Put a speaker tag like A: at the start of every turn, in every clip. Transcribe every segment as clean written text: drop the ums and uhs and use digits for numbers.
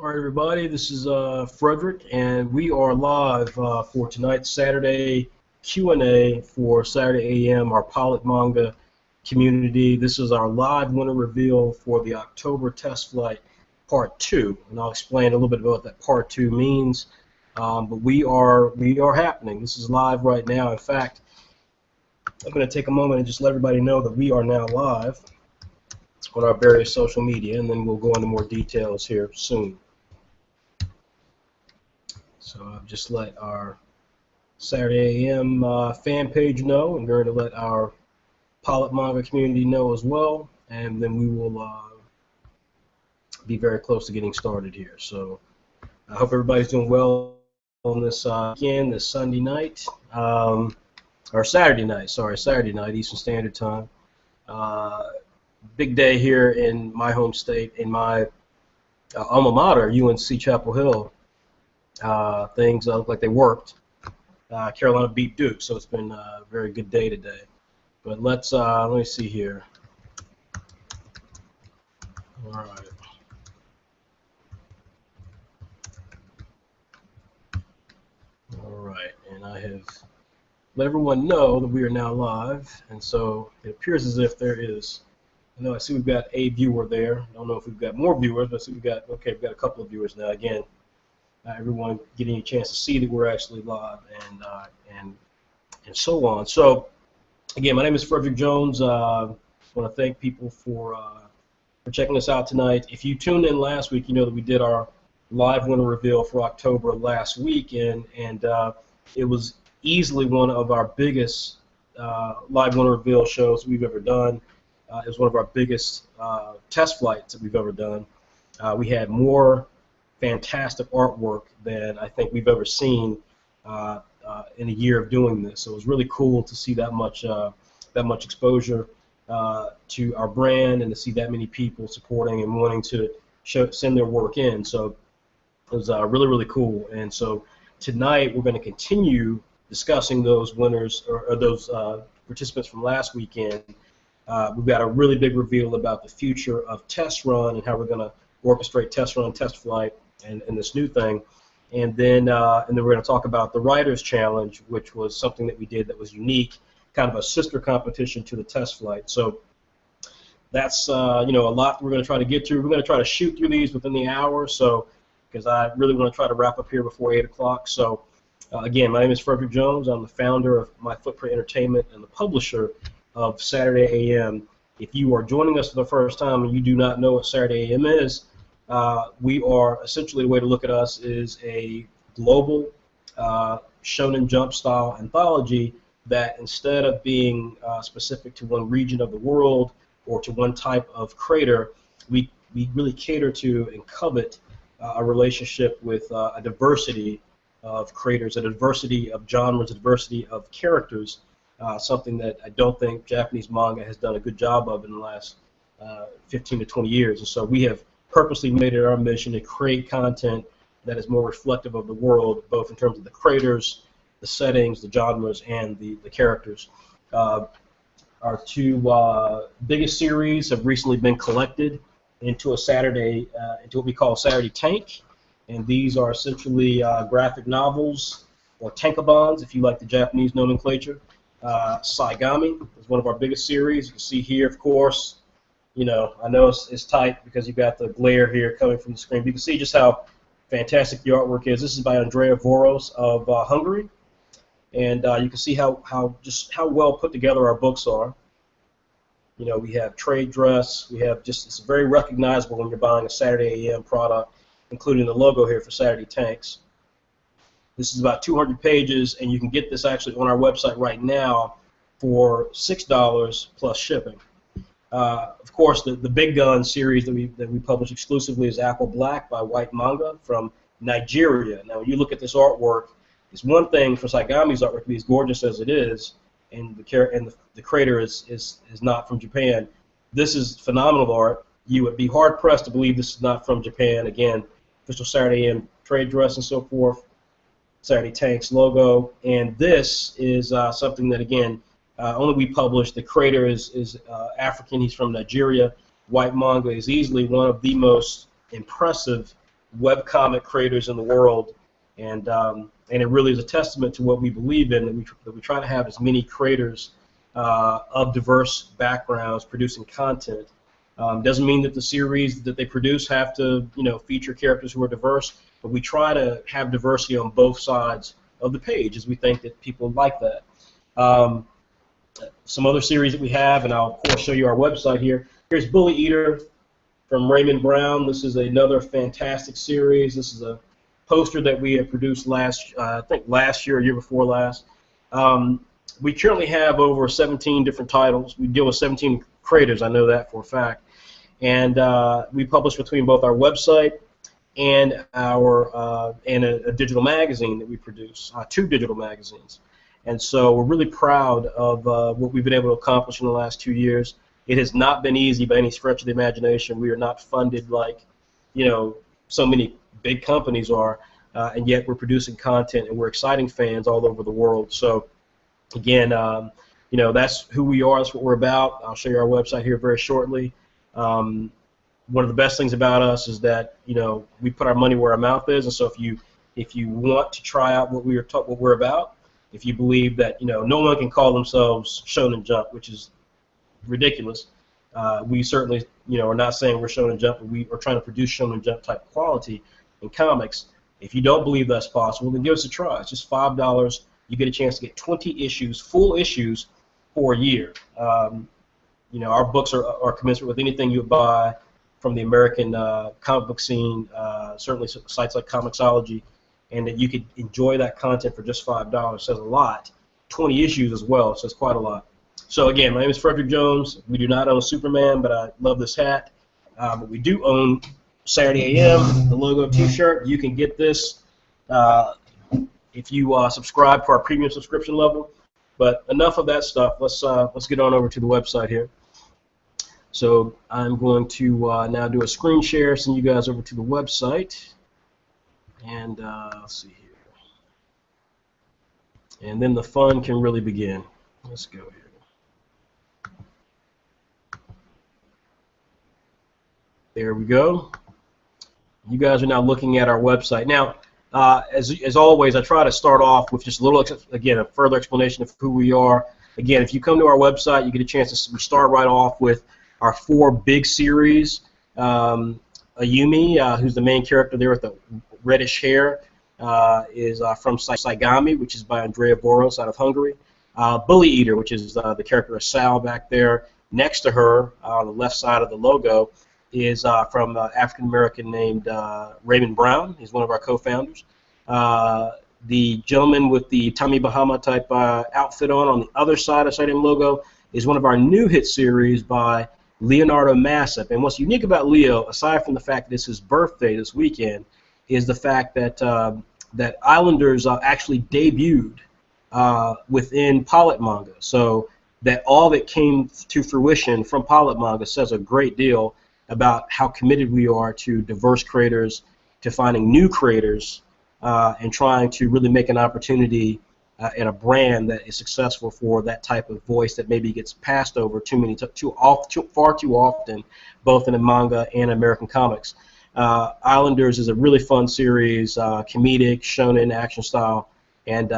A: All right, everybody, this is Frederick, and we are live for tonight's Saturday Q&A for Saturday AM, our pilot manga community. This is our live winner reveal for the October test flight part 2, and I'll explain a little bit about what that part 2 means. But we are happening. This is live right now. In fact, I'm going to take a moment and just let everybody know that we are now live on our various social media, and then we'll go into more details here soon. So I've just let our Saturday AM fan page know. I'm going to let our pilot manga community know as well, and then we will be very close to getting started here. So I hope everybody's doing well on this weekend, this Sunday night, or Saturday night, Eastern Standard Time. Big day here in my home state, in my alma mater, UNC Chapel Hill. Things look like they worked. Carolina beat Duke, so it's been a very good day today. But let me see here. All right. All right, and I have let everyone know that we are now live, and so it appears as if there is. I see we've got a viewer there. I don't know if we've got more viewers, but I see we've got a couple of viewers now. Again, everyone getting a chance to see that we're actually live and so on. So again, my name is Frederick Jones. I want to thank people for checking us out tonight. If you tuned in last week, you know that we did our live winner reveal for October last week, and it was easily one of our biggest live winner reveal shows we've ever done. It was one of our biggest test flights that we've ever done. We had more fantastic artwork than I think we've ever seen in a year of doing this. So it was really cool to see that much exposure to our brand, and to see that many people supporting and wanting to send their work in. So it was really cool. And so tonight we're going to continue discussing those winners or those participants from last weekend. We've got a really big reveal about the future of Test Run and how we're going to orchestrate Test Run, Test Flight, and this new thing. And then we're going to talk about the Writers Challenge, which was something that we did that was unique, kind of a sister competition to the Test Flight. So that's a lot we're going to try to get through. We're going to try to shoot through these within the hour, so because I really want to try to wrap up here before 8 o'clock. So again, my name is Frederick Jones. I'm the founder of My Footprint Entertainment and the publisher of Saturday AM. If you are joining us for the first time and you do not know what Saturday AM is, we are essentially, the way to look at us is a global Shonen Jump style anthology that, instead of being specific to one region of the world or to one type of creator, we really cater to and covet a relationship with a diversity of creators, a diversity of genres, a diversity of characters, something that I don't think Japanese manga has done a good job of in the last 15 to 20 years. And so we have purposely made it our mission to create content that is more reflective of the world, both in terms of the creators, the settings, the genres, and the characters. Our two biggest series have recently been collected into into what we call Saturday Tank, and these are essentially graphic novels, or tankobons if you like the Japanese nomenclature. Saigami is one of our biggest series. You can see here, of course, I know it's tight because you've got the glare here coming from the screen. But you can see just how fantastic the artwork is. This is by Andrea Voros of Hungary, and you can see how well put together our books are. We have trade dress. We have it's very recognizable when you're buying a Saturday AM product, including the logo here for Saturday Tanks. This is about 200 pages, and you can get this actually on our website right now for $6 plus shipping. Of course, the big gun series that we publish exclusively is Apple Black by White Manga from Nigeria. Now, when you look at this artwork, it's one thing for Saigami's artwork to be as gorgeous as it is, and the creator is not from Japan. This is phenomenal art. You would be hard pressed to believe this is not from Japan. Again, official Saturday AM trade dress and so forth. Saturday Tanks logo, and this is something that, again, only we publish. The creator is African. He's from Nigeria. White Manga is easily one of the most impressive webcomic creators in the world, and it really is a testament to what we believe in, that we try to have as many creators of diverse backgrounds producing content. Doesn't mean that the series that they produce have to, feature characters who are diverse, but we try to have diversity on both sides of the page, as we think that people like that. Some other series that we have, and I'll of course show you our website here. Here's Bully Eater from Raymond Brown. This is another fantastic series. This is a poster that we had produced I think last year or year before last. We currently have over 17 different titles. We deal with 17 creators, I know that for a fact. And we publish between both our website and a digital magazine that we produce, 2 digital magazines. And so we're really proud of what we've been able to accomplish in the last 2 years. It has not been easy by any stretch of the imagination. We are not funded like, so many big companies are, and yet we're producing content and we're exciting fans all over the world. So again, that's who we are. That's what we're about. I'll show you our website here very shortly. One of the best things about us is that we put our money where our mouth is, and so if you want to try out what we're about, if you believe that no one can call themselves Shonen Jump, which is ridiculous, we certainly are not saying we're Shonen Jump, but we are trying to produce Shonen Jump type quality in comics. If you don't believe that's possible, then give us a try. It's just $5. You get a chance to get 20 issues, full issues, for a year. Our books are commensurate with anything you would buy from the American comic book scene, certainly sites like Comixology, and that you could enjoy that content for just $5 says a lot. 20 issues as well says quite a lot. So again, my name is Frederick Jones. We do not own Superman, but I love this hat. But we do own Saturday AM, the logo T-shirt. You can get this if you subscribe to our premium subscription level. But enough of that stuff. Let's get on over to the website here. So I'm going to now do a screen share, send you guys over to the website, and let's see here. And then the fun can really begin. Let's go here. There we go. You guys are now looking at our website. Now, as always, I try to start off with just a little, again, a further explanation of who we are. Again, if you come to our website, you get a chance to start right off with our 4 big series. Ayumi, who's the main character there with the reddish hair, is from Saigami, which is by Andrea Boros out of Hungary. Bully Eater, which is the character of Sal back there. Next to her, on the left side of the logo, is from African American named Raymond Brown. He's one of our co-founders. The gentleman with the Tommy Bahama type outfit on the other side of the Saturday logo is one of our new hit series by Leonardo Massip. And what's unique about Leo, aside from the fact that it's his birthday this weekend, is the fact that that Islanders actually debuted within Pilot Manga. So that all that came to fruition from Pilot Manga says a great deal about how committed we are to diverse creators, to finding new creators, and trying to really make an opportunity and a brand that is successful for that type of voice that maybe gets passed over far too often, both in the manga and American comics. Islanders is a really fun series, comedic, shonen, action style, and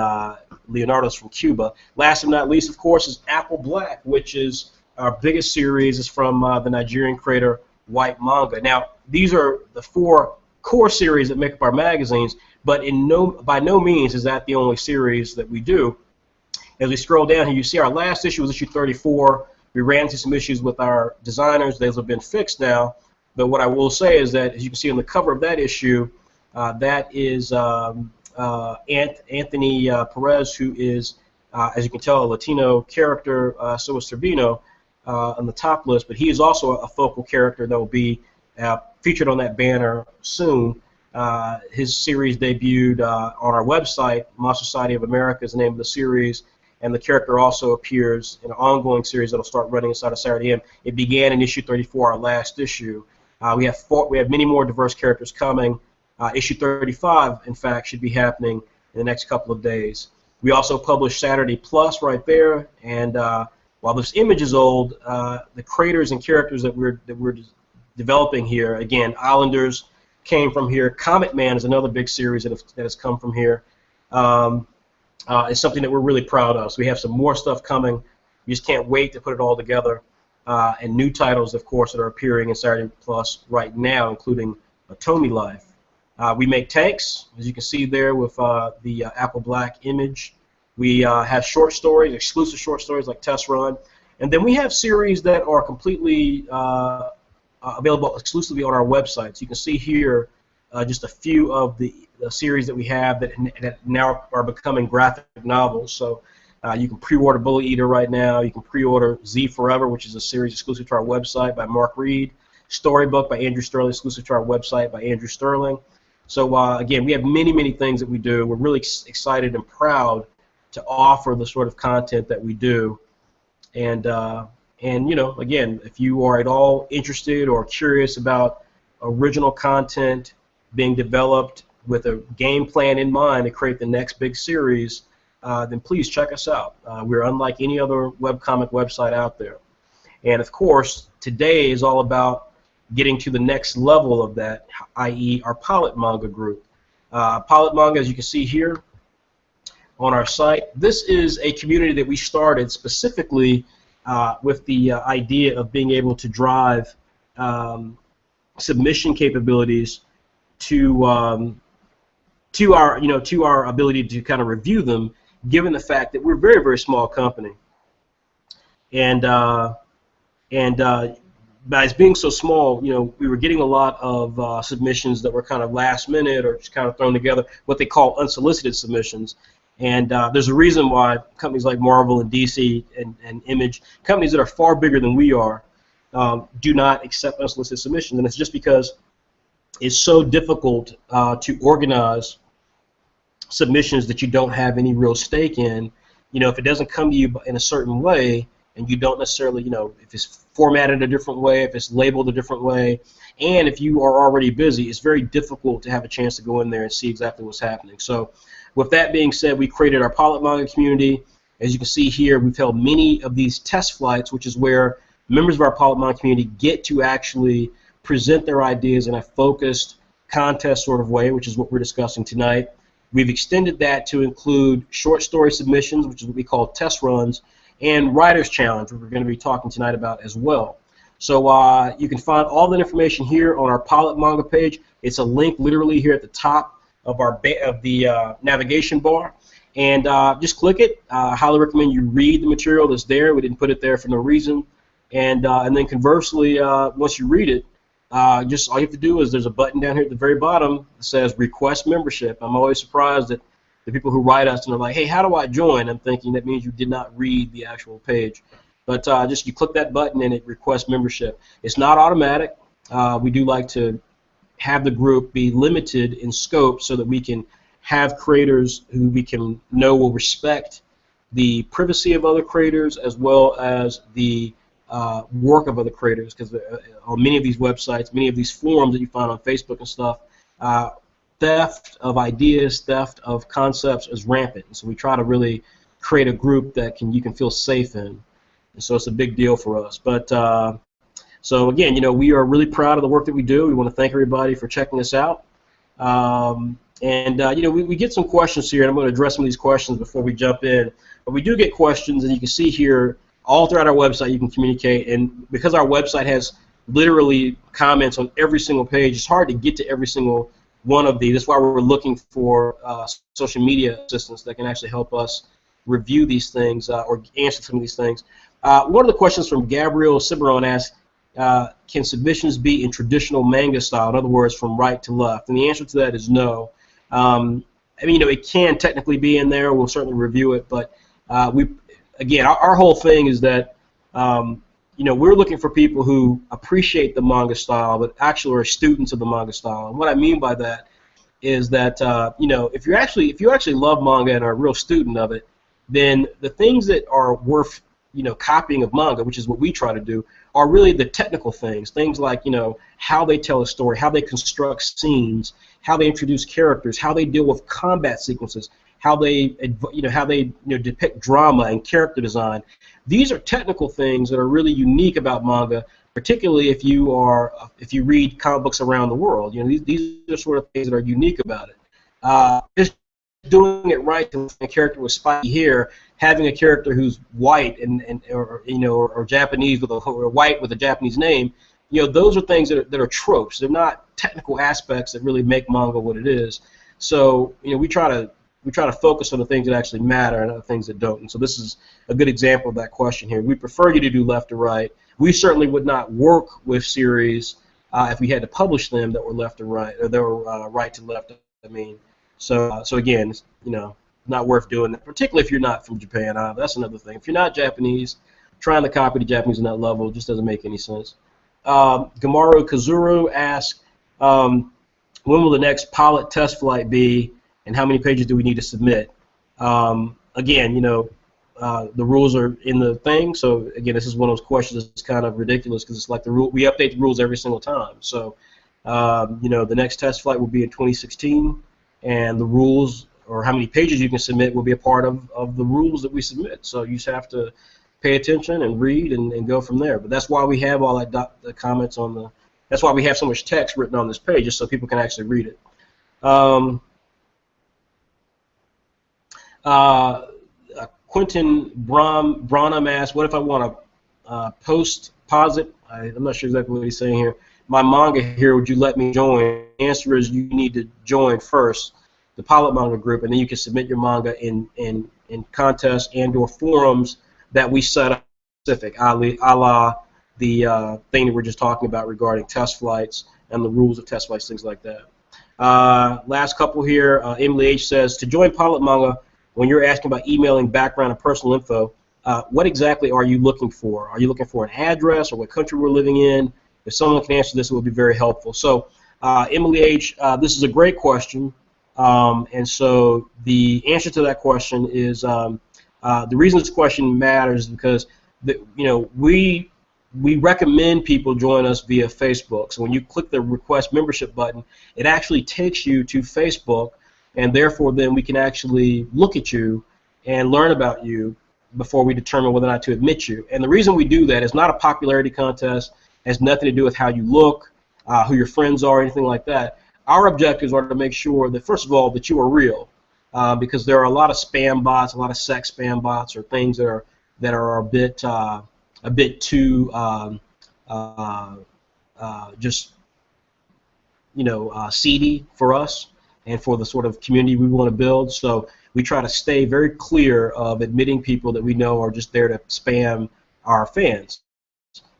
A: Leonardo's from Cuba. Last but not least, of course, is Apple Black, which is our biggest series. Is from the Nigerian creator White Manga. Now, these are the 4 core series that make up our magazines, but by no means is that the only series that we do. As we scroll down here, you see our last issue was issue 34. We ran into some issues with our designers. Those have been fixed now. But what I will say is that, as you can see on the cover of that issue, that is Anthony Perez, who is, as you can tell, a Latino character. So is Turbino on the top list, but he is also a focal character that will be featured on that banner soon. His series debuted on our website. Monster Society of America is the name of the series, and the character also appears in an ongoing series that will start running inside of Saturday AM. It began in issue 34, our last issue. We have many more diverse characters coming. Issue 35, in fact, should be happening in the next couple of days. We also publish Saturday Plus right there, and while this image is old, the creators and characters that we're developing here, again, Islanders, came from here. Comet Man is another big series that has come from here. It's something that we're really proud of. So we have some more stuff coming. We just can't wait to put it all together. And new titles, of course, that are appearing in Saturday Plus right now, including Atomi Life. We make tanks, as you can see there with the Apple Black image. We have short stories, exclusive short stories like Test Run. And then we have series that are completely available exclusively on our website. So you can see here just a few of the series that we have that now are becoming graphic novels. So you can pre-order Bullet Eater right now. You can pre-order Z Forever, which is a series exclusive to our website by Mark Reed. Storybook by Andrew Sterling, exclusive to our website by Andrew Sterling. So again, we have many, many things that we do. We're really excited and proud to offer the sort of content that we do. And you know, again, if you are at all interested or curious about original content being developed with a game plan in mind to create the next big series, then please check us out. We're unlike any other webcomic website out there. And of course, today is all about getting to the next level of that, i.e. our Pilot Manga group. Pilot Manga, as you can see here on our site, this is a community that we started specifically with the idea of being able to drive submission capabilities to our ability to kind of review them, given the fact that we're a very, very small company. And by being so small, you know, we were getting a lot of submissions that were kind of last minute or just kind of thrown together, what they call unsolicited submissions. And there's a reason why companies like Marvel and DC and Image, companies that are far bigger than we are, do not accept unsolicited submissions. And it's just because it's so difficult to organize submissions that you don't have any real stake in. You know, if it doesn't come to you in a certain way, and you don't necessarily, you know, if it's formatted a different way, if it's labeled a different way, and if you are already busy, it's very difficult to have a chance to go in there and see exactly what's happening. So with that being said, we created our Pilot Manga community. As you can see here, we've held many of these test flights, which is where members of our Pilot Manga community get to actually present their ideas in a focused contest sort of way, which is what we're discussing tonight. We've extended that to include short story submissions, which is what we call test runs, and Writer's Challenge, which we're going to be talking tonight about as well. So you can find all that information here on our Pilot Manga page. It's a link literally here at the top of the navigation bar, and just click it. I highly recommend you read the material that's there. We didn't put it there for no reason. And then conversely, once you read it, just all you have to do is there's a button down here at the very bottom that says Request Membership. I'm always surprised that the people who write us and are like, hey, how do I join? I'm thinking that means you did not read the actual page. But just you click that button and it requests membership. It's not automatic. We do like to have the group be limited in scope so that we can have creators who we can know will respect the privacy of other creators as well as the work of other creators, because on many of these websites, many of these forums that you find on Facebook and stuff, theft of ideas, theft of concepts is rampant. And so we try to really create a group that you can feel safe in. And so it's a big deal for us. But so again, you know, we are really proud of the work that we do. We want to thank everybody for checking us out. You know, we get some questions here, and I'm going to address some of these questions before we jump in. But we do get questions, and you can see here all throughout our website you can communicate. And because our website has literally comments on every single page, it's hard to get to every single one of these. That's why we're looking for social media assistants that can actually help us review these things or answer some of these things. One of the questions from Gabriel Ciberon asks, can submissions be in traditional manga style, in other words, from right to left? And the answer to that is no. I mean, you know, it can technically be in there. We'll certainly review it, but again, our whole thing is that you know, we're looking for people who appreciate the manga style, but actually are students of the manga style. And what I mean by that is that you know, if you actually love manga and are a real student of it, then the things that are worth, you know, copying of manga, which is what we try to do, are really the technical things like, you know, how they tell a story, how they construct scenes, how they introduce characters, how they deal with combat sequences, how they depict drama and character design. These are technical things that are really unique about manga, particularly if you read comic books around the world. These are sort of things that are unique about it. Just doing it right, a character with spiky hair, having a character who's white or Japanese or white with a Japanese name, those are things that are tropes. They're not technical aspects that really make manga what it is. So we try to focus on the things that actually matter and not the things that don't. And so this is a good example of that question here. We prefer you to do left to right. We certainly would not work with series if we had to publish them that were left to right, or that were right to left. I mean, so again, it's, not worth doing that, particularly if you're not from Japan. That's another thing. If you're not Japanese, trying to copy the Japanese on that level just doesn't make any sense. Gamaru Kazuru asks, when will the next pilot test flight be, and how many pages do we need to submit? Again, the rules are in the thing, so again, this is one of those questions that's kind of ridiculous because it's like the rule. We update the rules every single time. So, the next test flight will be in 2016, and the rules or how many pages you can submit will be a part of the rules that we submit. So you just have to pay attention and read and go from there. But that's why we have all that the comments on the. That's why we have so much text written on this page, just so people can actually read it. Quentin Branham asked, what if I want to posit? I'm not sure exactly what he's saying here. My manga here, would you let me join? The answer is you need to join first, the pilot manga group, and then you can submit your manga in contests and or forums that we set up specific, a la the thing that we're just talking about regarding test flights and the rules of test flights, things like that. Last couple here, Emily H. says, to join pilot manga, when you're asking about emailing background and personal info, what exactly are you looking for? Are you looking for an address or what country we're living in? If someone can answer this, it would be very helpful. So, Emily H., this is a great question. And so the answer to that question is the reason this question matters is because we recommend people join us via Facebook. So when you click the request membership button, it actually takes you to Facebook, and therefore then we can actually look at you and learn about you before we determine whether or not to admit you. And the reason we do that is not a popularity contest. It has nothing to do with how you look, who your friends are, anything like that. Our objectives are to make sure that, first of all, that you are real, because there are a lot of spam bots, a lot of sex spam bots, or things that are a bit too seedy for us and for the sort of community we want to build. So we try to stay very clear of admitting people that we know are just there to spam our fans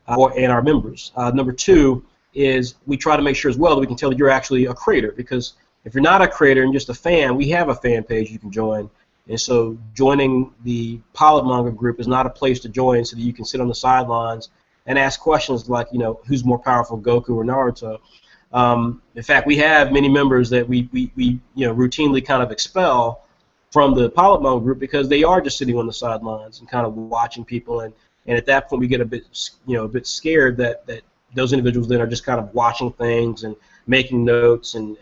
A: and our members. Number two is we try to make sure as well that we can tell that you're actually a creator, because if you're not a creator and just a fan, we have a fan page you can join. And so joining the pilot manga group is not a place to join so that you can sit on the sidelines and ask questions like, who's more powerful, Goku or Naruto? In fact, we have many members that we routinely kind of expel from the pilot manga group because they are just sitting on the sidelines and kind of watching people, and at that point we get a bit scared that those individuals then are just kind of watching things and making notes and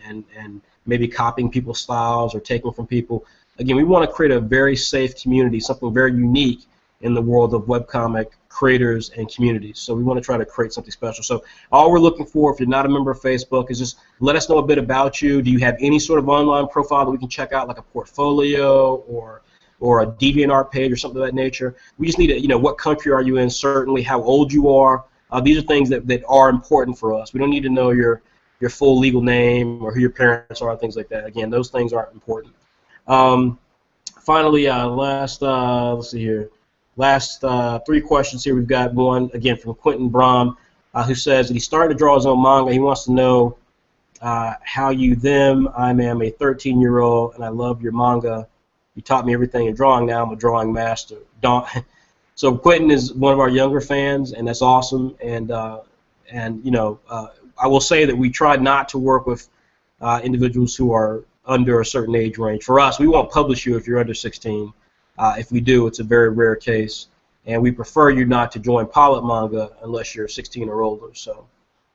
A: maybe copying people's styles or taking from people. Again, we want to create a very safe community, something very unique in the world of webcomic creators and communities. So we want to try to create something special. So all we're looking for, if you're not a member of Facebook, is just let us know a bit about you. Do you have any sort of online profile that we can check out, like a portfolio or a DeviantArt page or something of that nature? We just need to, what country are you in, certainly, how old you are. These are things that are important for us. We don't need to know your full legal name or who your parents are, things like that. Again, those things aren't important. Finally, let's see here. Last three questions here. We've got one, again, from Quentin Brom, who says that he's starting to draw his own manga. He wants to know how you them. I am a 13-year-old, and I love your manga. You taught me everything in drawing. Now I'm a drawing master. So Quentin is one of our younger fans, and that's awesome. And I will say that we try not to work with individuals who are under a certain age range. For us, we won't publish you if you're under 16. If we do, it's a very rare case, and we prefer you not to join pilot manga unless you're 16 or older. So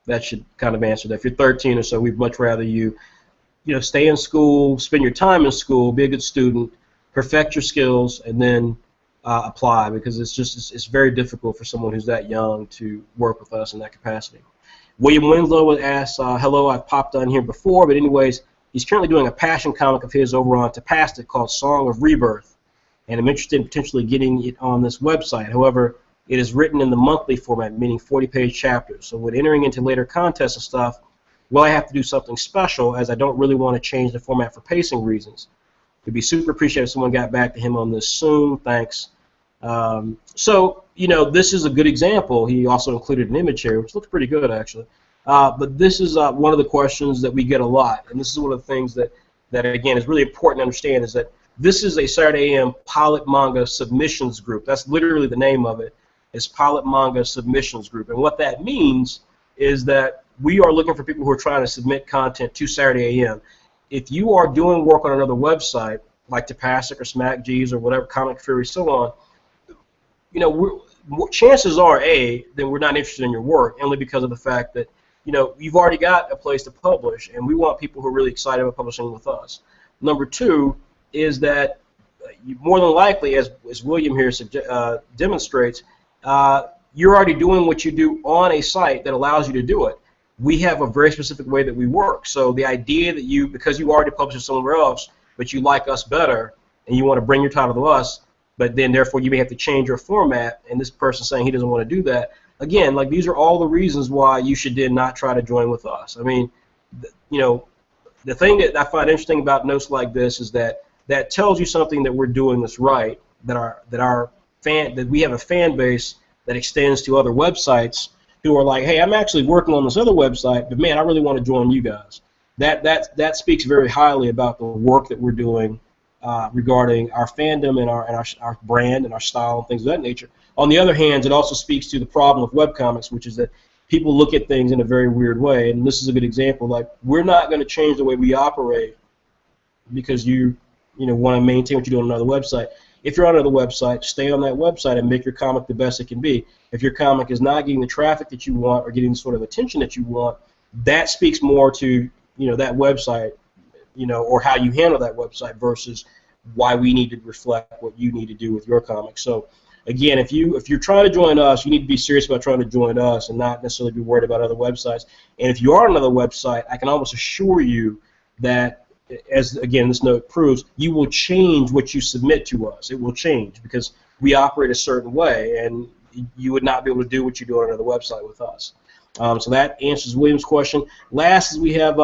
A: that should kind of answer that. If you're 13 or so, we'd much rather you stay in school, spend your time in school, be a good student, perfect your skills, and then apply, because it's very difficult for someone who's that young to work with us in that capacity. William Winslow would ask, hello, I've popped on here before, but anyways, he's currently doing a passion comic of his over on Contestant called Song of Rebirth, and I'm interested in potentially getting it on this website. However, it is written in the monthly format, meaning 40-page chapters. So when entering into later contests and stuff, well, I have to do something special, as I don't really want to change the format for pacing reasons. It'd be super appreciated if someone got back to him on this soon. Thanks. So, this is a good example. He also included an image here, which looks pretty good, actually. But this is one of the questions that we get a lot, and this is one of the things that again, is really important to understand, is that this is a Saturday AM Pilot Manga Submissions Group. That's literally the name of it. It's Pilot Manga Submissions Group. And what that means is that we are looking for people who are trying to submit content to Saturday AM. If you are doing work on another website, like Tapastic or SmackGeez or whatever, Comic Fury, so on, chances are, then we're not interested in your work, only because of the fact that, you've already got a place to publish, and we want people who are really excited about publishing with us. Number two is that more than likely, as William here demonstrates, you're already doing what you do on a site that allows you to do it. We have a very specific way that we work. So the idea that because you already publish it somewhere else, but you like us better, and you want to bring your title to us, but then therefore you may have to change your format, and this person saying he doesn't want to do that, again, like, these are all the reasons why you should then not try to join with us. I mean, the thing that I find interesting about notes like this is that tells you something that we're doing this right, that we have a fan base that extends to other websites who are like, hey, I'm actually working on this other website, but man, I really want to join you guys. That speaks very highly about the work that we're doing regarding our fandom and our brand and our style and things of that nature. On the other hand, it also speaks to the problem of webcomics, which is that people look at things in a very weird way, and this is a good example. Like, we're not going to change the way we operate because you want to maintain what you do on another website. If you're on another website, stay on that website and make your comic the best it can be. If your comic is not getting the traffic that you want or getting the sort of attention that you want, that speaks more to that website, or how you handle that website versus why we need to reflect what you need to do with your comic. So again, if you're trying to join us, you need to be serious about trying to join us and not necessarily be worried about other websites. And if you are on another website, I can almost assure you that, as again this note proves, you will change what you submit to us. It will change because we operate a certain way, and you would not be able to do what you do on another website with us. So that answers William's question. Last is we have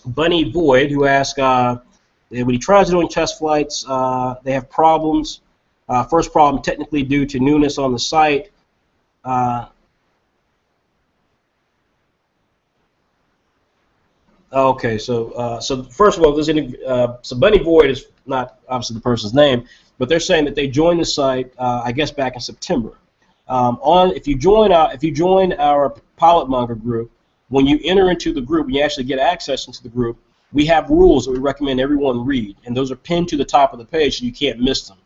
A: Bunny Void, who asked, when he tries doing test flights, they have problems. First problem, technically due to newness on the site. Okay, so first of all, so Bunny Void is not obviously the person's name, but they're saying that they joined the site, I guess, back in September. If you join our Pilot Manga group, when you enter into the group, when you actually get access into the group, we have rules that we recommend everyone read, and those are pinned to the top of the page so you can't miss them.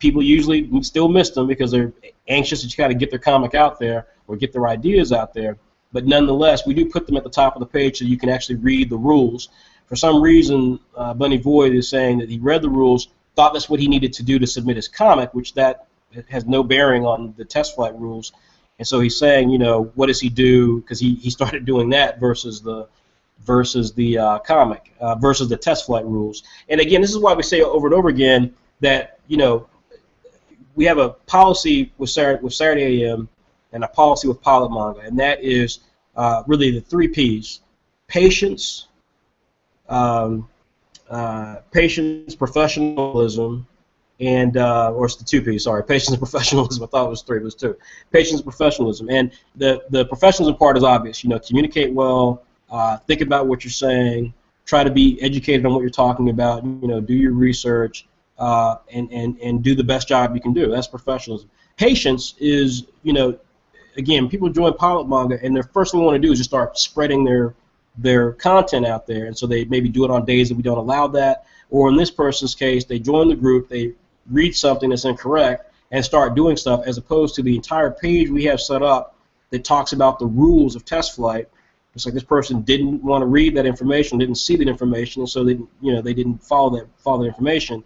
A: People usually still miss them because they're anxious to kind of get their comic out there or get their ideas out there. But nonetheless, we do put them at the top of the page so you can actually read the rules. For some reason, Bunny Void is saying that he read the rules, thought that's what he needed to do to submit his comic, which that has no bearing on the test flight rules. And so he's saying, what does he do? Because he started doing that versus the comic, versus the test flight rules. And again, this is why we say over and over again that we have a policy with Saturday AM and a policy with Pilot Manga, and that is really the 3 Ps: patience, professionalism, and or it's the 2 Ps. Sorry, patience and professionalism. I thought it was 3, but it was 2. Patience and professionalism, and the professionalism part is obvious. Communicate well, think about what you're saying, try to be educated on what you're talking about. Do your research. And do the best job you can do. That's professionalism. Patience is, again, people join Pilot Manga, and the first thing they want to do is just start spreading their content out there, and so they maybe do it on days that we don't allow that, or in this person's case, they join the group, they read something that's incorrect, and start doing stuff, as opposed to the entire page we have set up that talks about the rules of test flight. It's like this person didn't want to read that information, didn't see that information, and so they didn't follow that information.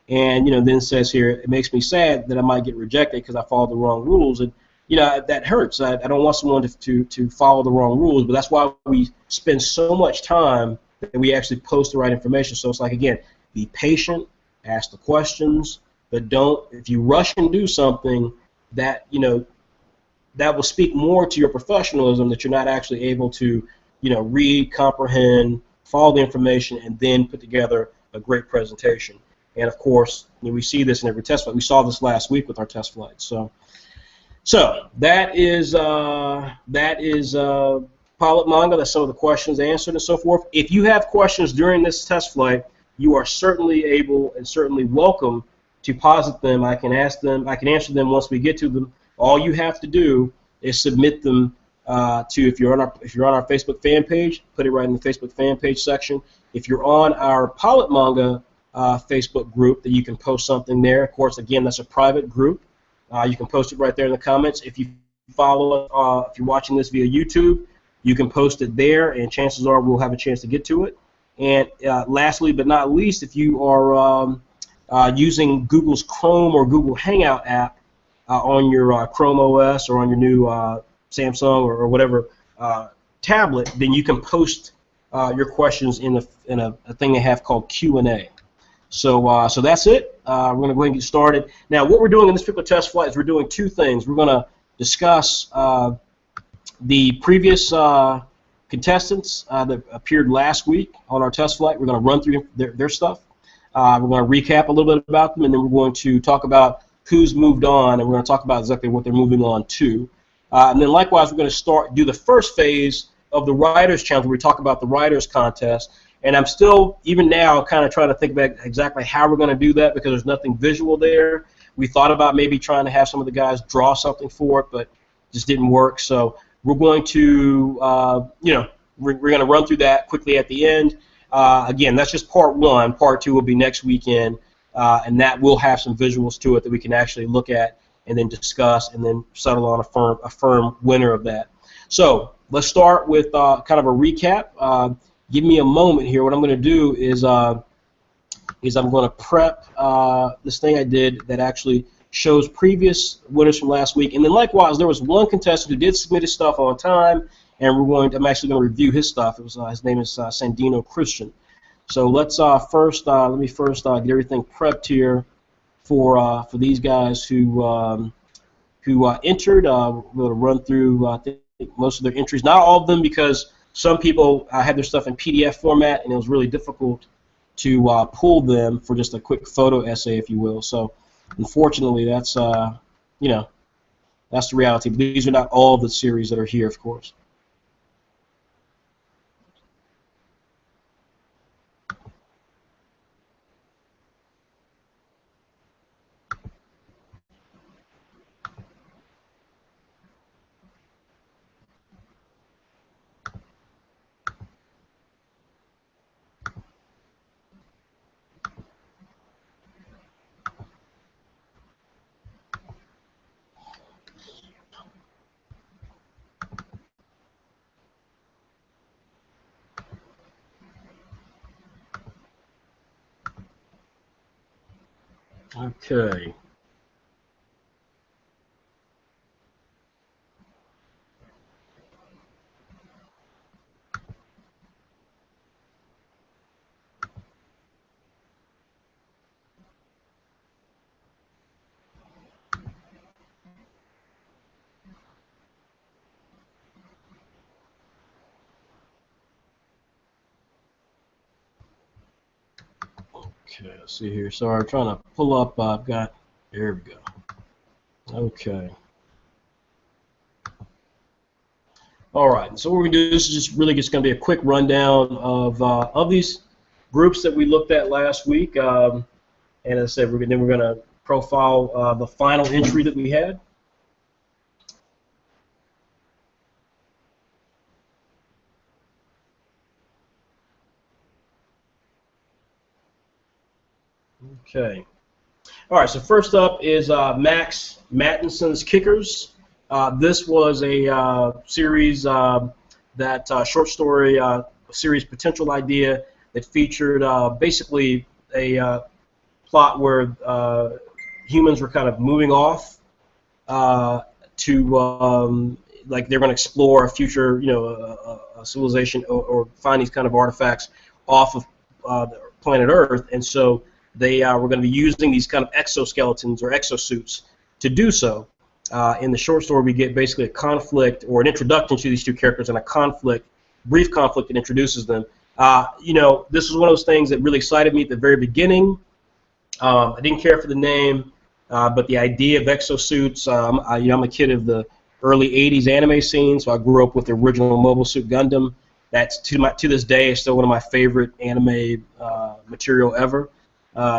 A: And then says here, it makes me sad that I might get rejected because I followed the wrong rules, and that hurts. I don't want someone to follow the wrong rules, but that's why we spend so much time that we actually post the right information. So it's like, again, be patient, ask the questions, but don't. If you rush and do something, that that will speak more to your professionalism, that you're not actually able to read, comprehend, follow the information, and then put together a great presentation. And of course, we see this in every test flight. We saw this last week with our test flights. So that is pilot manga. That's some of the questions answered and so forth. If you have questions during this test flight, you are certainly able and certainly welcome to posit them. I can ask them. I can answer them once we get to them. All you have to do is submit them if you're on our Facebook fan page, put it right in the Facebook fan page section. If you're on our pilot manga Facebook group, that you can post something there. Of course, again, that's a private group. You can post it right there in the comments. If you follow us, if you're watching this via YouTube, you can post it there, and chances are we'll have a chance to get to it. And lastly but not least, if you are using Google's Chrome or Google Hangout app on your Chrome OS or on your new Samsung or whatever tablet, then you can post your questions in a thing they have called Q&A. So that's it. We're going to go ahead and get started. Now, what we're doing in this particular test flight is we're doing two things. We're going to discuss the previous contestants that appeared last week on our test flight. We're going to run through their stuff. We're going to recap a little bit about them, and then we're going to talk about who's moved on, and we're going to talk about exactly what they're moving on to. And then likewise, we're going to do the first phase of the Writers Challenge, where we talk about the Writers Contest. And I'm still, even now, kind of trying to think about exactly how we're going to do that, because there's nothing visual there. We thought about maybe trying to have some of the guys draw something for it, but just didn't work. So we're going to, we're going to run through that quickly at the end. Again, that's just part one. Part two will be next weekend, and that will have some visuals to it that we can actually look at and then discuss and then settle on a firm winner of that. So let's start with kind of a recap. Give me a moment here. What I'm going to do is I'm going to prep this thing I did that actually shows previous winners from last week. And then likewise, there was one contestant who did submit his stuff on time, and I'm actually going to review his stuff. It was his name is Sandino Christian. So let's let me first get everything prepped here for these guys who entered. We're going to run through I think most of their entries, not all of them, because some people had their stuff in PDF format, and it was really difficult to pull them for just a quick photo essay, if you will. So, unfortunately, that's that's the reality. But these are not all of the series that are here, of course. Okay. Okay, let's see here. Sorry, I'm trying to pull up. There we go. Okay. All right. So what we're going to do, this is just really just going to be a quick rundown of these groups that we looked at last week. And as I said, we're going to profile the final entry that we had. Okay. All right, so first up is Max Mattinson's Kickers. This was a series that short story series potential idea that featured basically a plot where humans were kind of moving off to like they're going to explore a future, a civilization or find these kind of artifacts off of the planet Earth, and so they were going to be using these kind of exoskeletons or exosuits to do so. In the short story, we get basically a conflict or an introduction to these two characters and a conflict, brief conflict that introduces them. This was one of those things that really excited me at the very beginning. I didn't care for the name, but the idea of exosuits, I'm a kid of the early 80s anime scene, so I grew up with the original Mobile Suit Gundam. That's to this day is still one of my favorite anime material ever.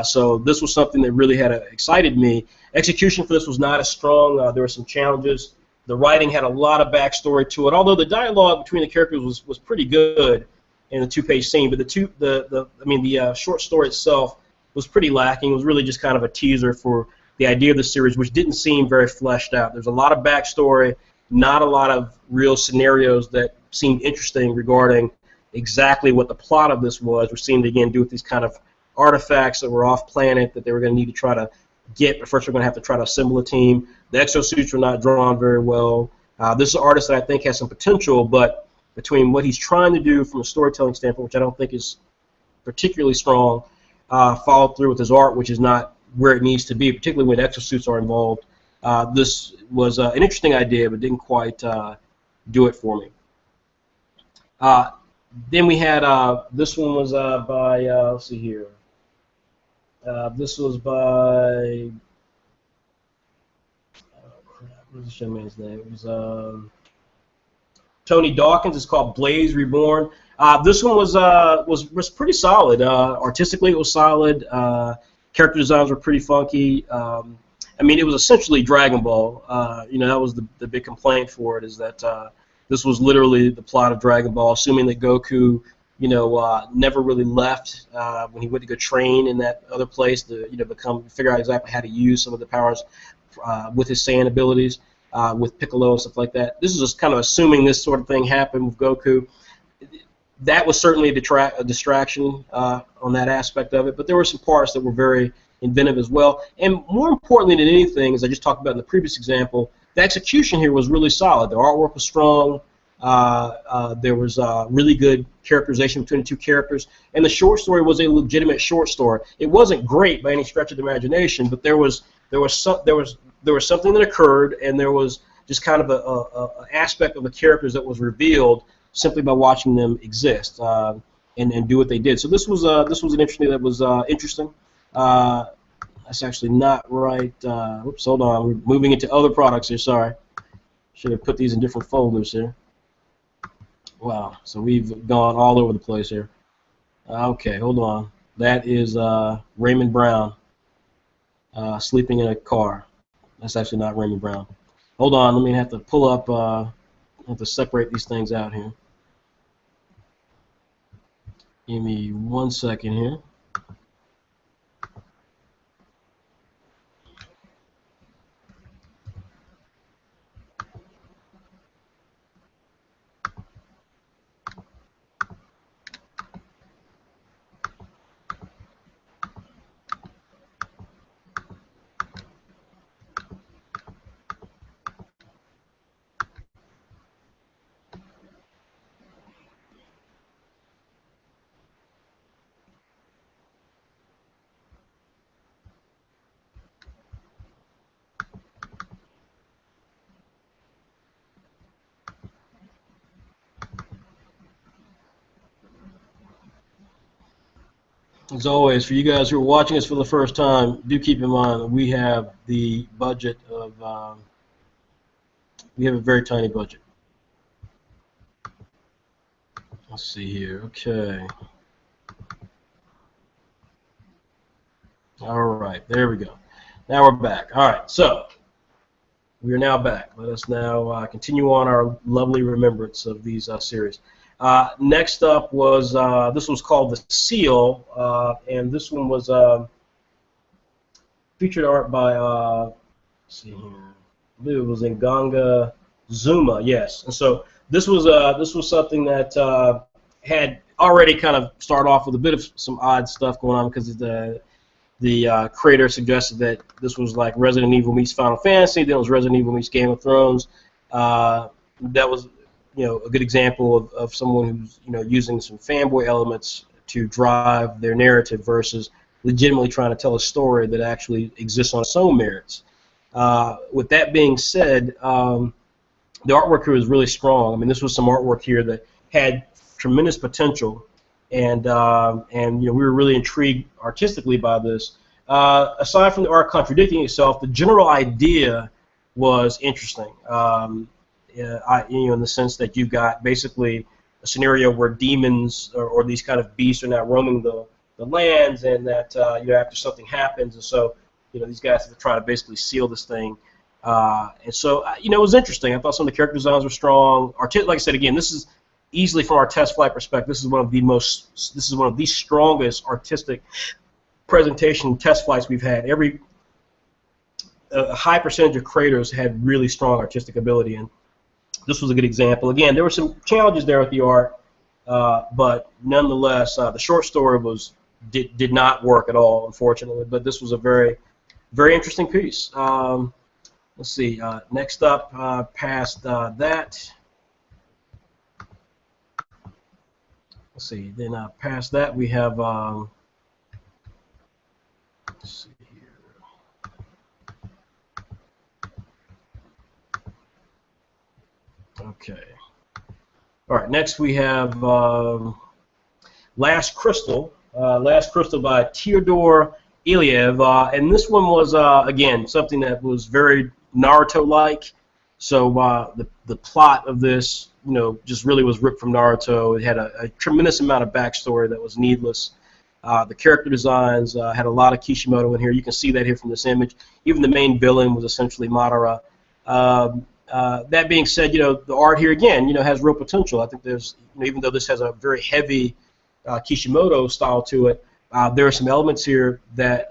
A: So this was something that really had excited me. Execution for this was not as strong. There were some challenges. The writing had a lot of backstory to it, although the dialogue between the characters was pretty good in the two-page scene. But the short story itself was pretty lacking. It was really just kind of a teaser for the idea of the series, which didn't seem very fleshed out. There's a lot of backstory, not a lot of real scenarios that seemed interesting regarding exactly what the plot of this was. We're seeing it again do with these kind of artifacts that were off planet that they were going to need to try to get, but first we're going to have to try to assemble a team. The exosuits were not drawn very well. This is an artist that I think has some potential, but between what he's trying to do from a storytelling standpoint, which I don't think is particularly strong, followed through with his art, which is not where it needs to be, particularly when exosuits are involved. This was an interesting idea, but didn't quite do it for me. Then we had, this one was by, let's see here. This was by, what was the show man's name? It was Tony Dawkins. It's called Blaze Reborn. This one was pretty solid. Artistically, it was solid. Character designs were pretty funky. It was essentially Dragon Ball. That was the big complaint for it, is that this was literally the plot of Dragon Ball, assuming that Goku, never really left when he went to go train in that other place to, figure out exactly how to use some of the powers with his Saiyan abilities, with Piccolo and stuff like that. This is just kind of assuming this sort of thing happened with Goku. That was certainly a distraction on that aspect of it, but there were some parts that were very inventive as well. And more importantly than anything, as I just talked about in the previous example, the execution here was really solid. The artwork was strong. There was really good characterization between the two characters, and the short story was a legitimate short story. It wasn't great by any stretch of the imagination, but there was something that occurred, and there was just kind of an aspect of the characters that was revealed simply by watching them exist and do what they did. So this was an interesting that was interesting. That's actually not right. Oops, hold on. We're moving into other products here. Sorry, should have put these in different folders here. Wow, so we've gone all over the place here. Okay, hold on. That is Raymond Brown sleeping in a car. That's actually not Raymond Brown. Hold on, let me have to pull up. I have to separate these things out here. Give me 1 second here. As always, for you guys who are watching us for the first time, do keep in mind that we have the budget of, we have a very tiny budget. Let's see here, okay. All right, there we go. Now we're back. All right, so we are now back. Let us now continue on our lovely remembrance of these series. Next up was, this was called The Seal, and this one was featured art by, let's see here, I believe it was in Ganga Zuma, yes. And so This was something that had already kind of started off with a bit of some odd stuff going on because the creator suggested that this was like Resident Evil meets Final Fantasy, then it was Resident Evil meets Game of Thrones. That was, a good example of someone who's, using some fanboy elements to drive their narrative versus legitimately trying to tell a story that actually exists on its own merits. With that being said, the artwork here was really strong. I mean, this was some artwork here that had tremendous potential, and we were really intrigued artistically by this. Aside from the art contradicting itself, the general idea was interesting. In the sense that you've got basically a scenario where demons or these kind of beasts are now roaming the lands, and that after something happens, and so these guys have to try to basically seal this thing. And so it was interesting. I thought some of the character designs were strong. Like I said, again, this is easily from our test flight perspective. This is one of the strongest artistic presentation test flights we've had. A high percentage of creators had really strong artistic ability, and this was a good example. Again, there were some challenges there with the art, but nonetheless, the short story did not work at all, unfortunately. But this was a very, very interesting piece. Let's see. Next up, past that. Let's see. Then past that, we have. Let's see here. Okay. All right. Next, we have Last Crystal. Last Crystal by Teodor Iliev, and this one was again something that was very Naruto-like. So the plot of this, just really was ripped from Naruto. It had a tremendous amount of backstory that was needless. The character designs had a lot of Kishimoto in here. You can see that here from this image. Even the main villain was essentially Madara. That being said, the art here again, has real potential. I think there's, even though this has a very heavy Kishimoto style to it, there are some elements here that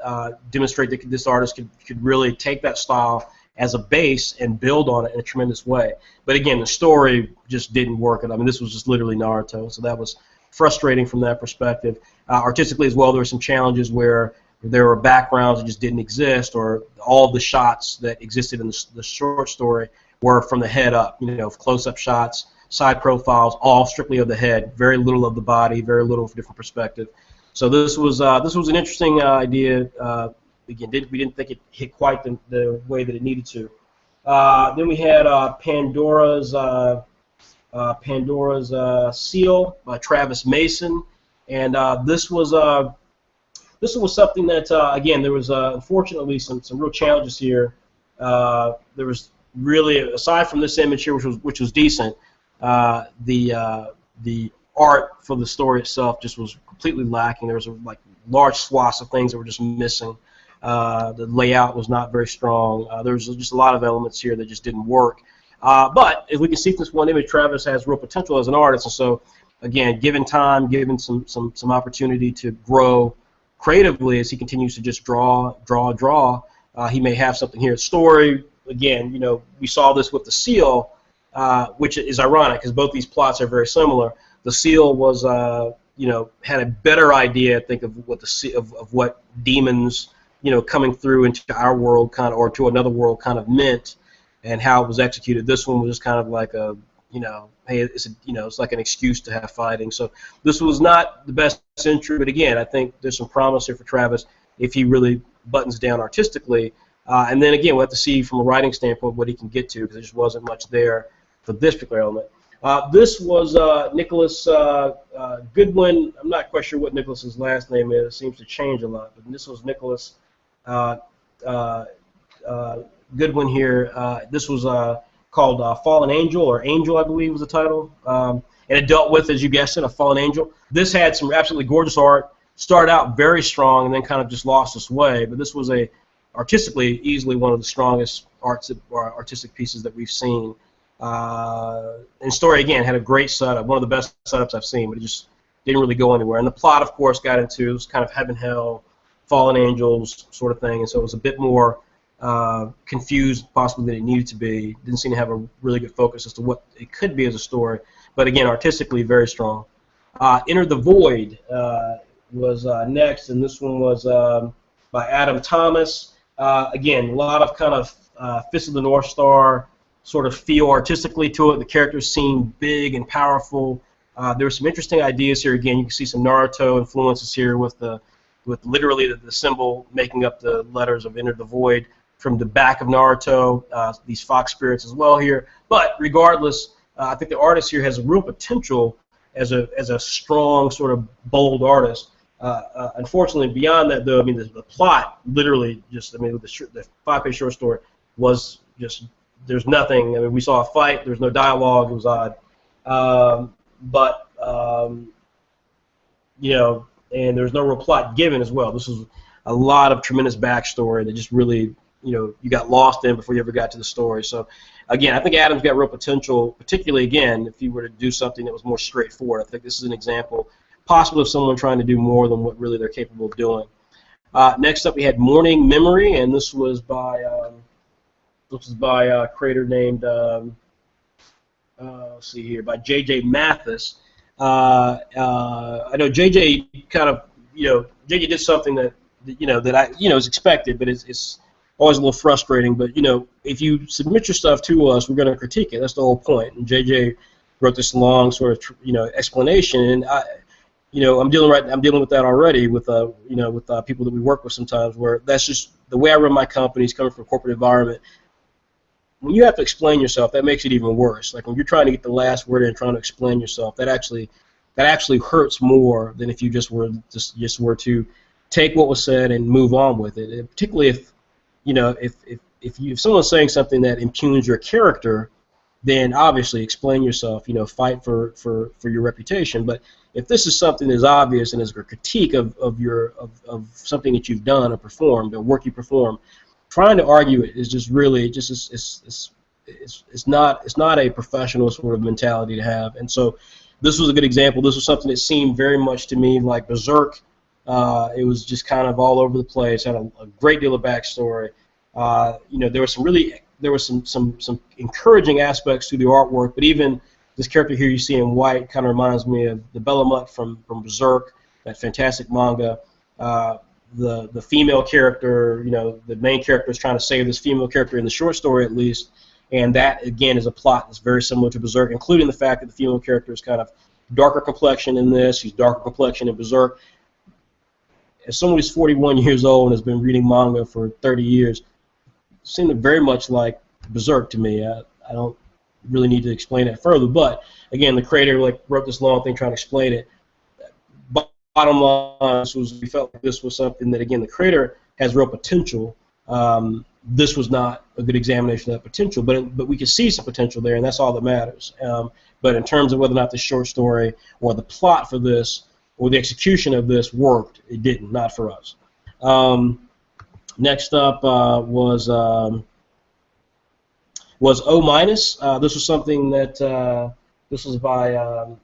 A: demonstrate that this artist could really take that style as a base and build on it in a tremendous way. But again, the story just didn't work. I mean, this was just literally Naruto, so that was frustrating from that perspective. Artistically as well, there were some challenges where there were backgrounds that just didn't exist, or all of the shots that existed in the short story were from the head up, close-up shots, side profiles, all strictly of the head, very little of the body, very little of a different perspective. So this was an interesting idea. Again, we didn't think it hit quite the way that it needed to. Then we had Pandora's Seal by Travis Mason, and this was something that again, there was unfortunately some real challenges here. There was really, aside from this image here, which was decent, the art for the story itself just was completely lacking. There was like large swaths of things that were just missing. The layout was not very strong. There was just a lot of elements here that just didn't work. But as we can see from this one image, Travis has real potential as an artist, and so again, given time, given some opportunity to grow creatively as he continues to just draw, he may have something here. Story, again, we saw this with the Seal, which is ironic because both these plots are very similar. The Seal was, had a better idea, I think, of what of what demons, coming through into our world or to another world kind of meant, and how it was executed. This one was just kind of like a, hey, it's like an excuse to have fighting. So this was not the best entry, but again, I think there's some promise here for Travis if he really buttons down artistically. And then again, we'll have to see from a writing standpoint what he can get to, because there just wasn't much there for this particular element. This was Nicholas Goodwin. I'm not quite sure what Nicholas's last name is. It seems to change a lot, but this was Nicholas Goodwin here. This was called Fallen Angel, or Angel, I believe was the title. And it dealt with, as you guessed it, a fallen angel. This had some absolutely gorgeous art. Started out very strong and then kind of just lost its way. But this was artistically easily one of the strongest artistic pieces that we've seen. And story, again, had a great setup, one of the best setups I've seen, but it just didn't really go anywhere. And the plot, of course, got into, it was kind of heaven, hell, fallen angels sort of thing, and so it was a bit more confused possibly than it needed to be. Didn't seem to have a really good focus as to what it could be as a story. But again, artistically, very strong. Enter the Void was next, and this one was by Adam Thomas. Again, a lot of kind of Fist of the North Star sort of feel artistically to it. The characters seem big and powerful. There were some interesting ideas here. Again, you can see some Naruto influences here with literally the symbol making up the letters of Enter the Void from the back of Naruto. These fox spirits as well here. But regardless, I think the artist here has a real potential as a strong sort of bold artist. Unfortunately, beyond that, though, I mean, the plot literally just, I mean, with the 5-page short story was just, there's nothing. I mean, we saw a fight. There's no dialogue. It was odd. You know, and there's no real plot given as well. This was a lot of tremendous backstory that just really, you know, you got lost in before you ever got to the story. So, again, I think Adam's got real potential, particularly, again, if you were to do something that was more straightforward. I think this is an example, possibly of someone trying to do more than what really they're capable of doing. Next up, we had Morning Memory, and this was by a creator named, let's see here, by J.J. Mathis. I know J.J. kind of, you know, J.J. did something that is expected, but it's always a little frustrating. But, you know, if you submit your stuff to us, we're going to critique it. That's the whole point. And J.J. wrote this long sort of, you know, explanation, and I'm dealing with that already with people that we work with sometimes, where that's just the way I run my companies, coming from a corporate environment. When you have to explain yourself, that makes it even worse. Like when you're trying to get the last word in and trying to explain yourself, that actually hurts more than if you just were to take what was said and move on with it. And particularly if someone's saying something that impugns your character, then obviously explain yourself. You know, fight for your reputation. But if this is something that's obvious and is a critique of something that you've done or performed, or work you perform, trying to argue it is just really it's not a professional sort of mentality to have. And so this was a good example. This was something that seemed very much to me like Berserk. It was just kind of all over the place. Had a great deal of backstory. There was some encouraging aspects to the artwork, but even this character here you see in white kind of reminds me of the Belamut from Berserk, that fantastic manga. The female character, the main character is trying to save this female character in the short story at least, and that again is a plot that's very similar to Berserk, including the fact that the female character is kind of darker complexion in this. She's darker complexion in Berserk. As someone who's 41 years old and has been reading manga for 30 years, it seemed very much like Berserk to me. I don't really need to explain that further, but again, the creator wrote this long thing trying to explain it. Bottom line, we felt like this was something that, again, the creator has real potential. This was not a good examination of that potential, but we could see some potential there, and that's all that matters. But in terms of whether or not the short story or the plot for this or the execution of this worked, it didn't, not for us. Next up was O-. This was something that this was by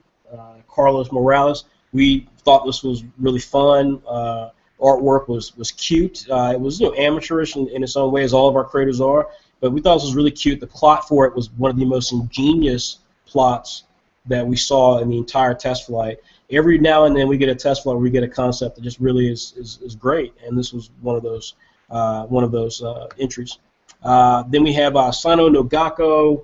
A: Carlos Morales. We thought this was really fun. Artwork was cute. It was amateurish in its own way, as all of our creators are, but we thought this was really cute. The plot for it was one of the most ingenious plots that we saw in the entire test flight. Every now and then we get a test flight where we get a concept that just really is great, and this was one of those entries. Then we have Sano no Gakko,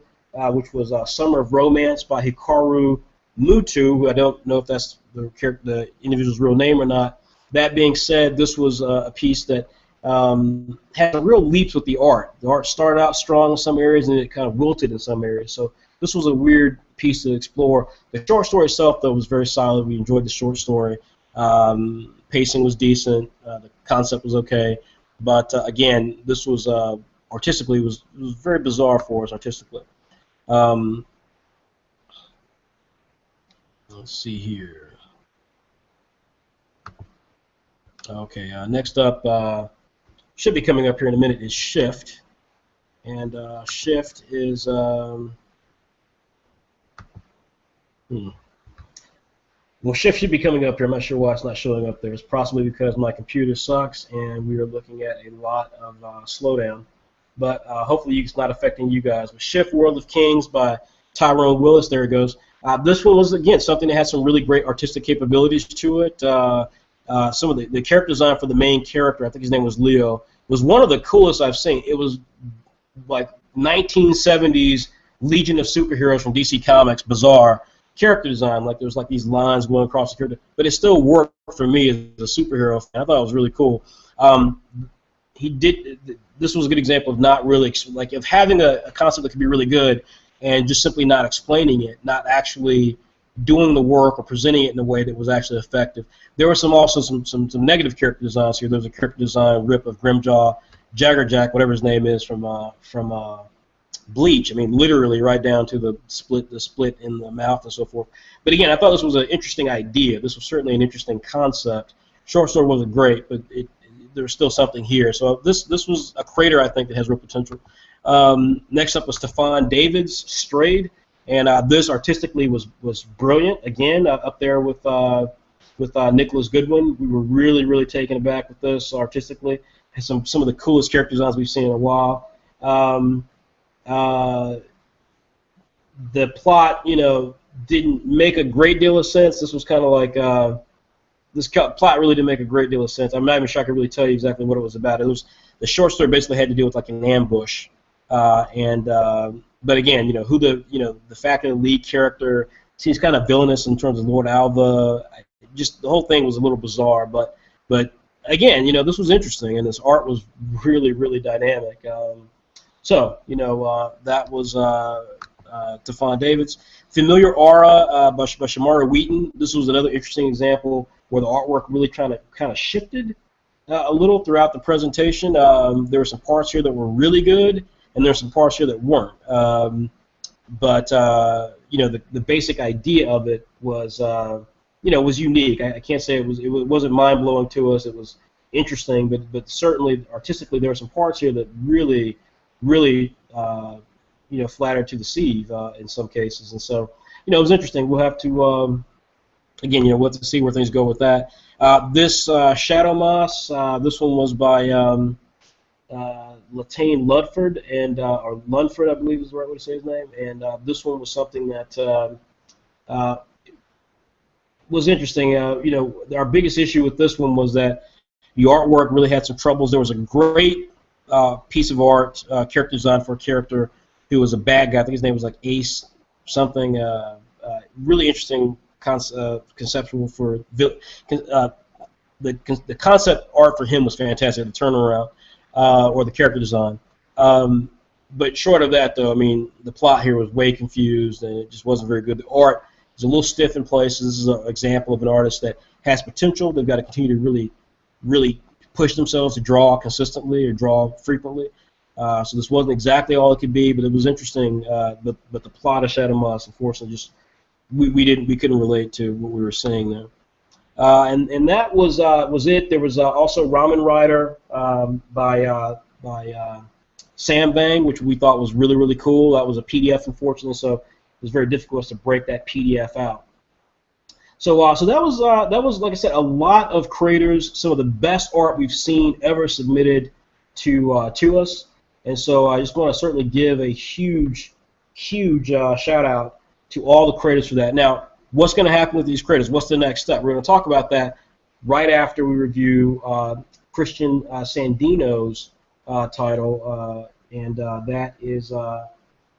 A: which was Summer of Romance by Hikaru Mutu, who I don't know if that's the individual's real name or not. That being said, this was a piece that had real leaps with the art. The art started out strong in some areas and it kind of wilted in some areas. So this was a weird piece to explore. The short story itself, though, was very solid. We enjoyed the short story. Pacing was decent. The concept was okay. But again, this was artistically was very bizarre for us artistically. Let's see here. Okay, next up, should be coming up here in a minute, is Shift. And Shift is, well, Shift should be coming up here. I'm not sure why it's not showing up there. It's possibly because my computer sucks and we are looking at a lot of slowdown. but hopefully it's not affecting you guys. But Shift World of Kings by Tyrone Willis. There it goes. This one was, again, something that had some really great artistic capabilities to it. Some of the character design for the main character, I think his name was Leo, was one of the coolest I've seen. It was like 1970s Legion of Superheroes from DC Comics, bizarre character design. Like there was like these lines going across the character, but it still worked for me as a superhero fan. I thought it was really cool. He did. This was a good example of not really like of having a concept that could be really good and just simply not explaining it, not actually doing the work or presenting it in a way that was actually effective. There were also some negative character designs here. There was a character design rip of Grimjaw, Jaggerjack, whatever his name is from Bleach. I mean, literally right down to the split in the mouth and so forth. But again, I thought this was an interesting idea. This was certainly an interesting concept. Short Story wasn't great, but there's still something here. So this was a creator, I think, that has real potential. Next up was Stefan David's Strayed, and this artistically was brilliant. Again, up there with Nicholas Goodwin. We were really taken aback with this artistically. Has some of the coolest character designs we've seen in a while. The plot, didn't make a great deal of sense. This was kind of like this plot really didn't make a great deal of sense. I'm not even sure I could really tell you exactly what it was about. It was the short story basically had to do with like an ambush, but again, the fact that the lead character seems kind of villainous in terms of Lord Alva. Just the whole thing was a little bizarre, but again, this was interesting and this art was really dynamic. That was Stefan David's. Familiar Aura by Shamara Wheaton. This was another interesting example where the artwork really kind of shifted a little throughout the presentation. There were some parts here that were really good, and there were some parts here that weren't. But the basic idea of it was was unique. I can't say it wasn't mind blowing to us. It was interesting, but certainly artistically there were some parts here that really flattered to deceive in some cases, and so it was interesting. We'll have to again, we'll have to see where things go with that. This Shadow Moss, this one was by Latane Ludford or Lunford, I believe is the right way to say his name, and this one was something that was interesting. Our biggest issue with this one was that the artwork really had some troubles. There was a great piece of art, character design for a character who was a bad guy. I think his name was like Ace something. Really interesting conceptual for the concept art for him was fantastic. The turnaround or the character design. But short of that, though, I mean, the plot here was way confused and it just wasn't very good. The art is a little stiff in places. This is an example of an artist that has potential. They've got to continue to really push themselves to draw consistently or draw frequently. So this wasn't exactly all it could be, but it was interesting. But the plot of Shadow Moss, unfortunately, just we couldn't relate to what we were seeing there. And that was it. There was also Ramen Rider by Sam Bang, which we thought was really cool. That was a PDF, unfortunately, so it was very difficult to break that PDF out. So that was like I said, a lot of creators, some of the best art we've seen ever submitted to us, and so I just want to certainly give a huge shout out to all the creators for that. Now, what's going to happen with these creators? What's the next step? We're going to talk about that right after we review Christian Sandino's title, and that is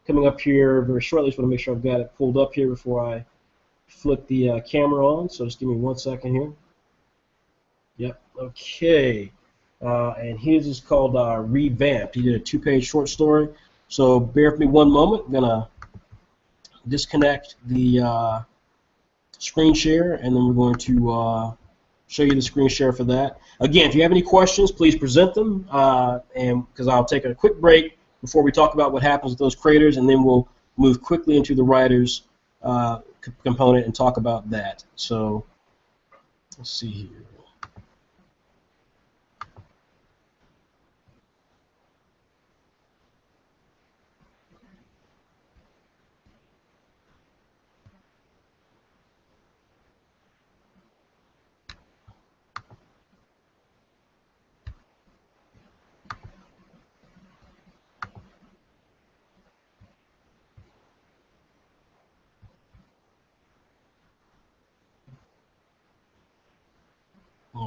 A: coming up here very shortly. Just want to make sure I've got it pulled up here before I flip the camera on, so just give me 1 second here. Yep, okay. And his is called Revamped. He did a 2-page short story. So bear with me one moment. I'm going to disconnect the screen share, and then we're going to show you the screen share for that. Again, if you have any questions, please present them, and because I'll take a quick break before we talk about what happens with those creators, and then we'll move quickly into the writers component and talk about that. So let's see here.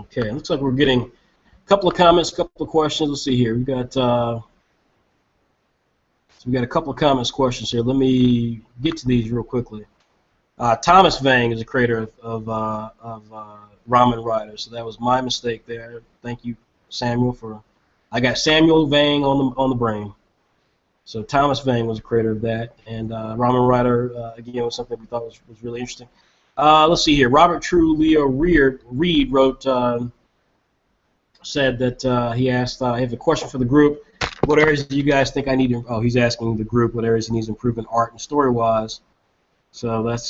A: Okay, looks like we're getting a couple of comments, a couple of questions. Let's see here. We got so we got a couple of comments, questions here. Let me get to these real quickly. Thomas Vang is the creator of Ramen Rider, so that was my mistake there. Thank you, Samuel, for. I got Samuel Vang on the brain. So Thomas Vang was the creator of that, and Ramen Rider again was something we thought was really interesting. Let's see here. Robert True Leo Reed wrote, said that he asked, I have a question for the group. What areas do you guys think I need to? Oh, he's asking the group what areas he needs improvement art and story-wise. So that's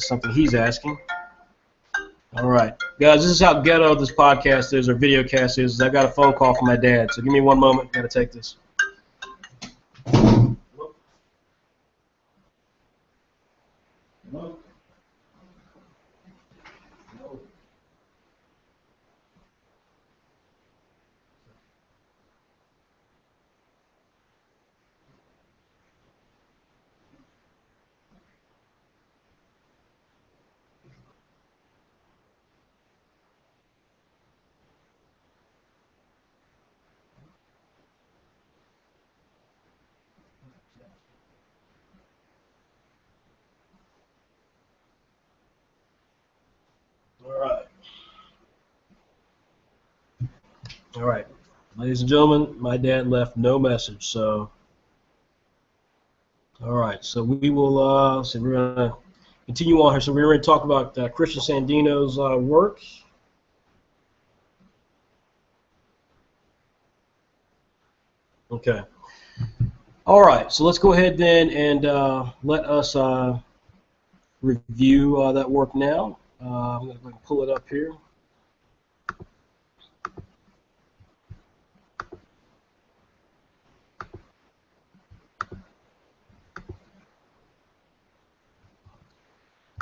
A: something he's asking. All right, guys, this is how ghetto this podcast is, or video cast is. I got a phone call from my dad, so give me one moment. Got to take this. Hello? No. All right. All right. Ladies and gentlemen, my dad left no message, so. All right, so we will. So we're gonna continue on here. So we're going to talk about Christian Sandino's work. Okay. All right, so let's go ahead then and let us review that work now. I'm going to pull it up here.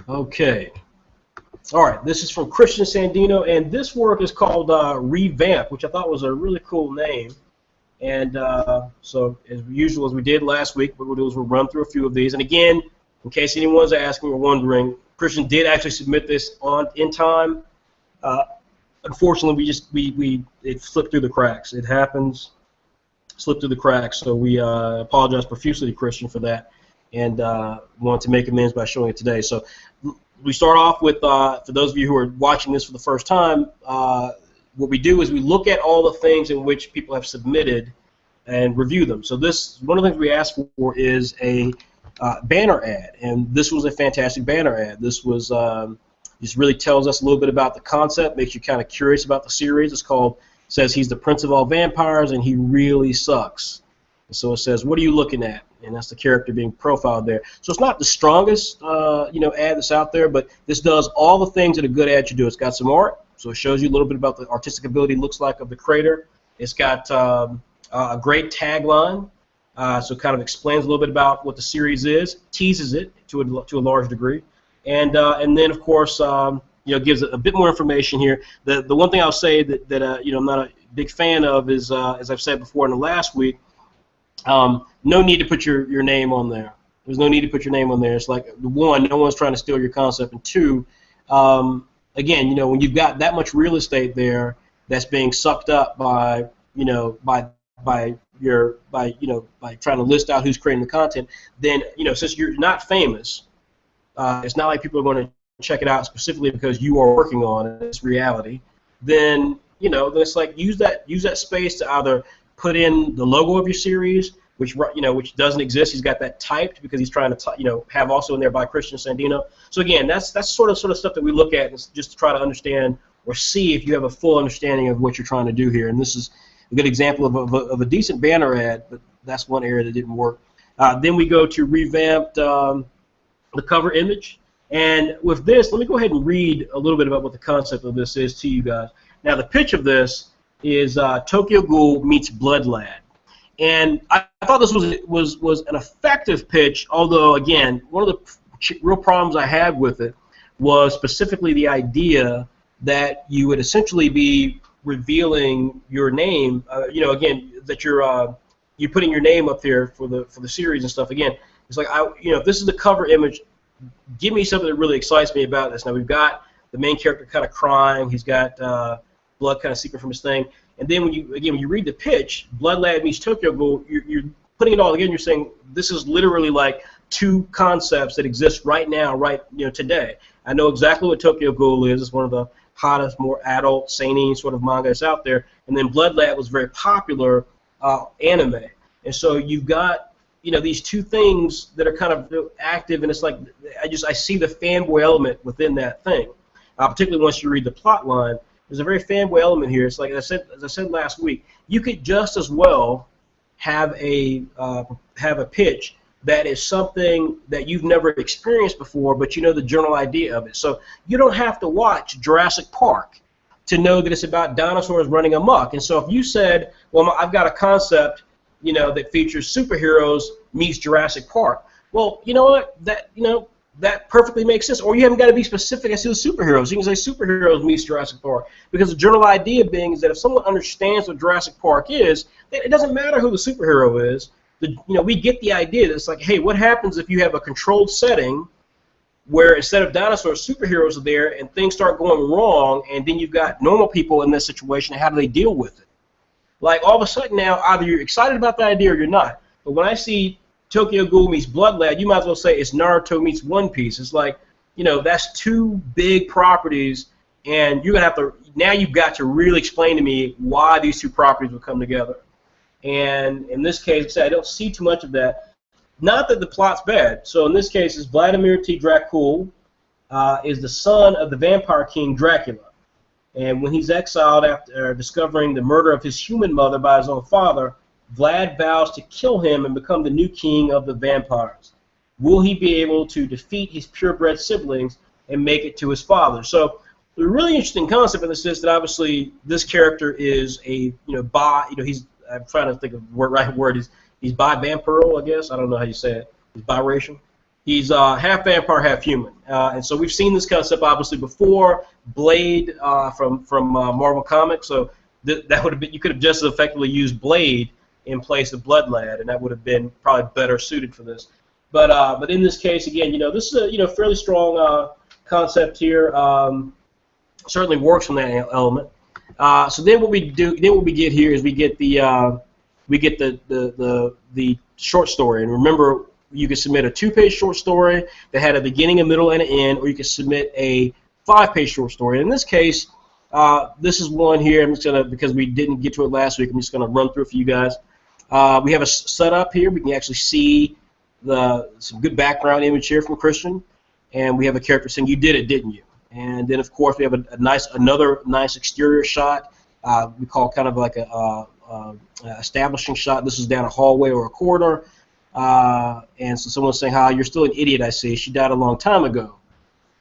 A: Okay. All right, this is from Christian Sandino, and this work is called Revamp, which I thought was a really cool name. And so, as usual, as we did last week, what we'll do is we'll run through a few of these. And again, in case anyone's asking or wondering, Christian did actually submit this in time. Unfortunately, it slipped through the cracks. It happens, slipped through the cracks. So we apologize profusely to Christian for that, and want to make amends by showing it today. So we start off with, for those of you who are watching this for the first time, what we do is we look at all the things in which people have submitted and review them. So this, one of the things we asked for is a banner ad, and this was a fantastic banner ad. This was just really tells us a little bit about the concept, makes you kind of curious about the series. It's called, says he's the prince of all vampires and he really sucks. And so it says, what are you looking at? And that's the character being profiled there. So it's not the strongest ad that's out there, but this does all the things that a good ad should do. It's got some art, so it shows you a little bit about the artistic ability looks like of the creator. It's got a great tagline, so it kind of explains a little bit about what the series is, teases it to a large degree, and then of course gives a bit more information here. The one thing I'll say that I'm not a big fan of is, as I've said before in the last week, no need to put your name on there. There's no need to put your name on there. It's like, one, no one's trying to steal your concept, and two, again, when you've got that much real estate there that's being sucked up by trying to list out who's creating the content, then since you're not famous, it's not like people are going to check it out specifically because you are working on it. It's reality. Then then it's like use that space to either put in the logo of your series, which doesn't exist. He's got that typed because he's trying to have also in there by Christian Sandino. So again, that's sort of stuff that we look at just to try to understand or see if you have a full understanding of what you're trying to do here. And this is a good example of a decent banner ad, but that's one area that didn't work. Then we go to revamped the cover image. And with this, let me go ahead and read a little bit about what the concept of this is to you guys. Now, the pitch of this is Tokyo Ghoul meets Blood Lad. And I thought this was an effective pitch, although, again, one of the real problems I had with it was specifically the idea that you would essentially be revealing your name, again, that you're putting your name up there for the series and stuff. Again, it's like, if this is the cover image, give me something that really excites me about this. Now, we've got the main character kind of crying. He's got blood kind of seeping from his thing. And then when you read the pitch, Blood Lad meets Tokyo Ghoul, you're putting it all together. You're saying this is literally like two concepts that exist right now, today. I know exactly what Tokyo Ghoul is. It's one of the hottest, more adult, seinen sort of manga that's out there. And then Blood Lad was very popular anime. And so you've got these two things that are kind of active, and it's like I see the fanboy element within that thing, particularly once you read the plot line. There's a very fanboy element here. It's like as I said last week, you could just as well have a pitch that is something that you've never experienced before, but you know the general idea of it. So you don't have to watch Jurassic Park to know that it's about dinosaurs running amok. And so if you said, well, I've got a concept, that features superheroes meets Jurassic Park, well, you know what? That perfectly makes sense. Or you haven't got to be specific as to the superheroes. You can say superheroes meets Jurassic Park, because the general idea being is that if someone understands what Jurassic Park is, it doesn't matter who the superhero is. We get the idea that it's like, hey, what happens if you have a controlled setting where instead of dinosaurs, superheroes are there, and things start going wrong, and then you've got normal people in this situation, how do they deal with it? Like, all of a sudden now, either you're excited about the idea or you're not. But when I see Tokyo Ghoul meets Blood Lad, you might as well say it's Naruto meets One Piece. It's like, that's two big properties, and you're going to have to, now you've got to really explain to me why these two properties will come together. And in this case, I don't see too much of that. Not that the plot's bad. So in this case, it's Vladimir T. Dracul is the son of the vampire king Dracula. And when he's exiled after discovering the murder of his human mother by his own father, Vlad vows to kill him and become the new king of the vampires. Will he be able to defeat his purebred siblings and make it to his father? So the really interesting concept of this is that obviously this character is I'm trying to think of the right word. He's bi-vampiro, I guess. I don't know how you say it. He's biracial. He's half vampire, half human. And so we've seen this concept obviously before. Blade from Marvel Comics. So that would have been, you could have just as effectively used Blade in place of Blood Lad, and that would have been probably better suited for this. But in this case, again, this is a fairly strong concept here. Certainly works from that element. So then what we get here is we get the short story. And remember, you can submit a 2-page short story that had a beginning, a middle, and an end, or you can submit a 5-page short story. In this case, this is one here. I'm just gonna, because we didn't get to it last week, I'm just gonna run through it for you guys. We have a setup here. We can actually see some good background image here from Christian, and we have a character saying, "You did it, didn't you?" And then, of course, we have another nice exterior shot. We call kind of like a establishing shot. This is down a hallway or a corridor. And so someone's saying, "You're still an idiot, I see. She died a long time ago."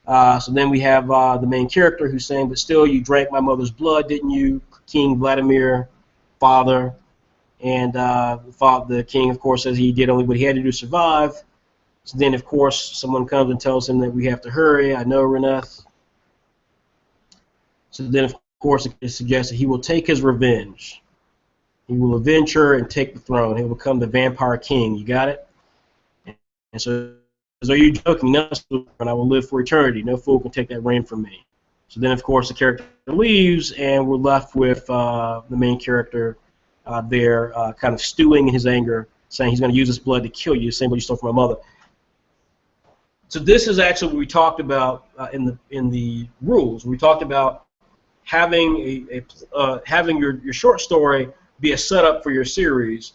A: So then we have the main character who's saying, "But still, you drank my mother's blood, didn't you, King Vladimir, father?" And the king, of course, says he did only what he had to do to survive. So then, of course, someone comes and tells him that we have to hurry. I know, Reneth. So then, of course, it suggests that he will take his revenge. He will avenge her and take the throne. He will become the vampire king. You got it? And so, are you joking? No, and I will live for eternity. No fool can take that reign from me. So then, of course, the character leaves, and we're left with the main character there kind of stewing in his anger, saying he's going to use his blood to kill you, same way you stole from my mother. So this is actually what we talked about in the rules. We talked about having having your short story be a setup for your series,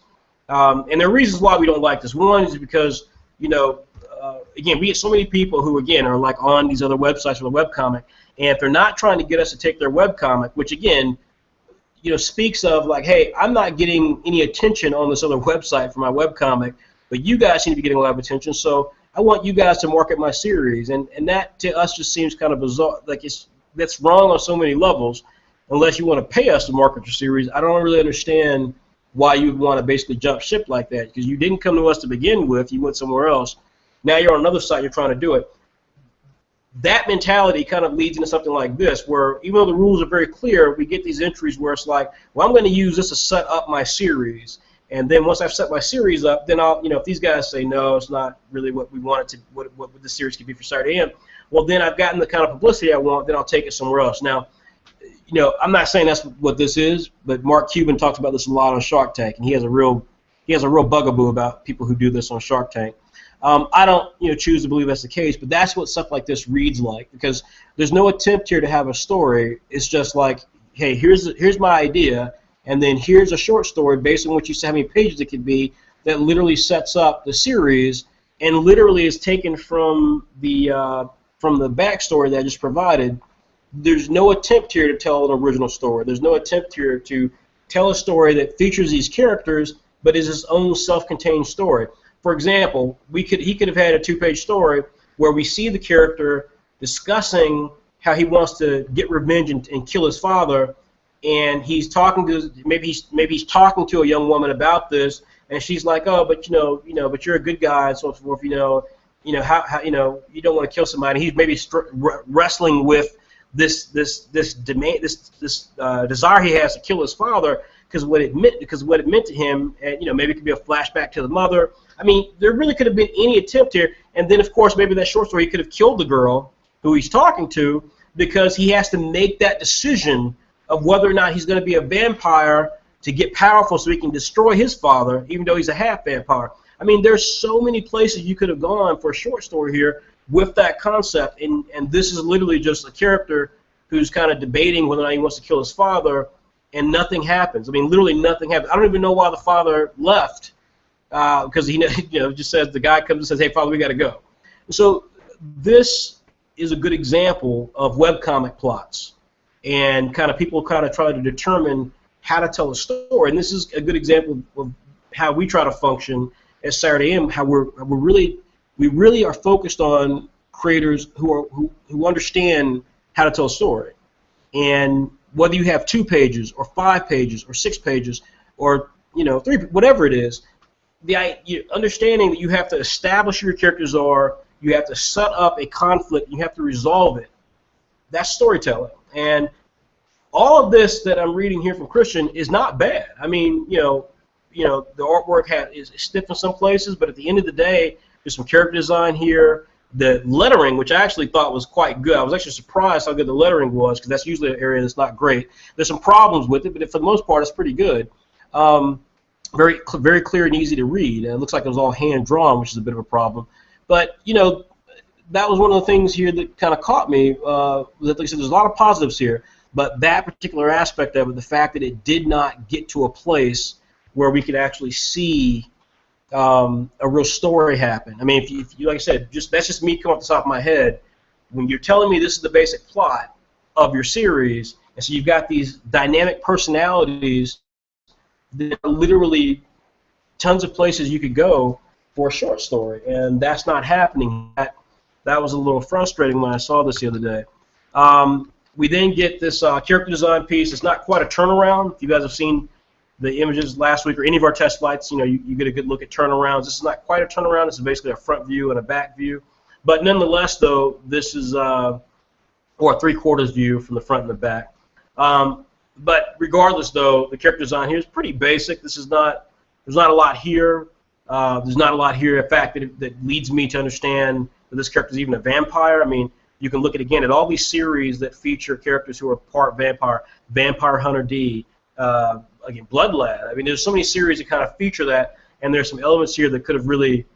A: and there are reasons why we don't like this. One is because again, we get so many people who again are like on these other websites for the webcomic, and if they're not trying to get us to take their webcomic, which again speaks of like, hey, I'm not getting any attention on this other website for my webcomic, but you guys seem to be getting a lot of attention, so I want you guys to market my series, and that to us just seems kind of bizarre. Like that's wrong on so many levels. Unless you want to pay us to market your series, I don't really understand why you would want to basically jump ship like that, because you didn't come to us to begin with. You went somewhere else. Now you're on another site. You're trying to do it. That mentality kind of leads into something like this, where even though the rules are very clear, we get these entries where it's like, well, I'm going to use this to set up my series. And then once I've set my series up, then I'll, if these guys say no, it's not really what we want it to, what the series could be for Saturday AM, well, then I've gotten the kind of publicity I want, then I'll take it somewhere else. Now, I'm not saying that's what this is, but Mark Cuban talks about this a lot on Shark Tank, and he has a real bugaboo about people who do this on Shark Tank. I don't choose to believe that's the case, but that's what stuff like this reads like, because there's no attempt here to have a story. It's just like, hey, here's my idea, and then here's a short story based on what you say, how many pages it could be, that literally sets up the series, and literally is taken from the backstory that I just provided. There's no attempt here to tell an original story. There's no attempt here to tell a story that features these characters, but is its own self-contained story. For example, he could have had a 2-page story where we see the character discussing how he wants to get revenge and kill his father, and he's talking to maybe he's talking to a young woman about this, and she's like, oh, but but you're a good guy and so forth. How you don't want to kill somebody. He's maybe wrestling with this desire he has to kill his father because what it meant to him, and maybe it could be a flashback to the mother. I mean, there really could have been any attempt here, and then of course maybe that short story he could have killed the girl who he's talking to, because he has to make that decision of whether or not he's going to be a vampire to get powerful so he can destroy his father, even though he's a half vampire. I mean, there's so many places you could have gone for a short story here with that concept, and this is literally just a character who's kind of debating whether or not he wants to kill his father, and nothing happens. I mean, literally nothing happens. I don't even know why the father left, because he just says, the guy comes and says, hey, father, we got to go. So this is a good example of webcomic plots, and people try to determine how to tell a story, and this is a good example of how we try to function at Saturday AM, how we really are focused on creators who understand how to tell a story. And whether you have 2 pages or 5 pages or 6 pages or 3, whatever it is, understanding that you have to establish who your characters are, you have to set up a conflict, you have to resolve it. That's storytelling. And all of this that I'm reading here from Christian is not bad. I mean, the artwork is stiff in some places, but at the end of the day, there's some character design here. The lettering, which I actually thought was quite good. I was actually surprised how good the lettering was, because that's usually an area that's not great. There's some problems with it, but for the most part, it's pretty good. Very clear and easy to read. And it looks like it was all hand-drawn, which is a bit of a problem. But, that was one of the things here that kind of caught me. Like I said, there's a lot of positives here, but that particular aspect of it, the fact that it did not get to a place where we could actually see a real story happen. I mean, if you like I said, that's just me coming off the top of my head. When you're telling me this is the basic plot of your series, and so you've got these dynamic personalities, there are literally tons of places you could go for a short story, and that's not happening. That was a little frustrating when I saw this the other day. We then get this character design piece. It's not quite a turnaround. If you guys have seen the images last week or any of our test flights, you get a good look at turnarounds. This is not quite a turnaround. This is basically a front view and a back view. But nonetheless, though, this is or a 3/4 view from the front and the back. But regardless, though, the character design here is pretty basic. There's not a lot here. There's not a lot here, in fact, that leads me to understand that this character is even a vampire. I mean, you can look at all these series that feature characters who are part vampire, Vampire Hunter D, again, Blood Lad. I mean, there's so many series that kind of feature that, and there's some elements here that could have really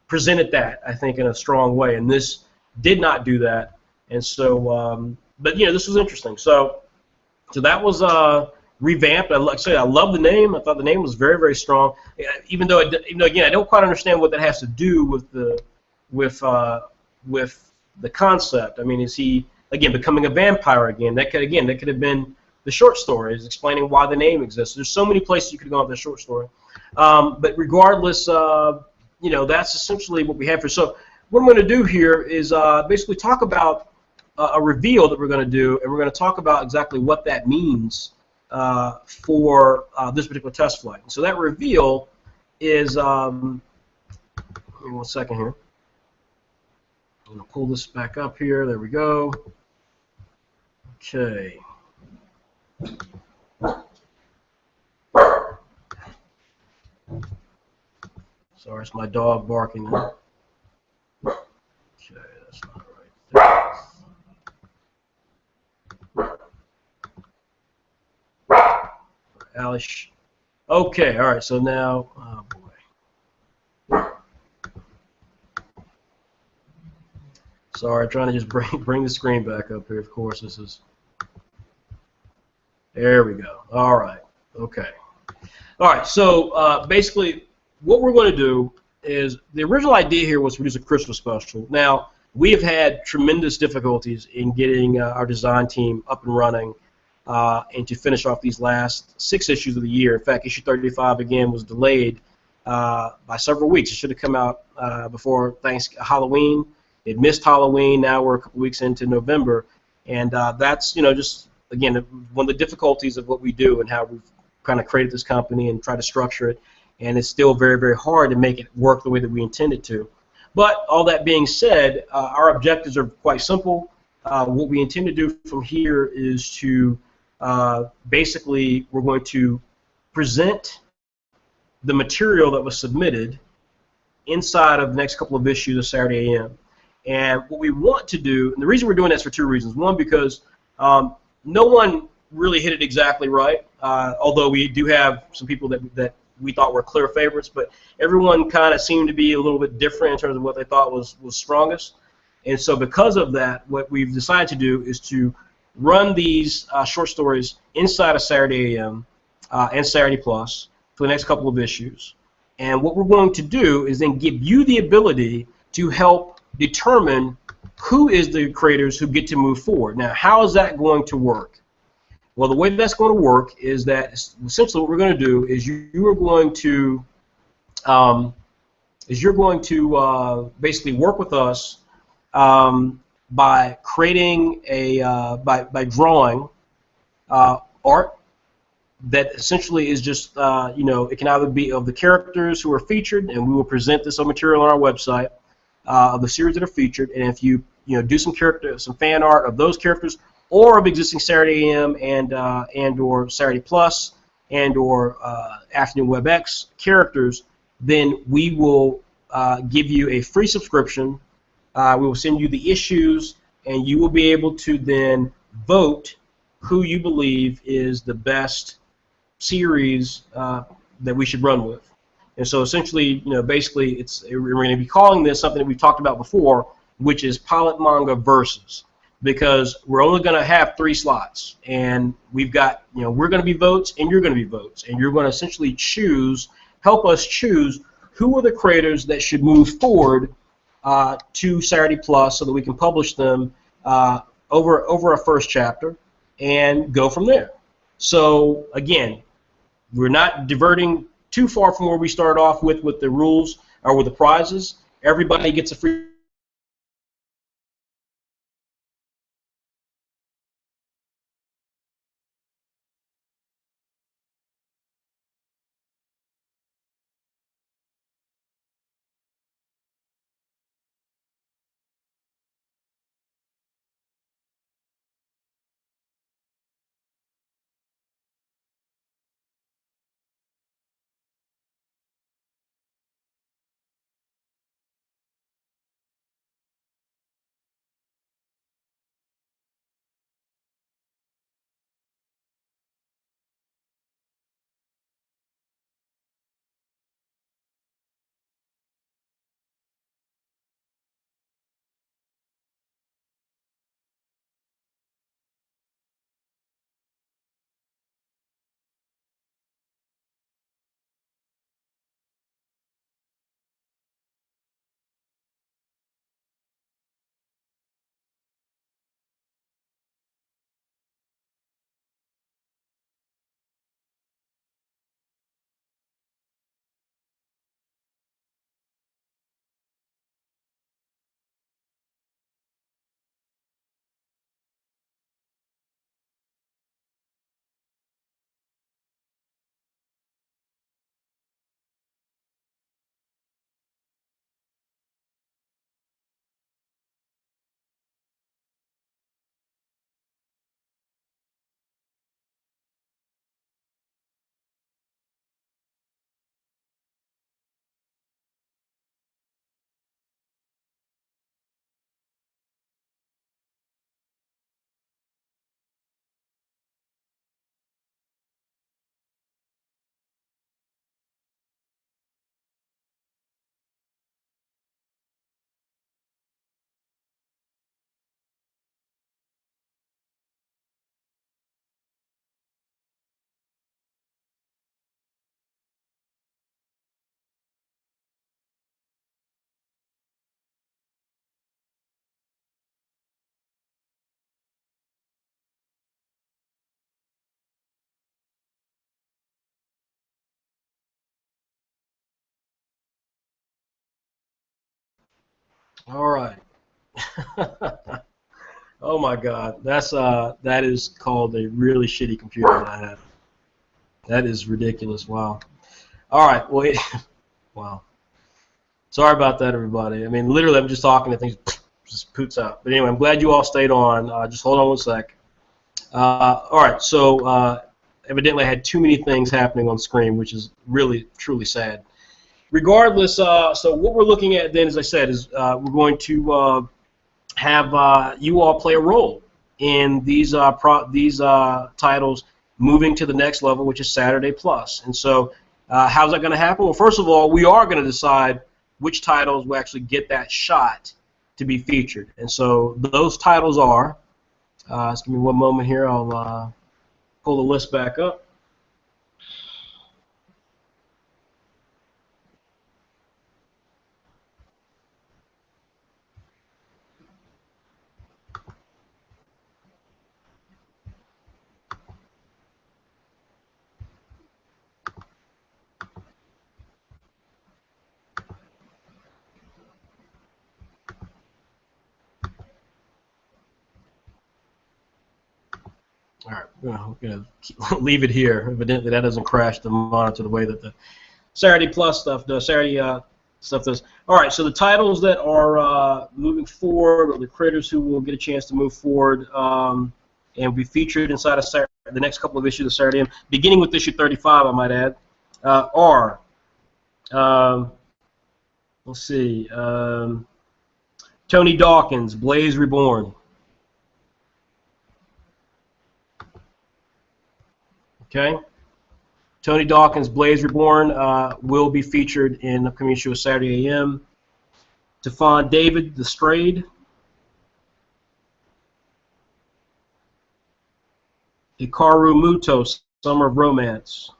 A: presented that, I think, in a strong way, and this did not do that. And so, but this was interesting. So that was revamped. Like I said, I love the name. I thought the name was very, very strong. Even though again, I don't quite understand what that has to do with the concept. I mean, is he again becoming a vampire again? That could have been the short story, is explaining why the name exists. There's so many places you could go with the short story. But regardless, that's essentially what we have for. So what I'm going to do here is basically talk about a reveal that we're going to do, and we're going to talk about exactly what that means for this particular test flight. So that reveal is, give me 1 second here. I'm going to pull this back up here. There we go. Okay. Sorry, it's my dog barking. Okay, that's not right. Alish. Okay, all right. So now, oh boy. Sorry, trying to just bring the screen back up here. Of course, this is. There we go. All right. Okay. All right. So basically, what we're going to do is the original idea here was to produce a Christmas special. Now we have had tremendous difficulties in getting our design team up and running and to finish off these last 6 issues of the year. In fact, issue 35 again was delayed by several weeks. It should have come out before Halloween. It missed Halloween. Now we're a couple weeks into November, and that's just again one of the difficulties of what we do and how we've kind of created this company and try to structure it. And it's still very, very hard to make it work the way that we intended to. But all that being said, our objectives are quite simple. What we intend to do from here is to basically we're going to present the material that was submitted inside of the next couple of issues of Saturday AM. And what we want to do, and the reason we're doing this for 2 reasons. One, because no one really hit it exactly right, although we do have some people that we thought were clear favorites, but everyone kind of seemed to be a little bit different in terms of what they thought was strongest. And so because of that, what we've decided to do is to run these short stories inside of Saturday AM and Saturday Plus for the next couple of issues. And what we're going to do is then give you the ability to help determine who is the creators who get to move forward. Now, how is that going to work? Well, the way that's going to work is that essentially what we're going to do is you're going to basically work with us by creating by drawing art that essentially is just it can either be of the characters who are featured, and we will present this material on our website of the series that are featured, and if you do some fan art of those characters or of existing Saturday AM and or Saturday Plus and or Afternoon WebX characters, then we will give you a free subscription. We will send you the issues, and you will be able to then vote who you believe is the best series that we should run with. And so essentially, basically, we're going to be calling this something that we've talked about before, which is Pilot Manga Versus, because we're only going to have 3 slots, and we've got, we're going to be votes, and you're going to be votes, and you're going to essentially help us choose who are the creators that should move forward to Saturday Plus so that we can publish them over a first chapter and go from there. So again, we're not diverting too far from where we started off with the rules or with the prizes. Everybody gets a free All right. Oh my God, that is called a really shitty computer that I have. That is ridiculous. Wow. All right. Wait. Wow. Sorry about that, everybody. I mean, literally, I'm just talking and things just poots out. But anyway, I'm glad you all stayed on. Just hold on one sec. All right. So evidently, I had too many things happening on screen, which is really truly sad. Regardless, so what we're looking at then, as I said, is we're going to have you all play a role in these titles moving to the next level, which is Saturday Plus. And so, how's that going to happen? Well, first of all, we are going to decide which titles will actually get that shot to be featured. And so those titles are. Just give me one moment here. I'll pull the list back up. All right, we're going to leave it here. Evidently, that doesn't crash the monitor the way that the Saturday Plus stuff does. Saturday stuff does. All right, so the titles that are moving forward, or the creators who will get a chance to move forward and be featured inside of the next couple of issues of Saturday, beginning with issue 35, I might add, are, let's see, Tony Dawkins, Blaze Reborn. Okay. Tony Dawkins' Blaze Reborn will be featured in the upcoming issue of Saturday AM. Stephon David, The Strayed. Hikaru Muto, Summer of Romance.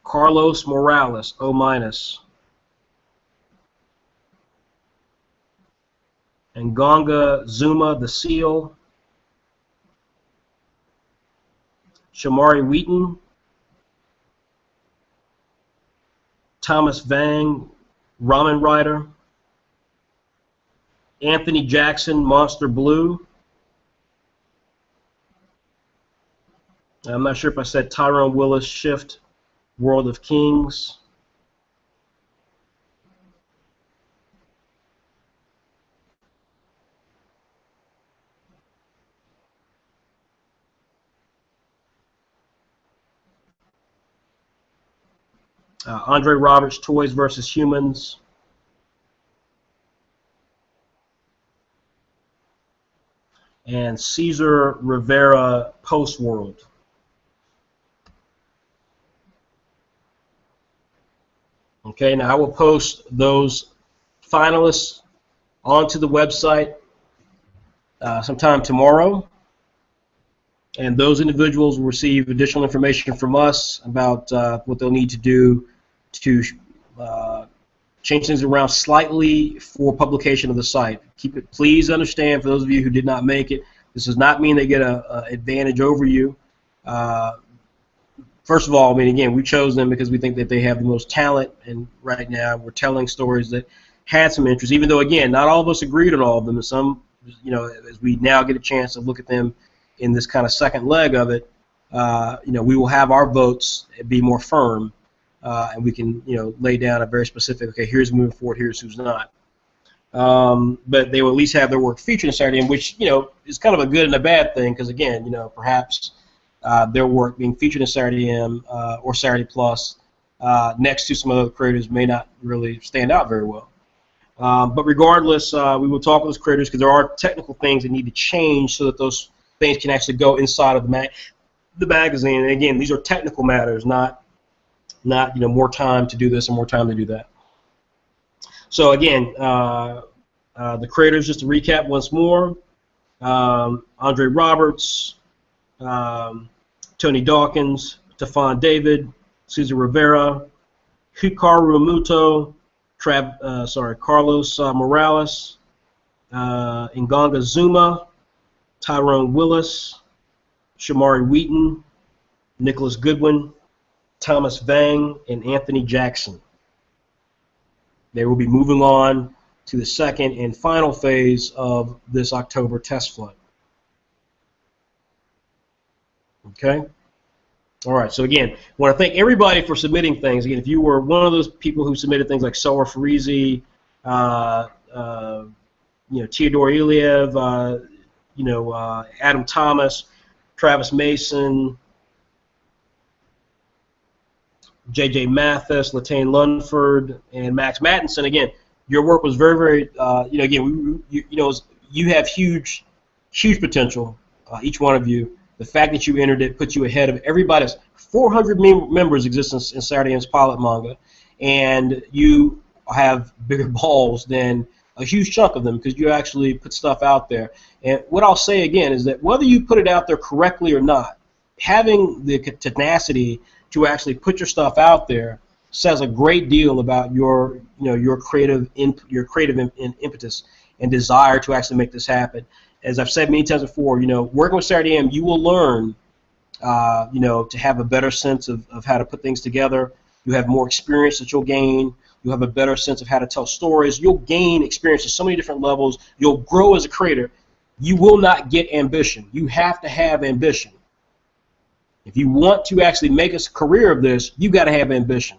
A: Carlos Morales, O-. And Gonga Zuma, The Seal. Shamari Wheaton. Thomas Vang, Ramen Rider. Anthony Jackson, Monster Blue. I'm not sure if I said Tyrone Willis, Shift, World of Kings. Andre Roberts, Toys vs. Humans. And Cesar Rivera, Post-World. Okay, now I will post those finalists onto the website sometime tomorrow. And those individuals will receive additional information from us about what they'll need to do to change things around slightly for publication of the site. Please understand, for those of you who did not make it, this does not mean they get an advantage over you. First of all, I mean, again, we chose them because we think that they have the most talent, and right now we're telling stories that had some interest, even though, again, not all of us agreed on all of them. And some, you know, as we now get a chance to look at them in this kind of second leg of it, you know, we will have our votes be more firm, and we can, you know, lay down a very specific, okay, here's moving forward, here's who's not. But they will at least have their work featured in Saturday, which, you know, is kind of a good and a bad thing, because, again, you know, perhaps their work being featured in Saturday AM or Saturday Plus next to some other creators may not really stand out very well. But regardless, we will talk with those creators because there are technical things that need to change so that those things can actually go inside of the magazine. And again, these are technical matters, not you know, more time to do this and more time to do that. So again, the creators, just to recap once more: Andre Roberts, Tony Dawkins, Stephon David, Cesar Rivera, Hikaru Muto, Carlos Morales, Nganga Zuma, Tyrone Willis, Shamari Wheaton, Nicholas Goodwin, Thomas Vang, and Anthony Jackson. They will be moving on to the second and final phase of this October test flight. Okay? All right, so again, I want to thank everybody for submitting things. Again, if you were one of those people who submitted things like Sower Farizi, Theodore Iliev, Adam Thomas, Travis Mason, J.J. Mathis, Latane Lunford, and Max Mattinson. Again, your work was very, very, you have huge, huge potential, each one of you. The fact that you entered it puts you ahead of everybody else. 400 members exist in Saturday M's Pilot Manga, and you have bigger balls than a huge chunk of them because you actually put stuff out there. And what I'll say again is that whether you put it out there correctly or not, having the tenacity to actually put your stuff out there says a great deal about your creative impetus and desire to actually make this happen. As I've said many times before, working with Saturday AM, you will learn, to have a better sense of how to put things together. You have more experience that you'll gain. You'll have a better sense of how to tell stories. You'll gain experience at so many different levels. You'll grow as a creator. You will not get ambition. You have to have ambition. If you want to actually make a career of this, you've got to have ambition.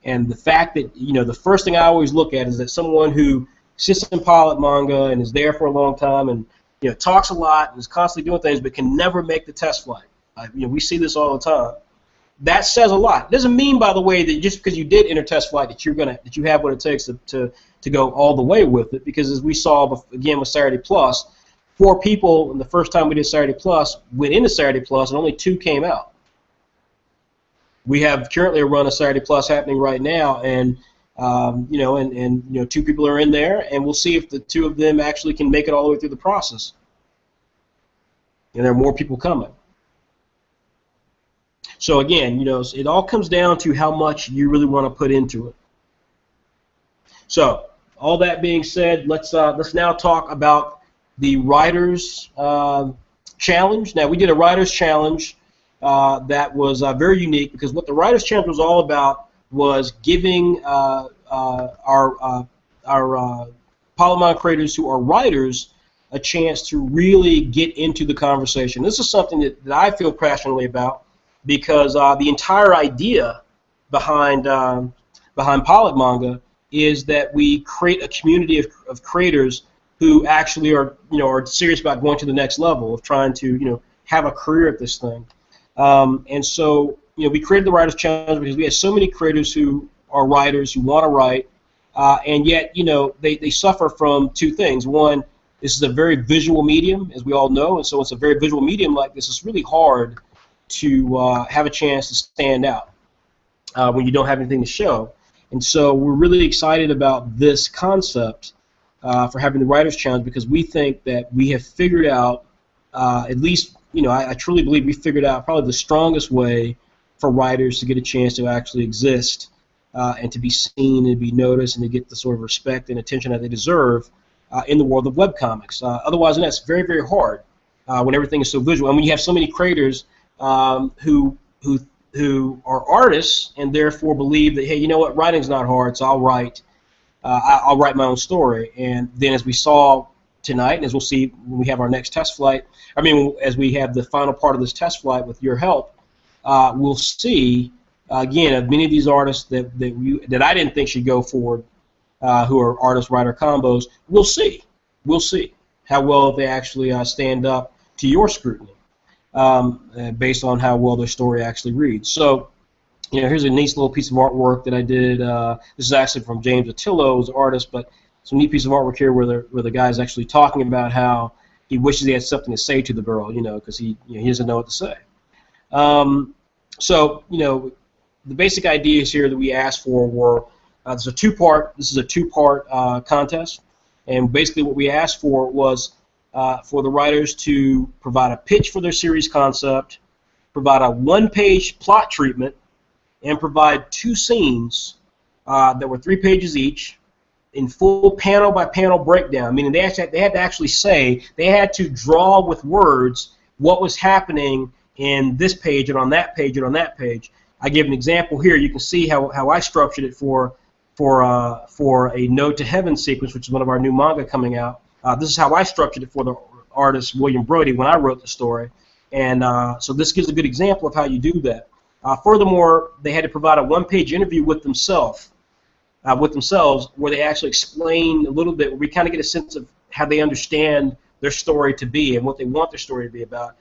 A: And the fact that, the first thing I always look at is that someone who sits in Pilot Manga and is there for a long time and talks a lot and is constantly doing things but can never make the test flight. We see this all the time. That says a lot. It doesn't mean, by the way, that just because you did enter test flight that you have what it takes to go all the way with it. Because as we saw again with Saturday Plus, 4 people in the first time we did Saturday Plus went into Saturday Plus and only 2 came out. We have currently a run of Saturday Plus happening right now, and 2 people are in there, and we'll see if the 2 of them actually can make it all the way through the process. And there are more people coming. So again, it all comes down to how much you really want to put into it. So all that being said, let's now talk about the Writers Challenge. Now, we did a Writers Challenge that was very unique, because what the Writers Challenge was all about was giving our Pilot Manga creators who are writers a chance to really get into the conversation. This is something that I feel passionately about, because the entire idea behind Pilot Manga is that we create a community of creators who actually are serious about going to the next level, of trying to have a career at this thing. And so we created the Writers Challenge because we had so many creators who are writers who want to write, and yet they suffer from 2 things. One, this is a very visual medium, as we all know, and so it's a very visual medium like this. It's really hard to have a chance to stand out when you don't have anything to show. And so we're really excited about this concept for having the Writers Challenge, because we think that we have figured out, at least, I truly believe we figured out probably the strongest way for writers to get a chance to actually exist and to be seen and be noticed and to get the sort of respect and attention that they deserve in the world of webcomics. Otherwise, that's very, very hard when everything is so visual. And when you have so many creators who are artists and therefore believe that, hey, writing's not hard, so I'll write my own story. And then, as we saw tonight, and as we'll see when we have our next test flight, as we have the final part of this test flight with your help, we'll see again of many of these artists that I didn't think should go forward, who are artist-writer combos. We'll see how well they actually stand up to your scrutiny, based on how well their story actually reads. So, here's a nice little piece of artwork that I did. This is actually from James Attillo, who's an artist, but some neat piece of artwork here where the guy's actually talking about how he wishes he had something to say to the girl, because he doesn't know what to say. So, the basic ideas here that we asked for were this is a two-part contest, and basically what we asked for was for the writers to provide a pitch for their series concept, provide a 1-page plot treatment, and provide 2 scenes that were 3 pages each, in full panel-by-panel breakdown, meaning they had to actually say, they had to draw with words what was happening in this page and on that page and on that page. I give an example here. You can see how I structured it for for a Node to Heaven sequence, which is one of our new manga coming out. This is how I structured it for the artist William Brody when I wrote the story, and so this gives a good example of how you do that. Furthermore, they had to provide a one-page interview with themselves, where they actually explain a little bit, where we kind of get a sense of how they understand their story to be and what they want their story to be about.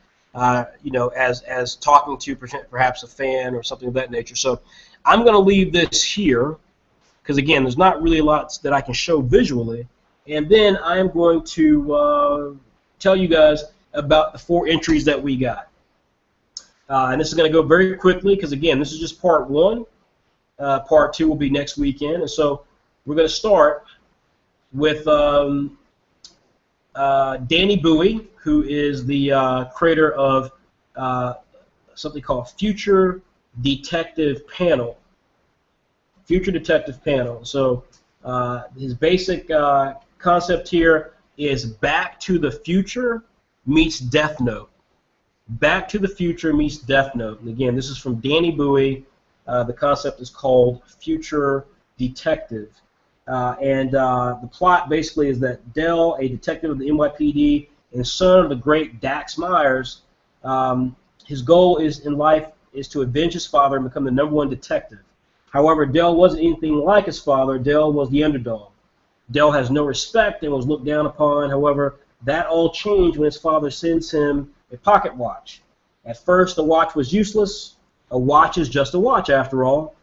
A: You know, as talking to perhaps a fan or something of that nature. So I'm going to leave this here because, again, there's not really a lot that I can show visually. And then I'm going to tell you guys about the 4 entries that we got. And this is going to go very quickly because, again, this is just part 1. Part 2 will be next weekend. And so we're going to start with Danny Bowie, who is the creator of something called Future Detective Panel. Future Detective Panel. So his basic concept here is Back to the Future meets Death Note. Back to the Future meets Death Note. And again, this is from Danny Bowie. The concept is called Future Detective. And the plot basically is that Dell, a detective of the NYPD and son of the great Dax Myers, his goal in life is to avenge his father and become the #1 detective. However, Dell wasn't anything like his father. Dell was the underdog. Dell has no respect and was looked down upon. However, that all changed when his father sends him a pocket watch. At first, the watch was useless. A watch is just a watch, after all.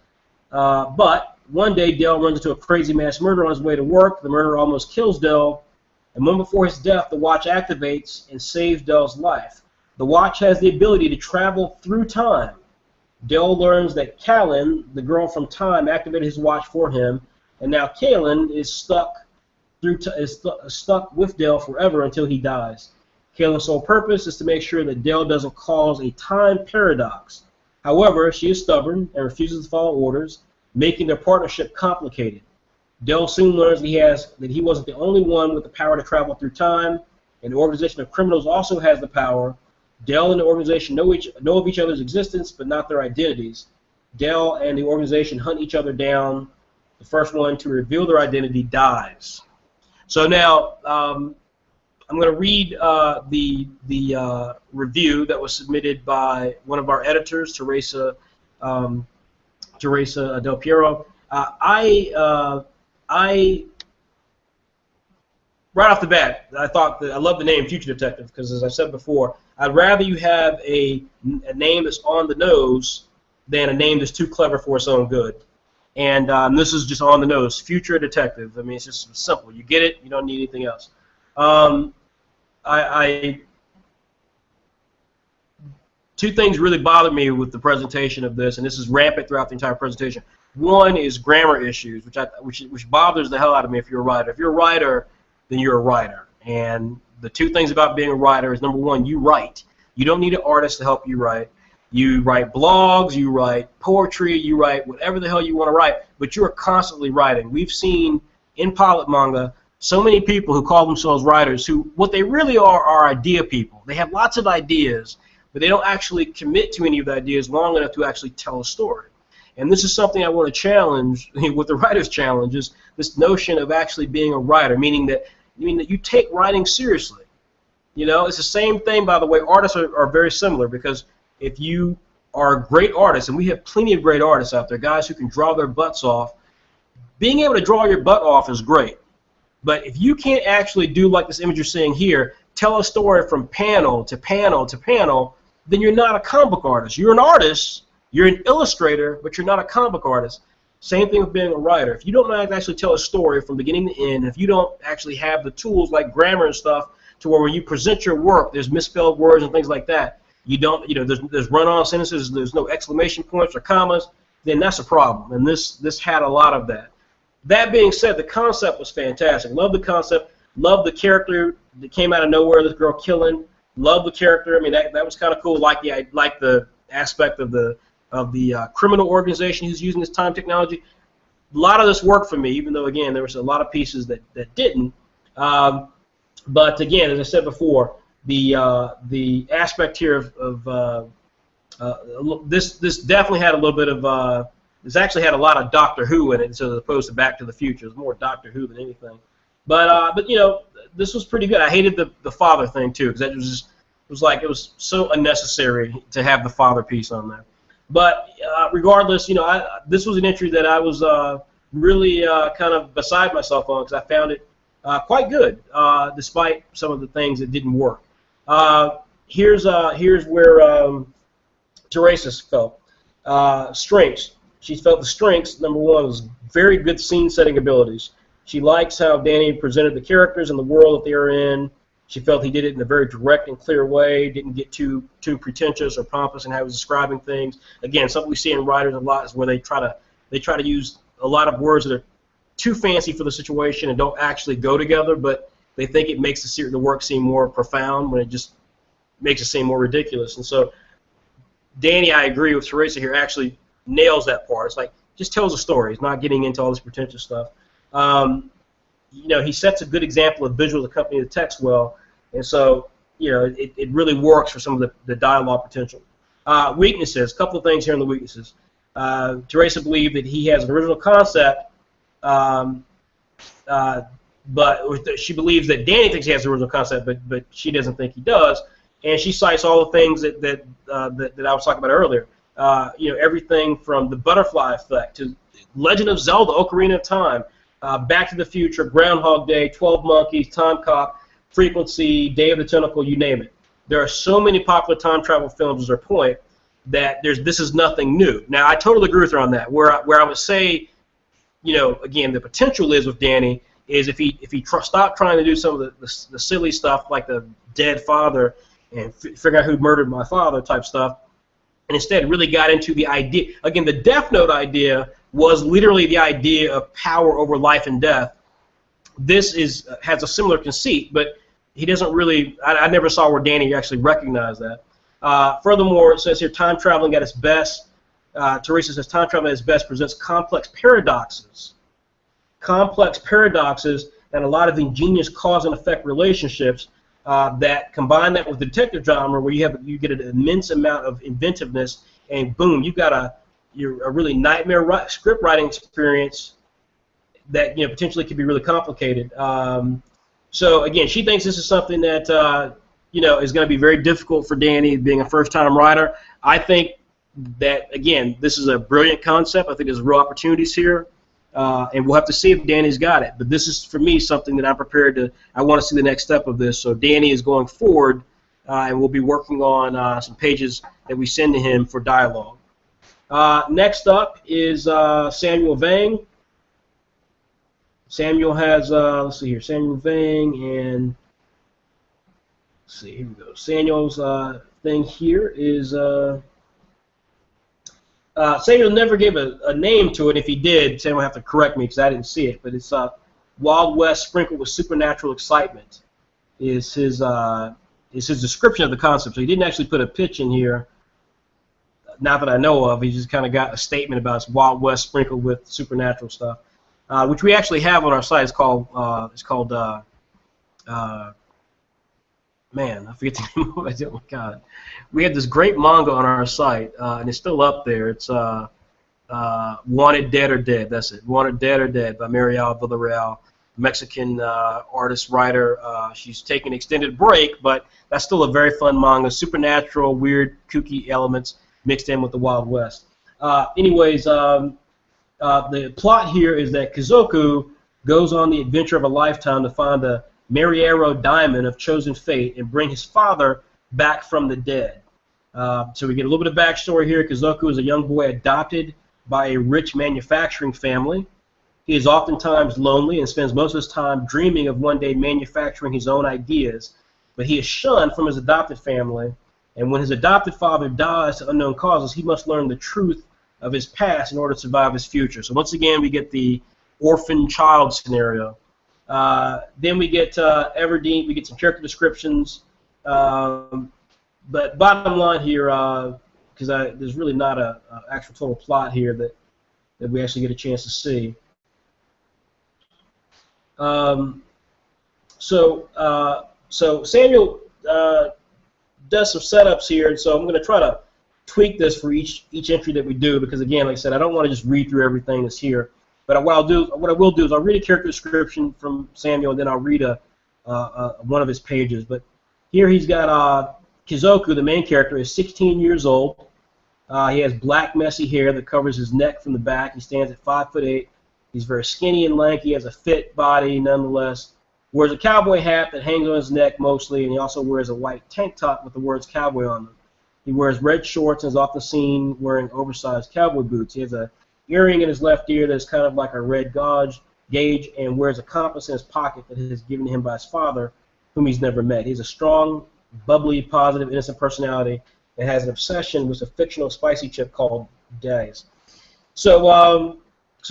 A: But one day, Dell runs into a crazy mass murder on his way to work. The murderer almost kills Dell. A moment before his death, the watch activates and saves Dell's life. The watch has the ability to travel through time. Dell learns that Callan, the girl from Time, activated his watch for him, and now Callan is stuck with Dell forever until he dies. Callan's sole purpose is to make sure that Dell doesn't cause a time paradox. However, she is stubborn and refuses to follow orders, making their partnership complicated. Dell soon learns that he wasn't the only one with the power to travel through time, and the organization of criminals also has the power. Dell and the organization know of each other's existence, but not their identities. Dell and the organization hunt each other down. The first one to reveal their identity dies. So now I'm going to read the review that was submitted by one of our editors, Teresa Del Piero. Right off the bat, I thought that I love the name Future Detective because, as I said before, I'd rather you have a name that's on the nose than a name that's too clever for its own good. And this is just on the nose, Future Detective. I mean, it's just simple. You get it. You don't need anything else. Two things really bother me with the presentation of this, and this is rampant throughout the entire presentation. One is grammar issues, which bothers the hell out of me if you're a writer. If you're a writer, then you're a writer. And the two things about being a writer is, number one, you write. You don't need an artist to help you write. You write blogs, you write poetry, you write whatever the hell you want to write, but you are constantly writing. We've seen in pilot manga so many people who call themselves writers who, what they really are idea people. They have lots of ideas, but they don't actually commit to any of the ideas long enough to actually tell a story. And this is something I want to challenge with the Writer's Challenge, is this notion of actually being a writer, meaning that you take writing seriously. You know, it's the same thing, by the way. Artists are very similar, because if you are a great artist, and we have plenty of great artists out there, guys who can draw their butts off, being able to draw your butt off is great. But if you can't actually do, like this image you're seeing here, tell a story from panel to panel to panel, then you're not a comic book artist. You're an artist, you're an illustrator, but you're not a comic book artist. Same thing with being a writer. If you don't know how to actually tell a story from beginning to end, if you don't actually have the tools like grammar and stuff to where when you present your work, there's misspelled words and things like that, there's run-on sentences, there's no exclamation points or commas, then that's a problem. And this had a lot of that. That being said, the concept was fantastic. Love the concept. Love the character that came out of nowhere, this girl killing. Love the character. I mean, that was kind of cool. Like the aspect of the criminal organization who's using this time technology. A lot of this worked for me, even though, again, there was a lot of pieces that didn't. But again, as I said before, the aspect here of this definitely had a little bit of This actually had a lot of Doctor Who in it, so as opposed to Back to the Future. It was more Doctor Who than anything. But you know, this was pretty good. I hated the father thing too, because it was so unnecessary to have the father piece on there. But regardless, you know, this was an entry that I was really kind of beside myself on, because I found it quite good, despite some of the things that didn't work. Here's where Teresa felt strengths. She felt the strengths. Number one was very good scene-setting abilities. She likes how Danny presented the characters and the world that they are in. She felt he did it in a very direct and clear way, didn't get too pretentious or pompous in how he was describing things. Again, something we see in writers a lot is where they try to use a lot of words that are too fancy for the situation and don't actually go together, but they think it makes the work seem more profound when it just makes it seem more ridiculous. And so Danny, I agree with Teresa here, actually nails that part. It's like, just tells a story. He's not getting into all this pretentious stuff. You know, he sets a good example of visual accompany the text well, and so, you know, it really works for some of the dialogue potential. Weaknesses, a couple of things here on the weaknesses. Teresa believed that he has an original concept, but she believes that Danny thinks he has the original concept, but she doesn't think he does. And she cites all the things that I was talking about earlier. You know, everything from the butterfly effect to Legend of Zelda: Ocarina of Time, Back to the Future, Groundhog Day, 12 Monkeys, Time Cop, Frequency, Day of the Tentacle, you name it. There are so many popular time travel films, as her point, that this is nothing new. Now, I totally agree with her on that. Where I would say, you know, again, the potential is with Danny is if he stopped trying to do some of the silly stuff like the dead father and figure out who murdered my father type stuff, and instead really got into the idea. Again, the Death Note idea was literally the idea of power over life and death. This has a similar conceit, but he doesn't really. I never saw where Danny actually recognized that. Furthermore, it says here, time traveling at its best. Teresa says time traveling at its best presents complex paradoxes. Complex paradoxes and a lot of ingenious cause and effect relationships that combine that with the detective genre, where you get an immense amount of inventiveness, and boom, you've got a really nightmare script writing experience that, you know, potentially could be really complicated. So again, she thinks this is something that you know, is going to be very difficult for Danny, being a first-time writer. I think that, again, this is a brilliant concept. I think there's real opportunities here. And we'll have to see if Danny's got it. But this is, for me, something that I'm prepared to. I want to see the next step of this. So Danny is going forward, and we'll be working on some pages that we send to him for dialogue. Next up is Samuel Vang. Samuel has, let's see here, Samuel Vang, and let's see, here we go. Samuel's thing here is. Samuel never gave a name to it. If he did, Samuel will have to correct me because I didn't see it. But it's Wild West sprinkled with supernatural excitement is his description of the concept. So he didn't actually put a pitch in here, not that I know of. He just kind of got a statement about it's Wild West sprinkled with supernatural stuff, which we actually have on our site. It's called man, I forget the name of it. Oh, God. We have this great manga on our site, and it's still up there. It's Wanted Dead or Dead. That's it. Wanted Dead or Dead by Mariel Villarreal, Mexican artist, writer. She's taking an extended break, but that's still a very fun manga. Supernatural, weird, kooky elements mixed in with the Wild West. Anyways, the plot here is that Kizoku goes on the adventure of a lifetime to find the Mariero Diamond of chosen fate and bring his father back from the dead. So we get a little bit of backstory here. Kizoku is a young boy adopted by a rich manufacturing family. He is oftentimes lonely and spends most of his time dreaming of one day manufacturing his own ideas, but he is shunned from his adopted family, and when his adopted father dies to unknown causes, he must learn the truth of his past in order to survive his future. So once again, we get the orphan child scenario. Then we get Everdeen. We get some character descriptions. But bottom line here, because there's really not an actual total plot here that we actually get a chance to see. So Samuel does some setups here, and so I'm going to try to tweak this for each entry that we do, because again, like I said, I don't want to just read through everything that's here. But what I will do is I'll read a character description from Samuel, and then I'll read one of his pages. But here he's got Kizoku, the main character, is 16 years old. He has black messy hair that covers his neck from the back. He stands at 5'8". He's very skinny and lanky. He has a fit body nonetheless. Wears a cowboy hat that hangs on his neck mostly, and he also wears a white tank top with the words cowboy on them. He wears red shorts and is often seen wearing oversized cowboy boots. He has a earring in his left ear that's kind of like a red gauge, and wears a compass in his pocket that is given to him by his father, whom he's never met. He's a strong, bubbly, positive, innocent personality and has an obsession with a fictional spicy chip called Days. So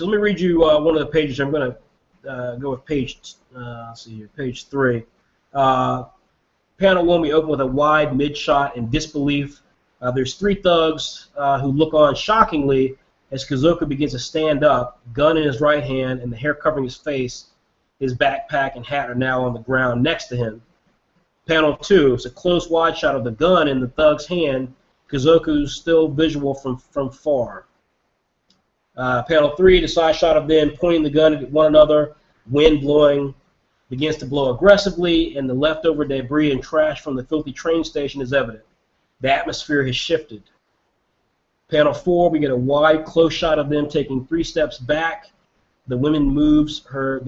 A: let me read you one of the pages. I'm going to go with page, let's see here, page 3. Panel 1, we open with a wide mid-shot in disbelief. There's 3 thugs who look on shockingly as Kizoku begins to stand up, gun in his right hand, and the hair covering his face. His backpack and hat are now on the ground next to him. Panel 2, it's a close wide shot of the gun in the thug's hand. Kizoku's still visible from far. Panel 3, the side shot of them pointing the gun at one another, wind blowing, begins to blow aggressively, and the leftover debris and trash from the filthy train station is evident. The atmosphere has shifted. Panel 4, we get a wide close shot of them taking 3 steps back. The woman moves her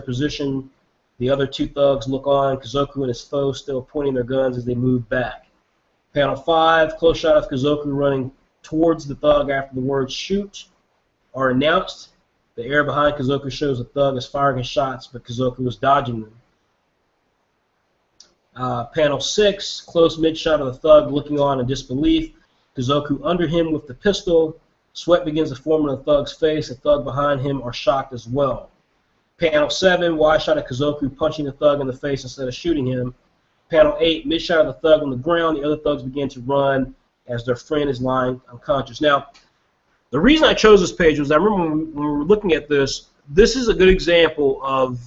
A: position. The other 2 thugs look on, Kizoku and his foe still pointing their guns as they move back. Panel 5, close shot of Kizoku running towards the thug after the words shoot are announced. The air behind Kizoku shows the thug is firing his shots, but Kizoku is dodging them. Panel 6, close mid-shot of the thug looking on in disbelief. Kizoku under him with the pistol. Sweat begins to form on the thug's face. The thug behind him are shocked as well. Panel 7, wide shot of Kizoku punching the thug in the face instead of shooting him. Panel 8, mid-shot of the thug on the ground. The other thugs begin to run as their friend is lying unconscious. Now, the reason I chose this page was I remember when we were looking at this, this is a good example of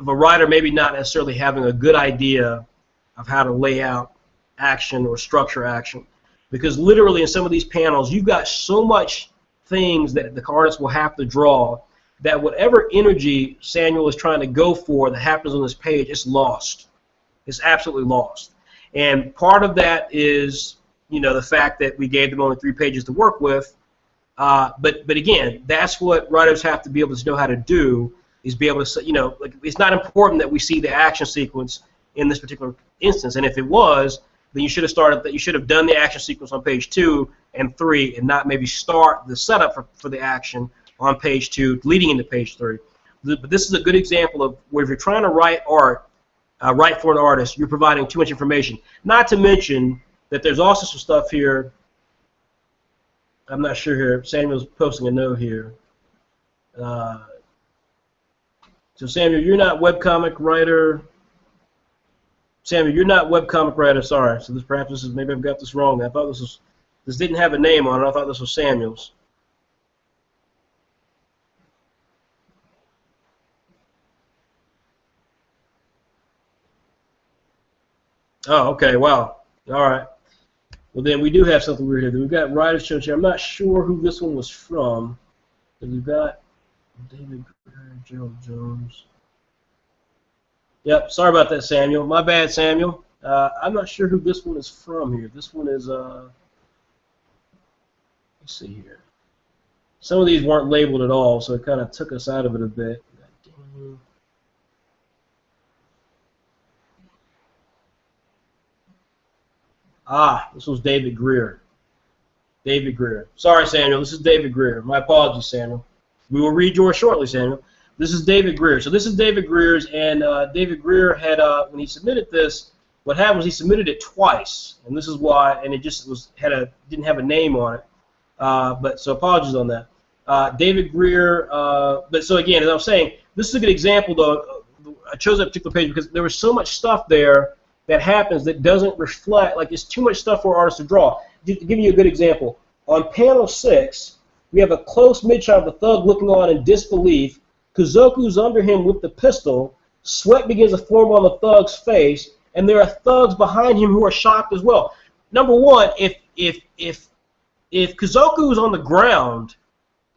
A: a writer maybe not necessarily having a good idea of how to lay out action or structure action. Because literally in some of these panels, you've got so much things that the artist will have to draw that whatever energy Samuel is trying to go for that happens on this page, it's lost. It's absolutely lost. And part of that is, you know, the fact that we gave them only 3 pages to work with. But again, that's what writers have to be able to know how to do, is be able to, you know, like, it's not important that we see the action sequence in this particular instance. And if it was, then you should have started that. You should have done the action sequence on page 2 and 3, and not maybe start the setup for the action on page 2, leading into page 3. But this is a good example of where if you're trying to write art, write for an artist, you're providing too much information. Not to mention that there's also some stuff here. I'm not sure here. Samuel's posting a note here. So Samuel, you're not webcomic writer. Samuel, you're not webcomic writer. Sorry. So perhaps this is, maybe I've got this wrong. I thought this didn't have a name on it. I thought this was Samuel's. Oh, okay. Wow. All right. Well, then we do have something weird here. We've got writers' shows here. I'm not sure who this one was from. But we've got David Greer, Gerald Jones. Yep. Sorry about that, Samuel. My bad, Samuel. I'm not sure who this one is from here. This one is, let's see here. Some of these weren't labeled at all, so it kind of took us out of it a bit. Ah, this was David Greer. David Greer. Sorry, Samuel. This is David Greer. My apologies, Samuel. We will read yours shortly, Samuel. This is David Greer. So this is David Greer's, and David Greer had, when he submitted this, what happened was he submitted it twice, and this is why, and it just was didn't have a name on it. But so apologies on that. David Greer. But so again, as I was saying, this is a good example, though. I chose that particular page because there was so much stuff there that happens that doesn't reflect, like, it's too much stuff for artists to draw. To give you a good example, on panel 6, we have a close mid-shot of the thug looking on in disbelief. Kizoku's under him with the pistol. Sweat begins to form on the thug's face, and there are thugs behind him who are shocked as well. number one, if Kazoku is on the ground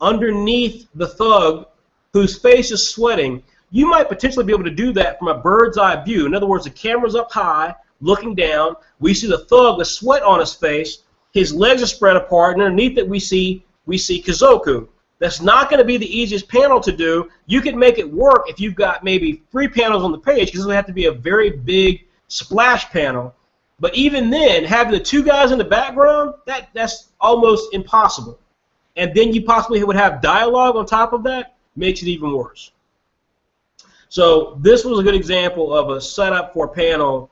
A: underneath the thug whose face is sweating, you might potentially be able to do that from a bird's eye view. In other words, the camera's up high, looking down. We see the thug with sweat on his face. His legs are spread apart, and underneath it we see Kazoku. That's not going to be the easiest panel to do. You can make it work if you've got maybe 3 panels on the page, because it'll have to be a very big splash panel. But even then, having the 2 guys in the background, that's almost impossible. And then you possibly would have dialogue on top of that, makes it even worse. So this was a good example of a setup for a panel,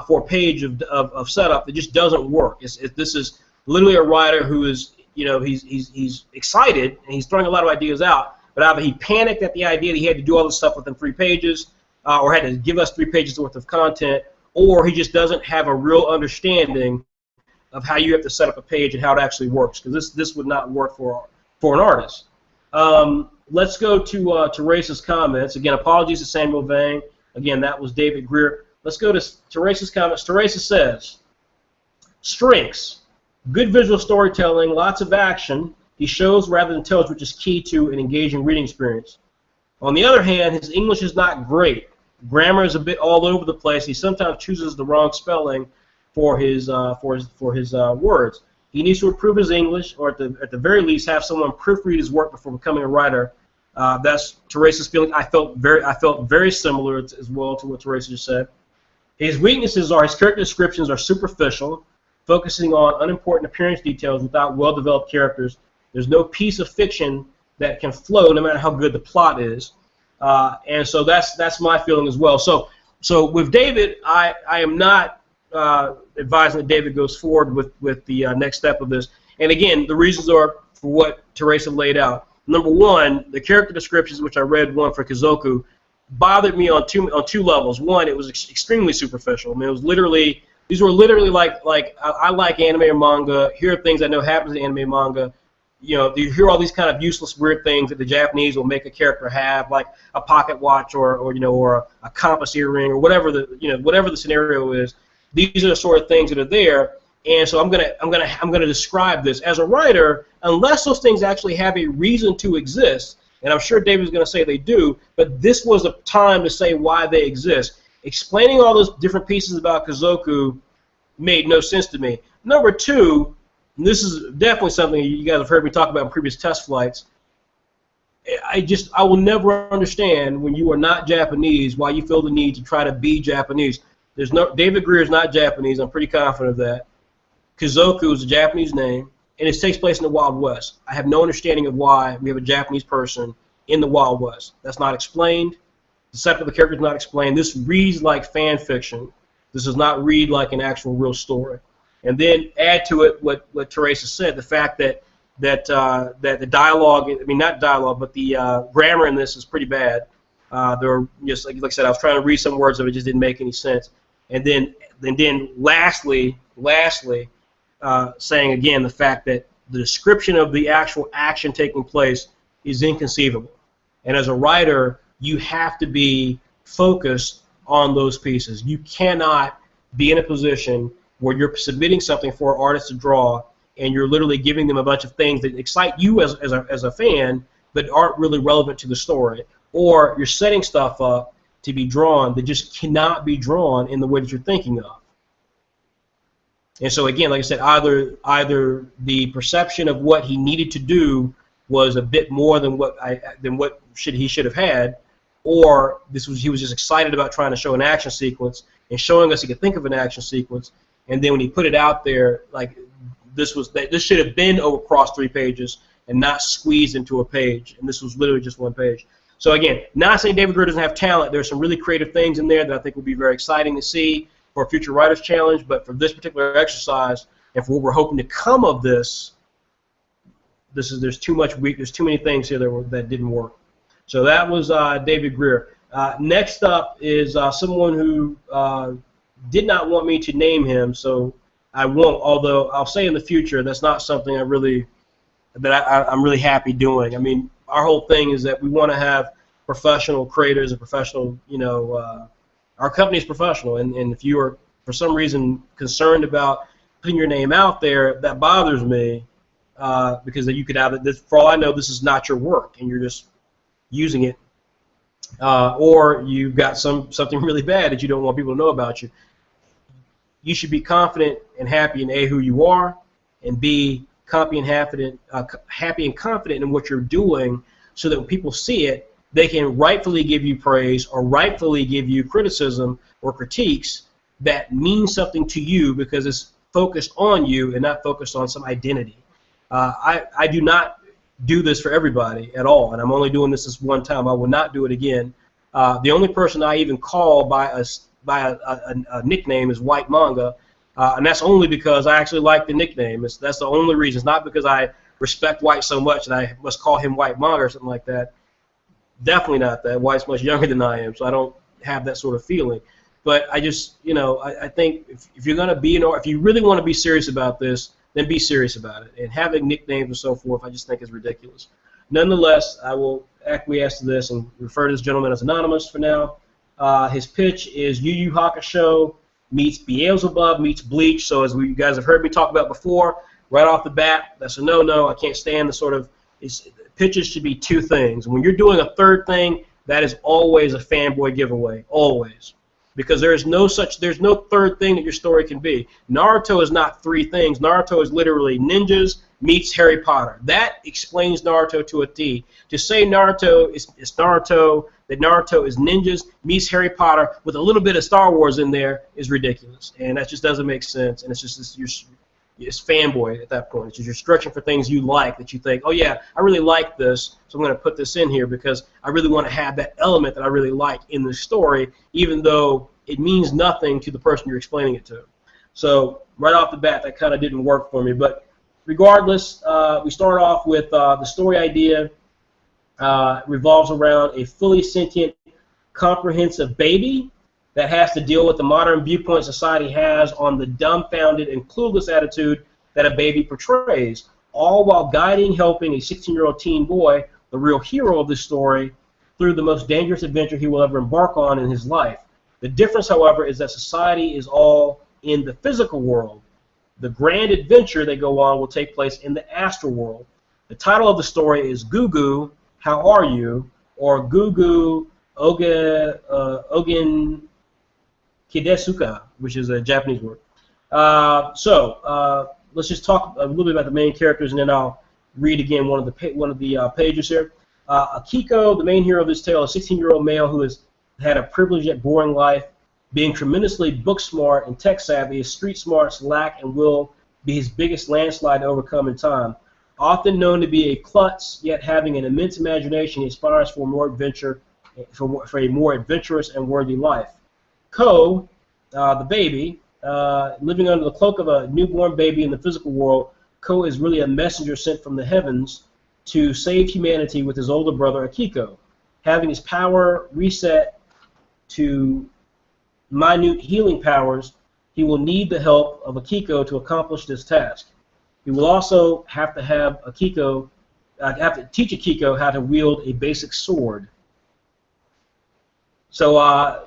A: for a page of setup that just doesn't work. This is literally a writer who is, he's excited and he's throwing a lot of ideas out, but either he panicked at the idea that he had to do all this stuff within 3 pages, or had to give us 3 pages worth of content, or he just doesn't have a real understanding of how you have to set up a page and how it actually works, because this would not work for an artist. Let's go to Teresa's comments. Again, apologies to Samuel Vang. Again, that was David Greer. Let's go to Teresa's comments. Teresa says, strengths, good visual storytelling, lots of action. He shows rather than tells, which is key to an engaging reading experience. On the other hand, his English is not great. Grammar is a bit all over the place. He sometimes chooses the wrong spelling for his words. He needs to improve his English, or at the very least, have someone proofread his work before becoming a writer. That's Teresa's feeling. I felt very similar as well to what Teresa just said. His weaknesses are his character descriptions are superficial, focusing on unimportant appearance details without well-developed characters. There's no piece of fiction that can flow, no matter how good the plot is. And so that's my feeling as well. So with David, I am not advising that David goes forward with the next step of this. And again, the reasons are for what Teresa laid out. Number one, the character descriptions, which I read one for Kazoku, bothered me on two levels. One, it was extremely superficial. I mean, these were literally like I like anime or manga. Here are things I know happens in anime and manga. You hear all these kind of useless, weird things that the Japanese will make a character have, like a pocket watch or a compass earring or whatever the scenario is. These are the sort of things that are there, and so I'm gonna describe this as a writer, unless those things actually have a reason to exist. And I'm sure David's going to say they do, but this was a time to say why they exist. Explaining all those different pieces about Kazoku made no sense to me. Number two, and this is definitely something you guys have heard me talk about in previous test flights, I will never understand when you are not Japanese why you feel the need to try to be Japanese. David Greer is not Japanese. I'm pretty confident of that. Kazoku is a Japanese name, and it takes place in the Wild West. I have no understanding of why we have a Japanese person in the Wild West. That's not explained. The setup of the character is not explained. This reads like fan fiction. This does not read like an actual real story. And then add to it what Teresa said, the fact that the dialogue, I mean not dialogue, but the grammar in this is pretty bad. There are just like I said, I was trying to read some words of it, just didn't make any sense. And then lastly, saying again the fact that the description of the actual action taking place is inconceivable. And as a writer, you have to be focused on those pieces. You cannot be in a position where you're submitting something for an artist to draw, and you're literally giving them a bunch of things that excite you as a fan, but aren't really relevant to the story. Or you're setting stuff up to be drawn that just cannot be drawn in the way that you're thinking of. And so again, like I said, either the perception of what he needed to do was a bit more than what he should have had, or he was just excited about trying to show an action sequence and showing us he could think of an action sequence, and then when he put it out there, like this should have been across 3 pages and not squeezed into a page, and this was literally just 1 page. So again, not saying David Greer doesn't have talent. There's some really creative things in there that I think will be very exciting to see for a future Writers Challenge, but for this particular exercise and for what we're hoping to come of this, there's too many things here that didn't work. So that was David Greer. Next up is someone who did not want me to name him, so I won't. Although I'll say in the future, that's not something I'm really happy doing. I mean, our whole thing is that we want to have professional creators and professional, our company is professional, and if you are for some reason concerned about putting your name out there, that bothers me because you could have it. For all I know, this is not your work, and you're just using it, or you've got something really bad that you don't want people to know about you. You should be confident and happy in A, who you are, and B, happy and confident in what you're doing, so that when people see it, they can rightfully give you praise or rightfully give you criticism or critiques that mean something to you because it's focused on you and not focused on some identity. I do not do this for everybody at all, and I'm only doing this one time. I will not do it again. The only person I even call by a nickname is White Manga, and that's only because I actually like the nickname. That's the only reason. It's not because I respect White so much that I must call him White Manga or something like that. Definitely not that. White's much younger than I am, so I don't have that sort of feeling. But I just, I think if you're going to be, if you really want to be serious about this, then be serious about it. And having nicknames and so forth, I just think is ridiculous. Nonetheless, I will acquiesce to this and refer to this gentleman as anonymous for now. His pitch is Yu Yu Hakusho meets Beelzebub meets Bleach. So as you guys have heard me talk about before, right off the bat, that's a no-no. I can't stand the sort of pitches should be two things. When you're doing a third thing, that is always a fanboy giveaway, always. Because there's no third thing that your story can be. Naruto is not three things. Naruto is literally ninjas meets Harry Potter. That explains Naruto to a T. To say Naruto is Naruto, that Naruto is ninjas meets Harry Potter with a little bit of Star Wars in there is ridiculous. And that just doesn't make sense. And it's just it's fanboy at that point. It's just you're stretching for things you like that you think, oh yeah, I really like this, so I'm going to put this in here because I really want to have that element that I really like in the story, even though it means nothing to the person you're explaining it to. So right off the bat, that kind of didn't work for me. But regardless, we start off with the story idea revolves around a fully sentient, comprehensive baby that has to deal with the modern viewpoint society has on the dumbfounded and clueless attitude that a baby portrays, all while guiding, helping a 16-year-old teen boy, the real hero of this story, through the most dangerous adventure he will ever embark on in his life. The difference, however, is that society is all in the physical world. The grand adventure they go on will take place in the astral world. The title of the story is Gugu, How Are You? Or Gugu Ogen Kidesuka, which is a Japanese word. So let's just talk a little bit about the main characters, and then I'll read again one of the pages here. Akiko, the main hero of this tale, is a 16-year-old male who has had a privileged yet boring life. Being tremendously book smart and tech savvy, his street smarts lack and will be his biggest landslide to overcome in time. Often known to be a klutz, yet having an immense imagination, he aspires for more adventure, for a more adventurous and worthy life. Ko, the baby, living under the cloak of a newborn baby in the physical world, Ko is really a messenger sent from the heavens to save humanity with his older brother Akiko. Having his power reset to minute healing powers, he will need the help of Akiko to accomplish this task. He will also have to teach Akiko how to wield a basic sword. So,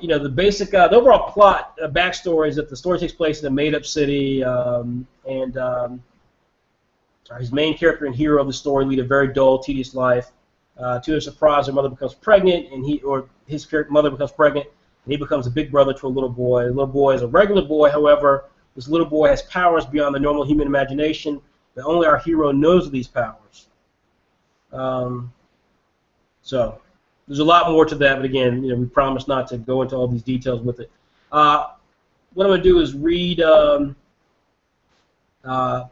A: the basic, the overall plot, backstory is that the story takes place in a made-up city, and his main character and hero of the story lead a very dull, tedious life. To their surprise, their mother becomes pregnant, and his mother becomes pregnant, and he becomes a big brother to a little boy. The little boy is a regular boy, however, this little boy has powers beyond the normal human imagination, but only our hero knows of these powers. So. There's a lot more to that, but again, we promise not to go into all these details with it. What I'm going to do is read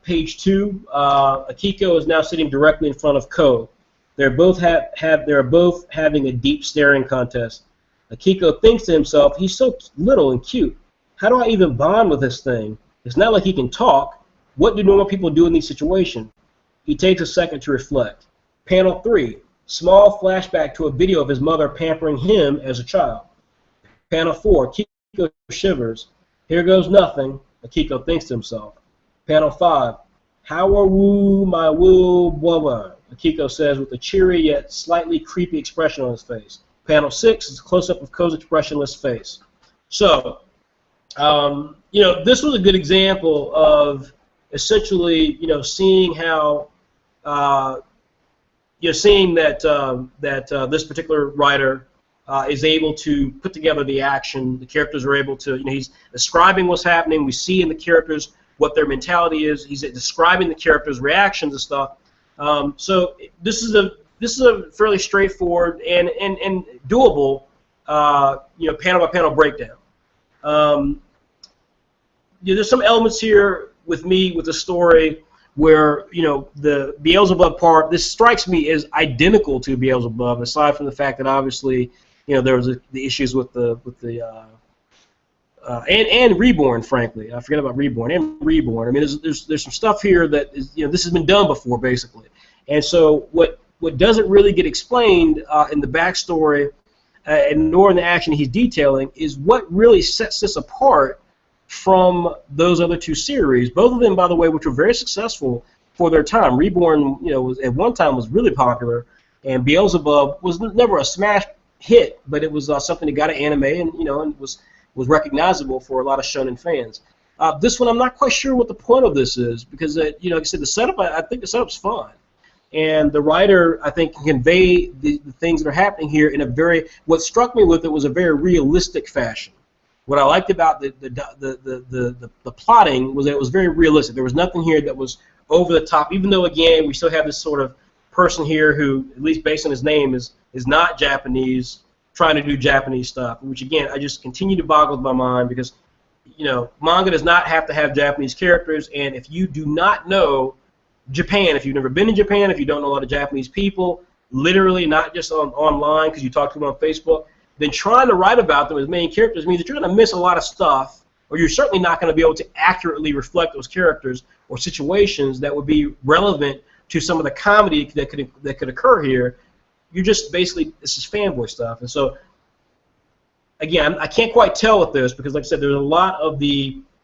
A: page 2. Akiko is now sitting directly in front of Ko. They're both having a deep staring contest. Akiko thinks to himself, he's so little and cute. How do I even bond with this thing? It's not like he can talk. What do normal people do in these situations? He takes a second to reflect. Panel 3. Small flashback to a video of his mother pampering him as a child. Panel 4, Akiko shivers. Here goes nothing, Akiko thinks to himself. Panel 5, how are you, my woo, blah, blah, Akiko says with a cheery yet slightly creepy expression on his face. Panel 6 is a close-up of Ko's expressionless face. So, This was a good example of essentially, seeing how, seeing that this particular writer is able to put together the action. The characters are able to, he's describing what's happening. We see in the characters what their mentality is. He's describing the characters' reactions and stuff. So this is a fairly straightforward and doable, panel by panel breakdown. There's some elements here with the story where, the Beelzebub part, this strikes me as identical to Beelzebub, aside from the fact that obviously, there was the issues with the and Reborn, frankly. I forget about Reborn and Reborn. I mean, there's some stuff here that is, this has been done before, basically. And so what doesn't really get explained in the backstory and nor in the action he's detailing is what really sets this apart from those other two series. Both of them, by the way, which were very successful for their time. Reborn, was at one time was really popular, and Beelzebub was never a smash hit, but it was something that got an anime and and was recognizable for a lot of shonen fans. This one, I'm not quite sure what the point of this is because like I said, the setup. I think the setup's fun, and the writer, I think, can convey the things that are happening here in a very. What struck me with it was a very realistic fashion. What I liked about the plotting was that it was very realistic. There was nothing here that was over the top, even though, again, we still have this sort of person here who, at least based on his name, is not Japanese, trying to do Japanese stuff, which, again, I just continue to boggle my mind because, manga does not have to have Japanese characters, and if you do not know Japan, if you've never been to Japan, if you don't know a lot of Japanese people, literally not just online because you talk to them on Facebook, then trying to write about them as main characters means that you're going to miss a lot of stuff, or you're certainly not going to be able to accurately reflect those characters or situations that would be relevant to some of the comedy that could occur here. You're just basically, this is fanboy stuff. And so, again, I can't quite tell with this because, like I said, there's a lot of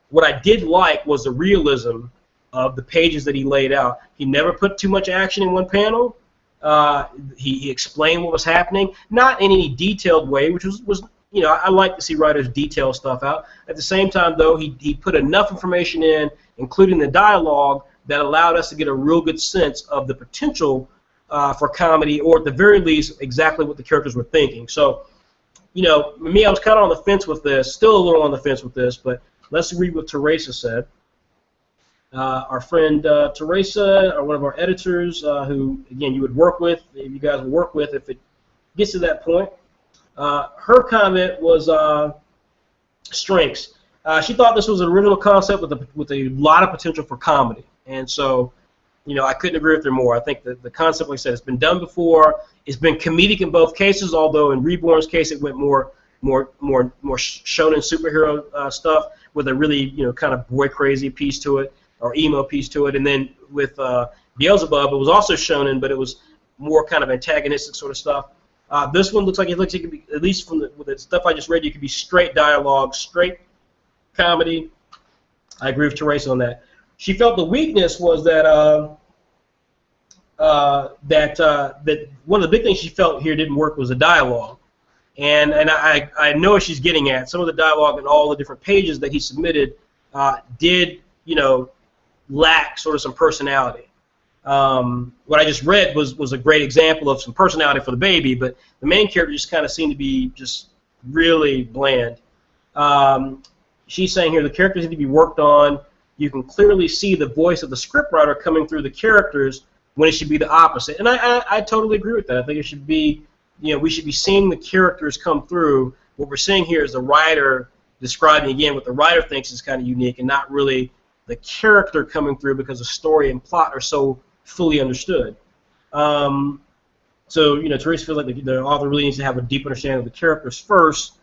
A: what I did like was the realism of the pages that he laid out. He never put too much action in one panel. He explained what was happening, not in any detailed way, which was I like to see writers detail stuff out. At the same time, though, he put enough information in, including the dialogue, that allowed us to get a real good sense of the potential for comedy, or at the very least, exactly what the characters were thinking. So, me, I was kind of on the fence with this, still a little on the fence with this, but let's read what Teresa said. Our friend Teresa, one of our editors, who, again, you would work with, you guys would work with if it gets to that point. Her comment was strengths. She thought this was an original concept with a lot of potential for comedy. And so, I couldn't agree with her more. I think that the concept, like I said, it's been done before. It's been comedic in both cases, although in Reborn's case it went more shonen superhero stuff with a really, kind of boy crazy piece to it, or emo piece to it. And then with Beelzebub, it was also shonen, but it was more kind of antagonistic sort of stuff. This one looks like it could be, at least from the stuff I just read, it could be straight dialogue, straight comedy. I agree with Teresa on that. She felt the weakness was that that one of the big things she felt here didn't work was the dialogue. And I know what she's getting at. Some of the dialogue in all the different pages that he submitted did, lack sort of some personality. What I just read was a great example of some personality for the baby, but the main character just kind of seemed to be just really bland. She's saying here the characters need to be worked on. You can clearly see the voice of the scriptwriter coming through the characters when it should be the opposite. And I totally agree with that. I think it should be, we should be seeing the characters come through. What we're seeing here is the writer describing, again, what the writer thinks is kind of unique and not really the character coming through because the story and plot are so fully understood. So, Teresa feels like the author really needs to have a deep understanding of the characters first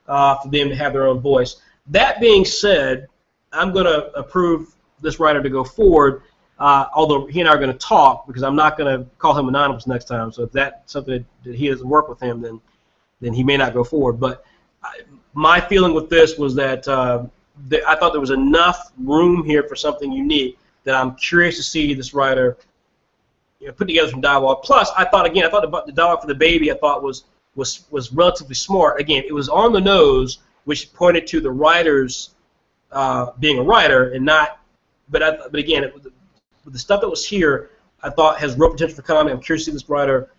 A: for them to have their own voice. That being said, I'm going to approve this writer to go forward, although he and I are going to talk because I'm not going to call him anonymous next time. So if that's something that he doesn't work with him, then he may not go forward. But my feeling with this was that I thought there was enough room here for something unique that I'm curious to see this writer put together some dialogue. Plus, I thought about the dialogue for the baby. I thought was relatively smart. Again, it was on the nose, which pointed to the writer's being a writer and not. But again, the stuff that was here, I thought has real potential for comedy. I'm curious to see this writer,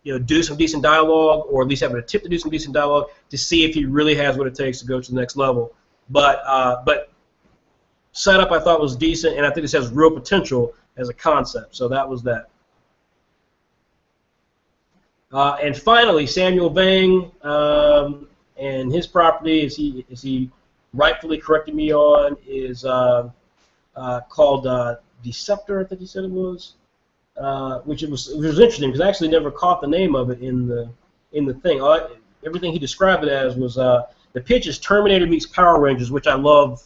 A: do some decent dialogue, or at least have an attempt to do some decent dialogue to see if he really has what it takes to go to the next level. But setup I thought was decent, and I think this has real potential as a concept. So that was that. And finally, Samuel Vang and his property, as he rightfully corrected me on, is called Deceptor, I think he said it was, which was interesting because I actually never caught the name of it in the thing. Everything he described it as was the pitch is Terminator meets Power Rangers, which I love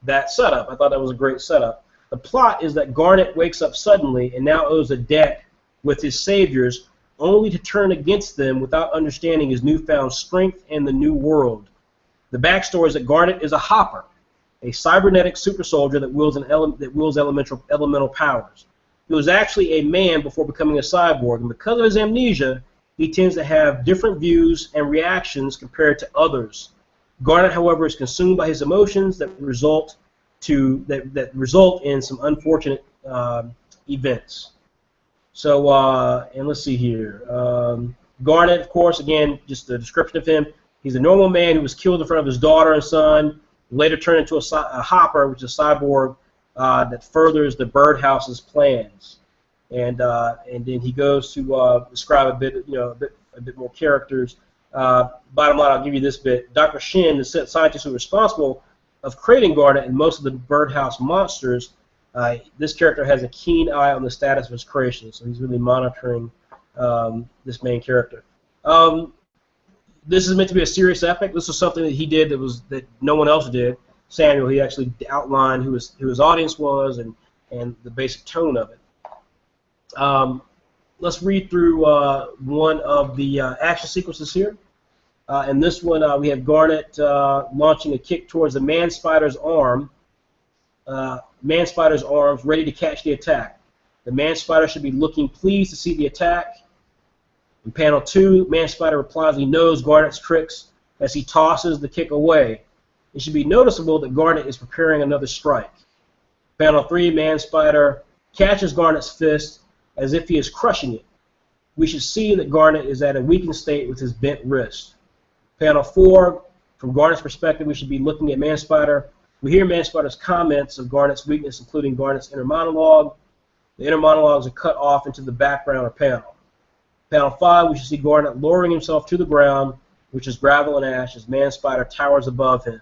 A: that setup. I thought that was a great setup. The plot is that Garnet wakes up suddenly and now owes a debt with his saviors, only to turn against them without understanding his newfound strength and the new world. The backstory is that Garnet is a hopper, a cybernetic super soldier that wields elemental powers. He was actually a man before becoming a cyborg, and because of his amnesia, he tends to have different views and reactions compared to others. Garnet, however, is consumed by his emotions that result in some unfortunate events. So, and let's see here. Garnet, of course, again, just the description of him. He's a normal man who was killed in front of his daughter and son, later turned into a hopper, which is a cyborg that furthers the birdhouse's plans. And then he goes to describe a bit more characters. Bottom line, I'll give you this bit. Dr. Shin, the scientist who was responsible of creating Garnet and most of the birdhouse monsters, this character has a keen eye on the status of his creation, so he's really monitoring this main character. This is meant to be a serious epic. This was something that he did that no one else did. Samuel, he actually outlined who his audience was and the basic tone of it. Let's read through one of the action sequences here. In this one, we have Garnet launching a kick towards the man-spider's arm. Man-spider's arms ready to catch the attack. The man-spider should be looking pleased to see the attack. In panel 2, man-spider replies he knows Garnet's tricks as he tosses the kick away. It should be noticeable that Garnet is preparing another strike. Panel 3, man-spider catches Garnet's fist as if he is crushing it. We should see that Garnet is at a weakened state with his bent wrist. Panel 4, from Garnet's perspective, we should be looking at man-spider. We hear man-spider's comments of Garnet's weakness, including Garnet's inner monologue. The inner monologues are cut off into the background or panel. Panel 5, we should see Garnet lowering himself to the ground, which is gravel and ash, as man-spider towers above him.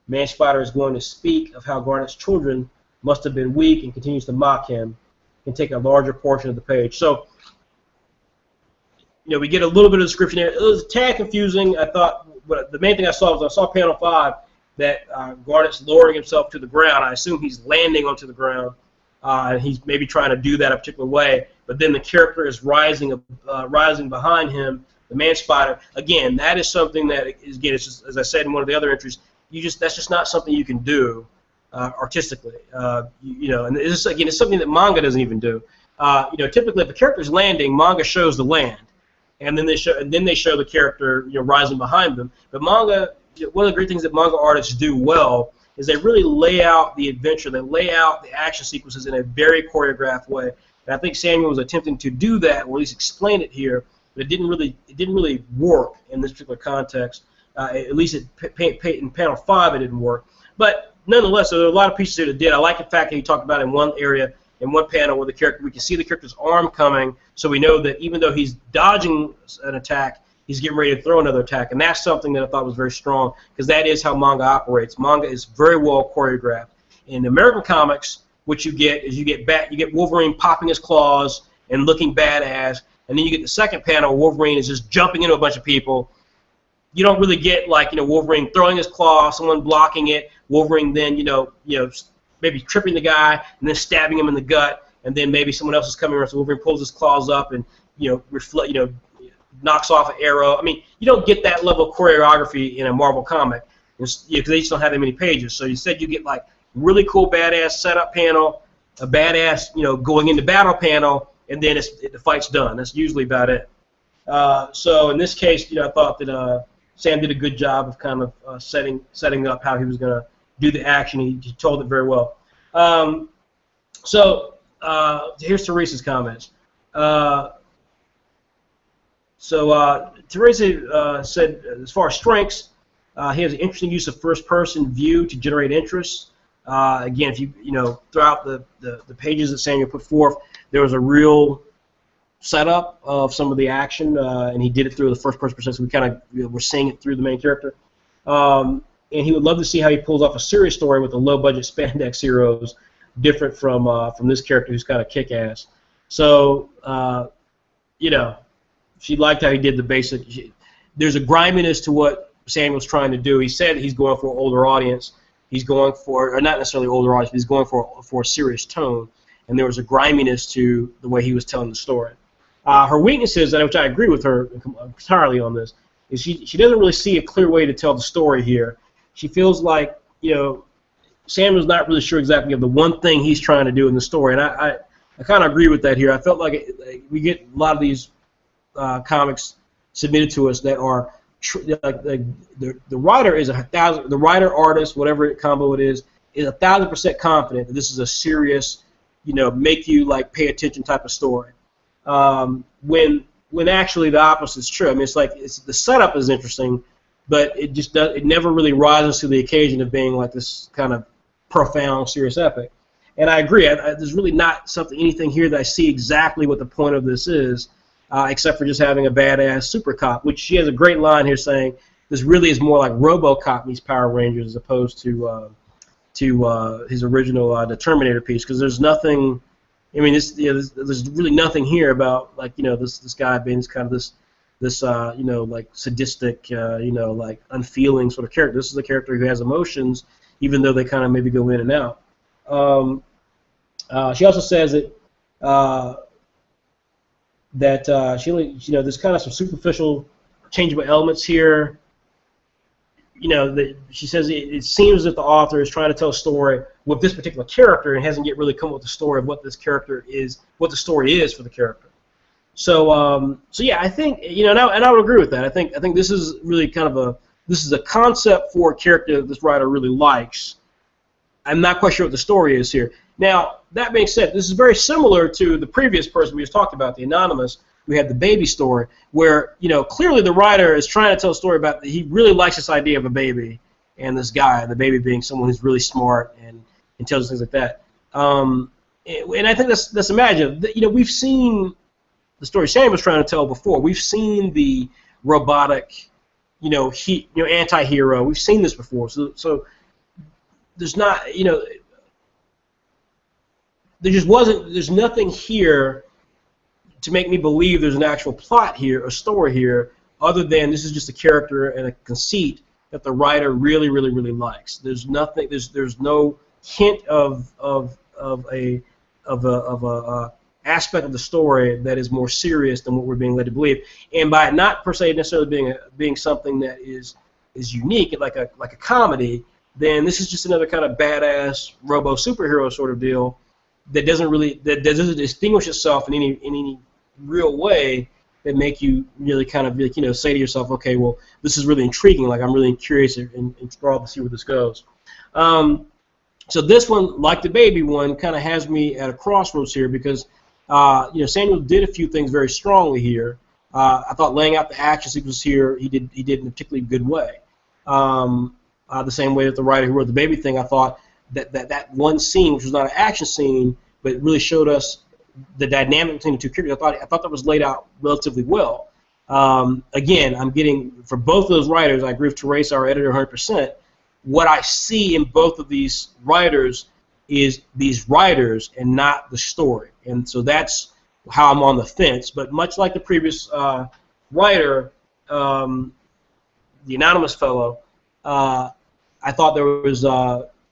A: Man-spider is going to speak of how Garnet's children must have been weak and continues to mock him, and take a larger portion of the page. So, we get a little bit of description there. It was a tad confusing. I thought, but the main thing I saw was I saw panel 5 that Garnet's lowering himself to the ground. I assume he's landing onto the ground, and he's maybe trying to do that a particular way. But then the character is rising behind him, the man-spider. Again, that is something that, again, it's just, as I said in one of the other entries, that's just not something you can do artistically. And this, again, it's something that manga doesn't even do. Typically, if a character is landing, manga shows the land, and then they show the character rising behind them. But manga, one of the great things that manga artists do well is they really lay out the adventure, they lay out the action sequences in a very choreographed way. And I think Samuel was attempting to do that, or at least explain it here, but it didn't really work in this particular context. At least in panel 5, it didn't work. But nonetheless, there are a lot of pieces here that did. I like the fact that he talked about in one area, in one panel, where we can see the character's arm coming, so we know that even though he's dodging an attack, he's getting ready to throw another attack. And that's something that I thought was very strong, because that is how manga operates. Manga is very well choreographed. In American comics, what you get is you get Wolverine popping his claws and looking badass, and then you get the second panel, Wolverine is just jumping into a bunch of people. You don't really get Wolverine throwing his claw, someone blocking it, Wolverine then maybe tripping the guy and then stabbing him in the gut, and then maybe someone else is coming around, so Wolverine pulls his claws up and knocks off an arrow. I mean, you don't get that level of choreography in a Marvel comic because they just don't have that many pages. So instead you get really cool badass setup panel, a badass going into battle panel, and then the fight's done. That's usually about it. So in this case, I thought that Sam did a good job of kind of setting up how he was going to do the action. He told it very well. So here's Teresa's comments. Teresa said, as far as strengths, he has an interesting use of first-person view to generate interest. Again, if throughout the pages that Samuel put forth, there was a real setup of some of the action, and he did it through the first-person perspective. So we kind of were seeing it through the main character. And he would love to see how he pulls off a serious story with the low-budget spandex heroes, different from this character who's kind of kick-ass. So, she liked how he did the basic. There's a griminess to what Samuel's trying to do. He said he's going for an older audience. He's going for, or not necessarily older audience, but he's going for a serious tone. And there was a griminess to the way he was telling the story. Her weaknesses, which I agree with her entirely on this, is she doesn't really see a clear way to tell the story here. She feels like, Samuel's not really sure exactly of the one thing he's trying to do in the story. And I kind of agree with that here. I felt like we get a lot of these comics submitted to us that are the writer is the writer, artist, whatever combo it is 1,000% confident that this is a serious, make you pay attention type of story. When actually the opposite is true. I mean, the setup is interesting, but it never really rises to the occasion of being like this kind of profound, serious epic. And I agree. There's really not anything here that I see exactly what the point of this is, except for just having a badass super cop, which she has a great line here saying this really is more like RoboCop meets Power Rangers as opposed to his original the Terminator piece, because there's nothing. I mean, there's really nothing here about this guy being kind of this sadistic unfeeling sort of character. This is a character who has emotions, even though they kind of maybe go in and out. She also says that there's kind of some superficial changeable elements here. She says it seems as if the author is trying to tell a story with this particular character and hasn't yet really come up with the story of what this character is, what the story is for the character. So yeah, I think and I would agree with that. I think this is really kind of a concept for a character that this writer really likes. I'm not quite sure what the story is here. Now, that being said, this is very similar to the previous person we just talked about, the Anonymous. We had the baby story, where clearly the writer is trying to tell a story about he really likes this idea of a baby and this guy, the baby being someone who's really smart and intelligent, things like that. And I think that's imaginative. We've seen the story Sam was trying to tell before. We've seen the robotic, anti-hero. We've seen this before. So there's not, there's nothing here to make me believe there's an actual plot here, a story here, other than this is just a character and a conceit that the writer really, really, really likes. There's nothing. There's no hint of a aspect of the story that is more serious than what we're being led to believe. And by it not per se necessarily being something that is unique, like a comedy, then this is just another kind of badass robo superhero sort of deal that doesn't distinguish itself in any real way that make you really kind of say to yourself, okay, well, this is really intriguing. Like, I'm really curious and enthralled to see where this goes. So this one, like the baby one, kind of has me at a crossroads here because Samuel did a few things very strongly here. I thought laying out the action sequences here, he did in a particularly good way. The same way that the writer who wrote the baby thing, I thought that one scene, which was not an action scene, but it really showed us the dynamic between the two characters. I thought that was laid out relatively well. Again, I'm getting, for both of those writers, I agree with Teresa, our editor, 100%. What I see in both of these writers is these writers and not the story. And so that's how I'm on the fence. But much like the previous writer, the anonymous fellow, I thought there was,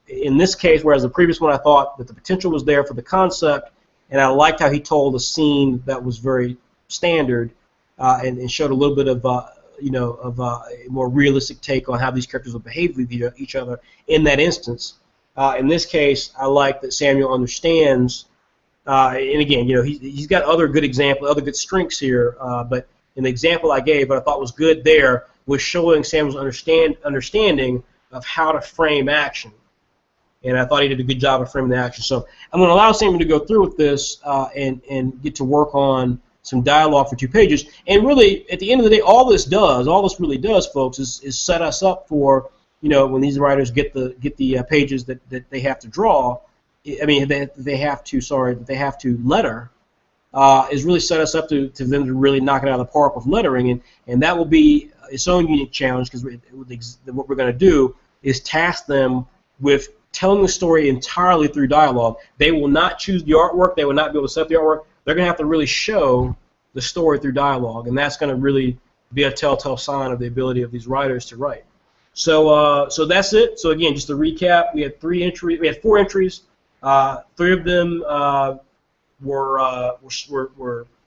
A: in this case, whereas the previous one I thought that the potential was there for the concept, and I liked how he told a scene that was very standard and showed a little bit of a more realistic take on how these characters will behave with each other in that instance. In this case, I like that Samuel understands, and again, he's got other good examples, other good strengths here, but in the example I gave, what I thought was good there was showing Samuel's understanding of how to frame action. And I thought he did a good job of framing the action. So I'm going to allow Samuel to go through with this and get to work on some dialogue for 2 pages. And really, at the end of the day, all this really does, folks, is set us up for, when these writers get the pages that they have to draw. I mean, they have to letter. Is really set us up to them to really knock it out of the park with lettering, and that will be its own unique challenge, because what we're going to do is task them with telling the story entirely through dialogue. They will not choose the artwork. They will not be able to set up the artwork. They're going to have to really show the story through dialogue, and that's going to really be a telltale sign of the ability of these writers to write. So that's it. So again, just to recap, we had 4 entries. 3 of them were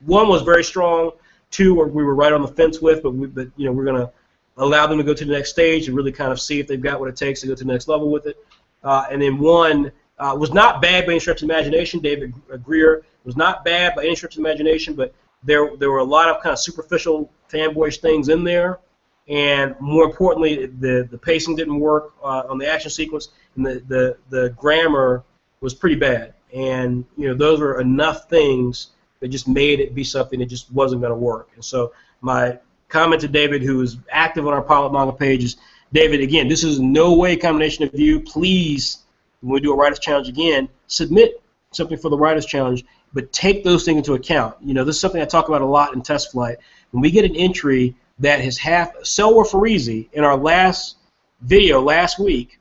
A: one was very strong. 2 we were right on the fence with, but we're going to allow them to go to the next stage and really kind of see if they've got what it takes to go to the next level with it. And then 1 was not bad by any stretch of imagination. David Greer was not bad by any stretch of imagination, but there were a lot of kind of superficial fanboyish things in there, and more importantly, the pacing didn't work on the action sequence, and the grammar was pretty bad. And those were enough things that just made it be something that just wasn't going to work. And so my comment to David, who is active on our Pilot Manga page, is, David, again, this is no way a combination of you. Please, when we do a Writers Challenge again, submit something for the Writers Challenge, but take those things into account. This is something I talk about a lot in test flight. When we get an entry that has Selwar Farizi in our last video last week,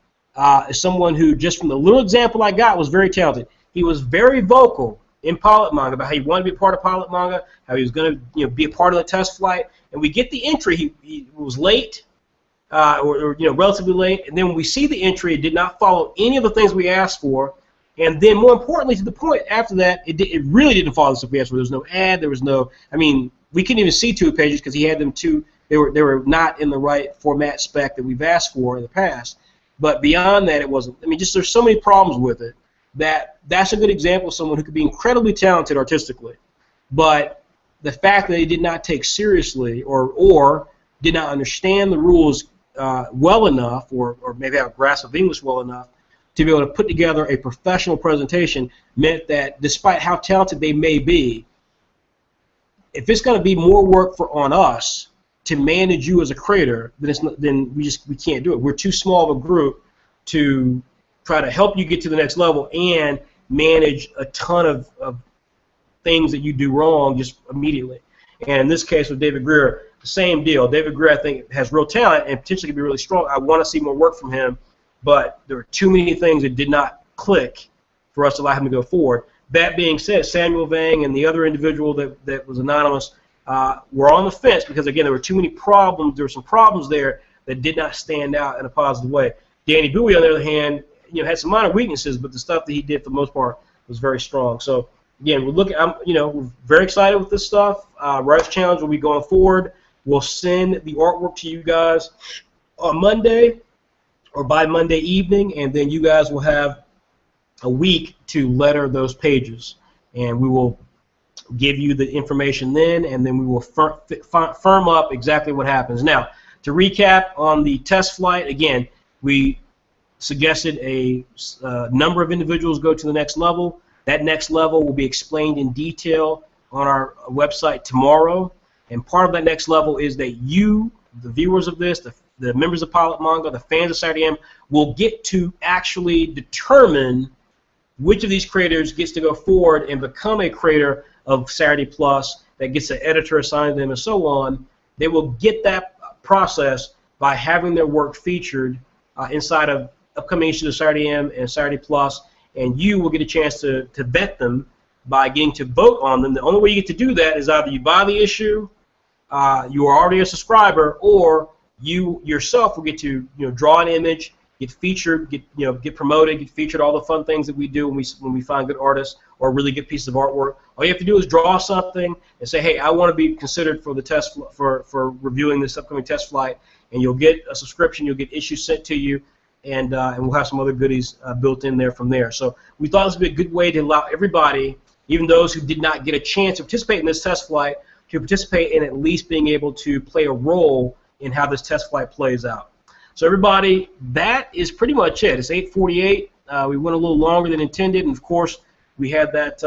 A: is someone who, just from the little example I got, was very talented. He was very vocal in Pilot Manga about how he wanted to be a part of Pilot Manga, how he was going to be a part of the test flight. And we get the entry. He was late, or relatively late. And then when we see the entry, it did not follow any of the things we asked for. And then, more importantly, to the point after that, it really didn't follow the stuff we asked for. There was no ad. There was no. I mean, we couldn't even see 2 pages because he had them 2. They were not in the right format spec that we've asked for in the past. But beyond that, it wasn't. I mean, just there's so many problems with it that's a good example of someone who could be incredibly talented artistically, but the fact that he did not take seriously or did not understand the rules well enough, or maybe have a grasp of English well enough to be able to put together a professional presentation, meant that despite how talented they may be, if it's going to be more work on us to manage you as a creator, then we can't do it. We're too small of a group to try to help you get to the next level and manage a ton of things that you do wrong just immediately. And in this case with David Greer, the same deal. David Greer, I think, has real talent and potentially can be really strong. I want to see more work from him, but there were too many things that did not click for us to allow him to go forward. That being said, Samuel Vang and the other individual that was anonymous were on the fence because, again, there were too many problems. There were some problems there that did not stand out in a positive way. Danny Bowie, on the other hand, had some minor weaknesses, but the stuff that he did for the most part was very strong. So again, we're very excited with this stuff. Writers Challenge will be going forward. We'll send the artwork to you guys on Monday or by Monday evening, and then you guys will have a week to letter those pages, and we will give you the information then, and then we will firm up exactly what happens. Now, to recap on the test flight, again, we suggested a number of individuals go to the next level. That next level will be explained in detail on our website tomorrow. And part of that next level is that you, the viewers of this, the members of Pilot Manga, the fans of Saturday M, will get to actually determine which of these creators gets to go forward and become a creator of Saturday Plus that gets an editor assigned to them and so on. They will get that process by having their work featured inside of upcoming issues of Saturday M and Saturday Plus, and you will get a chance to vet them by getting to vote on them. The only way you get to do that is either you buy the issue, you are already a subscriber, or you yourself will get to draw an image, get featured, get promoted, get featured, all the fun things that we do when we find good artists or really good pieces of artwork. All you have to do is draw something and say, hey, I want to be considered for the test for reviewing this upcoming test flight, and you'll get a subscription, you'll get issues sent to you, and we'll have some other goodies built in there from there. So we thought this would be a good way to allow everybody, even those who did not get a chance to participate in this test flight, to participate in at least being able to play a role in how this test flight plays out. So everybody, that is pretty much it. It's 8:48. We went a little longer than intended, and of course, we had that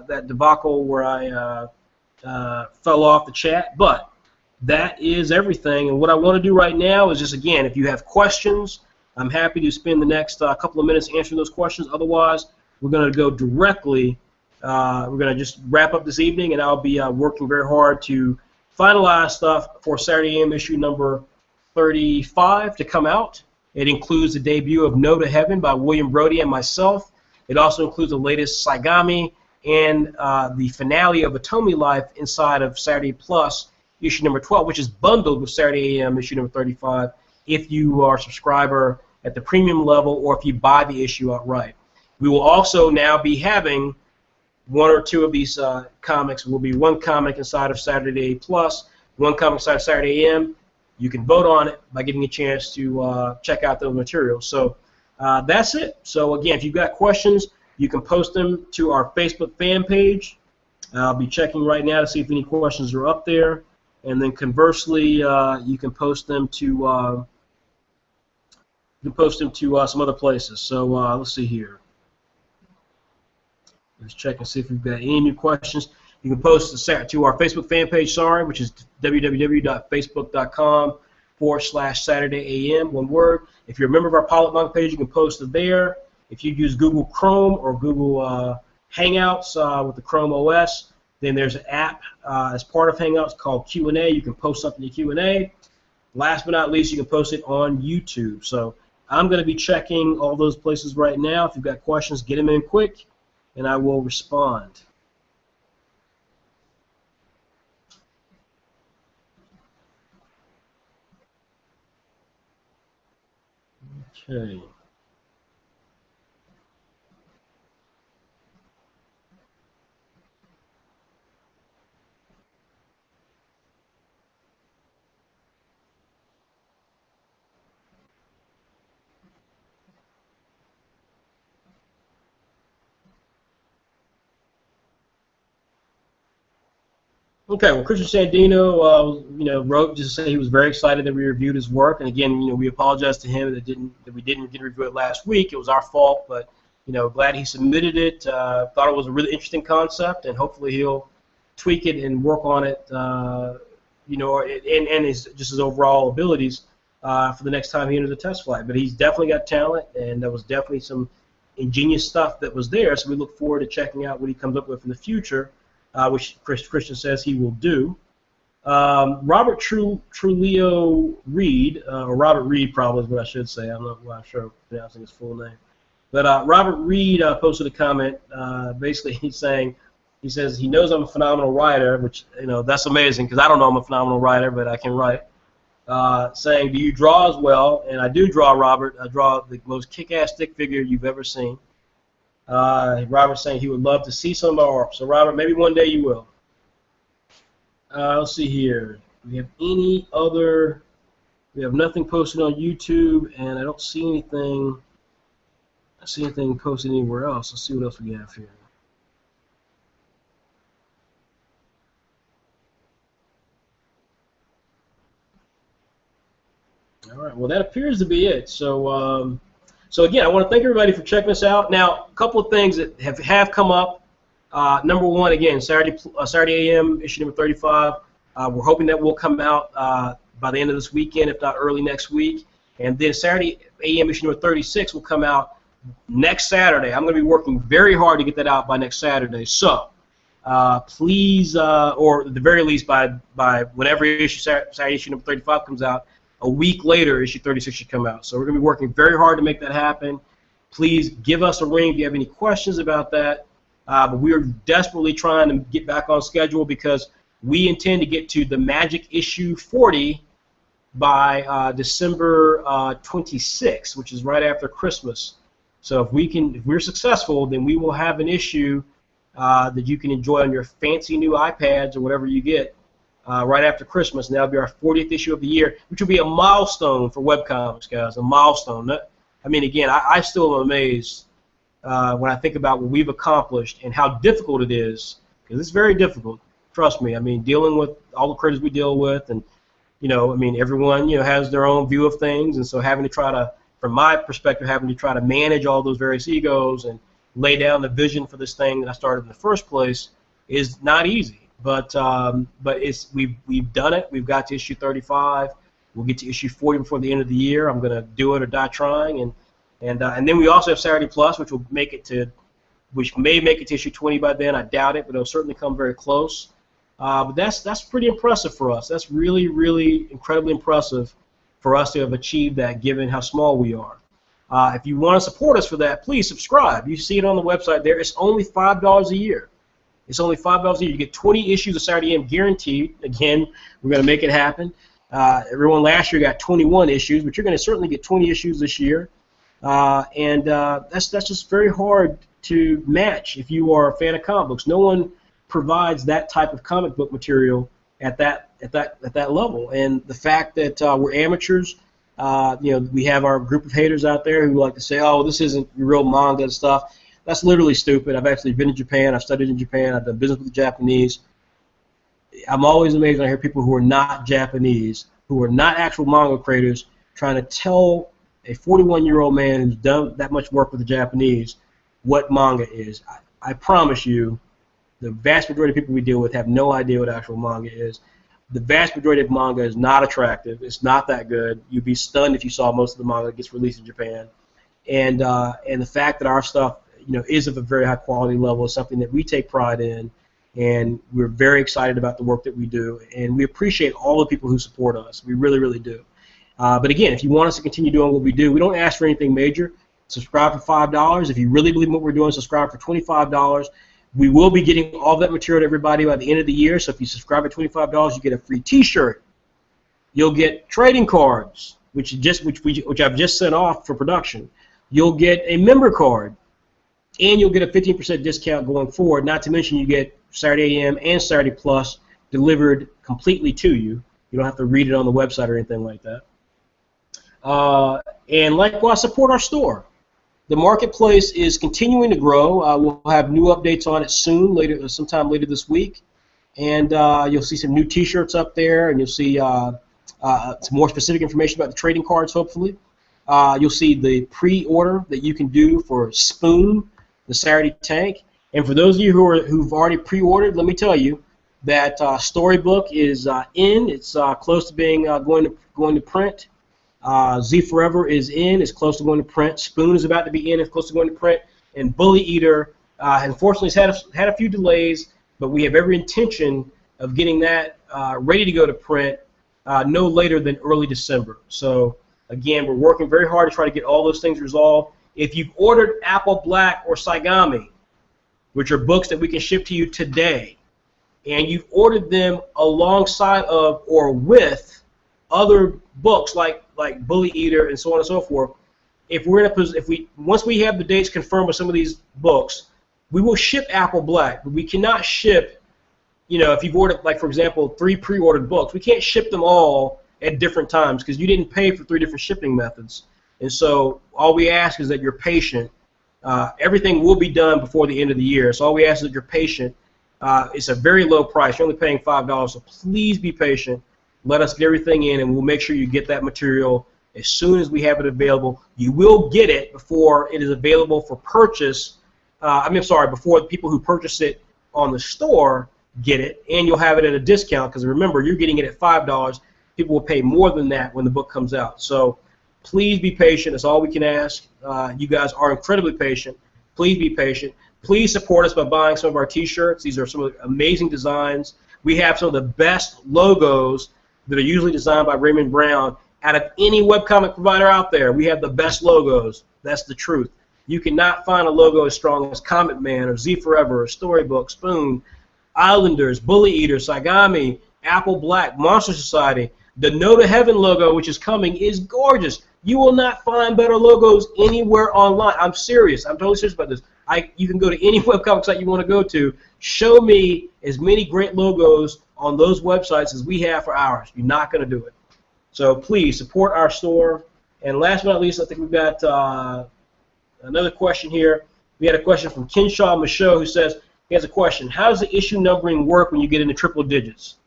A: that debacle where I fell off the chat. But that is everything. And what I want to do right now is just, again, if you have questions, I'm happy to spend the next couple of minutes answering those questions. Otherwise, we're going to go directly. We're going to just wrap up this evening, and I'll be working very hard to finalize stuff for Saturday AM issue number 35 to come out. It includes the debut of No to Heaven by William Brody and myself. It also includes the latest Saigami and the finale of Atomi Life inside of Saturday Plus issue number 12, which is bundled with Saturday AM issue number 35 if you are a subscriber at the premium level or if you buy the issue outright. We will also now be having one or two of these comics. Will be one comic inside of Saturday Plus, one comic inside of Saturday AM. You can vote on it by getting a chance to check out those materials. So that's it. So again, if you've got questions, you can post them to our Facebook fan page. I'll be checking right now to see if any questions are up there. And then conversely, you can post them to some other places. So let's see here. Let's check and see if we've got any new questions. You can post to our Facebook fan page, which is www.facebook.com/SaturdayAM, one word. If you're a member of our Pilot Manga page, you can post it there. If you use Google Chrome or Google Hangouts with the Chrome OS, then there's an app as part of Hangouts called Q&A. You can post something to Q&A. Last but not least, you can post it on YouTube. So I'm going to be checking all those places right now. If you've got questions, get them in quick, and I will respond. Okay. Okay, well, Christian Sandino, wrote just to say he was very excited that we reviewed his work, and again, we apologize to him that we didn't get to review it last week. It was our fault, but glad he submitted it. Thought it was a really interesting concept, and hopefully he'll tweak it and work on it, and his overall abilities for the next time he enters the test flight. But he's definitely got talent, and there was definitely some ingenious stuff that was there. So we look forward to checking out what he comes up with in the future. Which Christian says he will do. Robert Trulio Reed, or Robert Reed probably is what I should say. I'm not sure I'm pronouncing his full name. But Robert Reed posted a comment. Basically, he says he knows I'm a phenomenal writer, which that's amazing because I don't know I'm a phenomenal writer, but I can write. Saying, do you draw as well? And I do draw, Robert. I draw the most kick-ass stick figure you've ever seen. Robert's saying he would love to see some of our art. So, Robert, maybe one day you will. Let's see here. Do we have any other? We have nothing posted on YouTube, and I don't see anything. Posted anywhere else. Let's see what else we have here. All right. Well, that appears to be it. So. So again, I want to thank everybody for checking us out. Now, a couple of things that have come up. Number one, again, Saturday AM issue number 35. We're hoping that will come out by the end of this weekend, if not early next week. And then Saturday AM issue number 36 will come out next Saturday. I'm going to be working very hard to get that out by next Saturday. So please, or at the very least by whenever Saturday issue number 35 comes out, a week later, issue 36 should come out. So we're going to be working very hard to make that happen. Please give us a ring if you have any questions about that. But we are desperately trying to get back on schedule because we intend to get to the Magic issue 40 by December 26th, which is right after Christmas. So if we're successful, then we will have an issue that you can enjoy on your fancy new iPads or whatever you get. Right after Christmas, and that'll be our 40th issue of the year, which will be a milestone for webcomics, guys, a milestone. I mean, again, I still am amazed when I think about what we've accomplished and how difficult it is, because it's very difficult, trust me. I mean, dealing with all the critters we deal with and I mean, everyone, has their own view of things, and so having to try to, from my perspective, having to try to manage all those various egos and lay down the vision for this thing that I started in the first place is not easy. But we've done it. We've got to issue 35. We'll get to issue 40 before the end of the year. I'm going to do it or die trying, and then we also have Saturday Plus, which may make it to issue 20 by then. I doubt it, but it'll certainly come very close. But that's pretty impressive for us. That's really, really incredibly impressive for us to have achieved that, given how small we are. If you want to support us for that, please subscribe. You see it on the website there. It's only $5 a year. It's only $5 a year. You get 20 issues of Saturday AM guaranteed. Again, we're going to make it happen. Everyone last year got 21 issues, but you're going to certainly get 20 issues this year. That's just very hard to match if you are a fan of comic books. No one provides that type of comic book material at that level. And the fact that we're amateurs, we have our group of haters out there who like to say, "Oh, this isn't real manga and stuff." That's literally stupid. I've actually been in Japan. I've studied in Japan. I've done business with the Japanese. I'm always amazed when I hear people who are not Japanese, who are not actual manga creators, trying to tell a 41-year-old man who's done that much work with the Japanese what manga is. I promise you, the vast majority of people we deal with have no idea what actual manga is. The vast majority of manga is not attractive. It's not that good. You'd be stunned if you saw most of the manga that gets released in Japan. And the fact that our stuff, is of a very high quality level is something that we take pride in, and we're very excited about the work that we do, and we appreciate all the people who support us. We really, really do. But again, if you want us to continue doing what we do, we don't ask for anything major. Subscribe for $5. If you really believe in what we're doing, subscribe for $25. We will be getting all that material to everybody by the end of the year. So if you subscribe at $25, you get a free T-shirt. You'll get trading cards, which I've just sent off for production. You'll get a member card, and you'll get a 15% discount going forward. Not to mention you get Saturday AM and Saturday Plus delivered completely to you. You don't have to read it on the website or anything like that. And likewise, support our store. The marketplace is continuing to grow. We'll have new updates on it soon, sometime later this week. And you'll see some new T-shirts up there, and you'll see some more specific information about the trading cards, hopefully. You'll see the pre-order that you can do for Spoon, the Saturday Tank. And for those of you who've already pre-ordered, let me tell you that Storybook is in. It's close to being going to print. Z Forever is in. It's close to going to print. Spoon is about to be in. It's close to going to print. And Bully Eater, unfortunately, has had a few delays, but we have every intention of getting that ready to go to print no later than early December. So, again, we're working very hard to try to get all those things resolved. If you've ordered Apple Black or Saigami, which are books that we can ship to you today, and you've ordered them alongside of or with other books like Bully Eater and so on and so forth, once we have the dates confirmed with some of these books, we will ship Apple Black, but we cannot ship, if you've ordered, like for example, 3 pre-ordered books, we can't ship them all at different times because you didn't pay for 3 different shipping methods. And so all we ask is that you're patient. Everything will be done before the end of the year, so all we ask is that you're patient. It's a very low price. You're only paying $5, so please be patient. Let us get everything in, and we'll make sure you get that material as soon as we have it available. You will get it before it is available for purchase. Before the people who purchase it on the store get it, and you'll have it at a discount because remember, you're getting it at $5. People will pay more than that when the book comes out. So please be patient. That's all we can ask. You guys are incredibly patient. Please be patient. Please support us by buying some of our T-shirts. These are some of the amazing designs. We have some of the best logos that are usually designed by Raymond Brown out of any webcomic provider out there. We have the best logos. That's the truth. You cannot find a logo as strong as Comic Man or Z Forever or Storybook, Spoon, Islanders, Bully Eater, Saigami, Apple Black, Monster Society. The No to Heaven logo, which is coming, is gorgeous. You will not find better logos anywhere online. I'm serious. I'm totally serious about this. You can go to any webcomic site you want to go to. Show me as many great logos on those websites as we have for ours. You're not going to do it. So please support our store. And last but not least, I think we've got another question here. We had a question from Kinshaw Michaud who says, he has a question. How does the issue numbering work when you get into triple digits?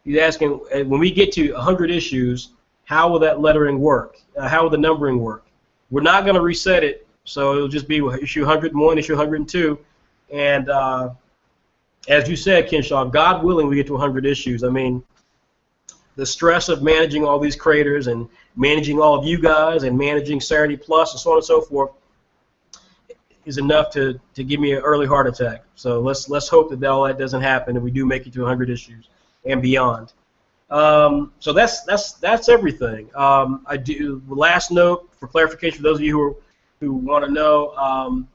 A: He's asking, when we get to 100 issues, how will that lettering work? How will the numbering work? We're not going to reset it, so it'll just be issue 101, issue 102. And as you said, Kinshaw, God willing, we get to 100 issues. I mean, the stress of managing all these creators and managing all of you guys and managing Saturday Plus and so on and so forth is enough to give me an early heart attack. So let's hope that all that doesn't happen and we do make it to 100 issues and beyond. So that's everything. I do. Last note for clarification for those of you who want to know.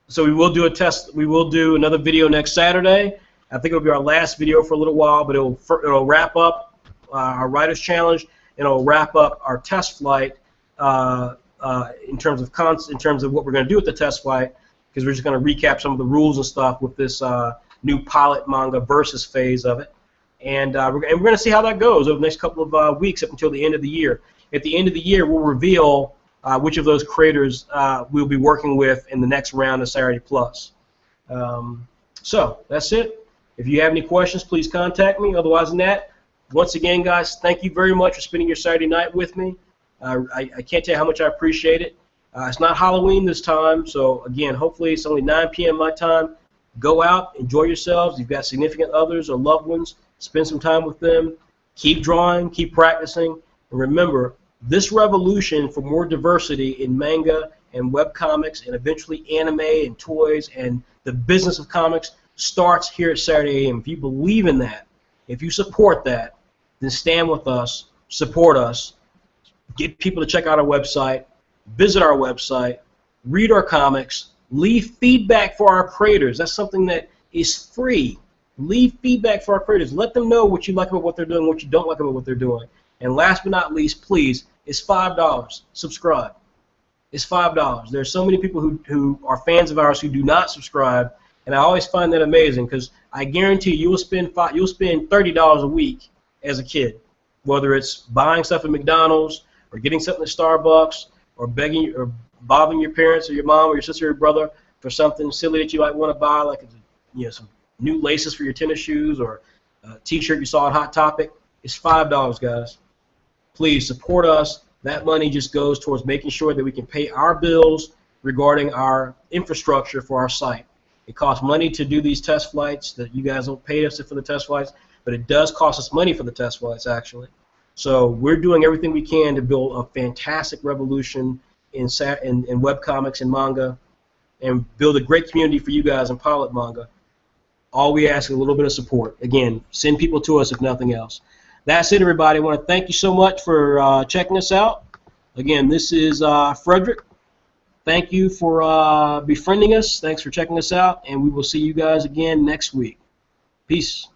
A: So we will do a test. We will do another video next Saturday. I think it'll be our last video for a little while, but it'll wrap up our Writers Challenge and it'll wrap up our test flight in terms of what we're going to do with the test flight, because we're just going to recap some of the rules and stuff with this new pilot manga versus phase of it, and we're going to see how that goes over the next couple of weeks up until the end of the year. At the end of the year, we'll reveal which of those creators we'll be working with in the next round of Saturday Plus. So that's it. If you have any questions, please contact me. Otherwise than that, once again, guys, thank you very much for spending your Saturday night with me. I can't tell you how much I appreciate it. It's not Halloween this time, so again, hopefully it's only 9 p.m. my time. Go out, enjoy yourselves. You've got significant others or loved ones. Spend some time with them. Keep drawing, keep practicing. And remember, this revolution for more diversity in manga and webcomics and eventually anime and toys and the business of comics starts here at Saturday AM. If you believe in that, if you support that, then stand with us, support us, get people to check out our website, visit our website, read our comics, leave feedback for our creators. That's something that is free. Leave feedback for our creators. Let them know what you like about what they're doing, what you don't like about what they're doing. And last but not least, please, it's $5. Subscribe. It's $5. There are so many people who are fans of ours who do not subscribe, and I always find that amazing because I guarantee you'll spend $30 a week as a kid, whether it's buying stuff at McDonald's or getting something at Starbucks or begging or bothering your parents or your mom or your sister or your brother for something silly that you might want to buy, like some new laces for your tennis shoes or a T-shirt you saw at Hot Topic. It's $5, guys. Please support us. That money just goes towards making sure that we can pay our bills regarding our infrastructure for our site. It costs money to do these test flights that you guys don't pay us for the test flights, but it does cost us money for the test flights, actually. So we're doing everything we can to build a fantastic revolution in webcomics and manga and build a great community for you guys in pilot manga. All we ask is a little bit of support. Again, send people to us if nothing else. That's it, everybody. I want to thank you so much for checking us out. Again, this is Frederick. Thank you for befriending us. Thanks for checking us out, and we will see you guys again next week. Peace.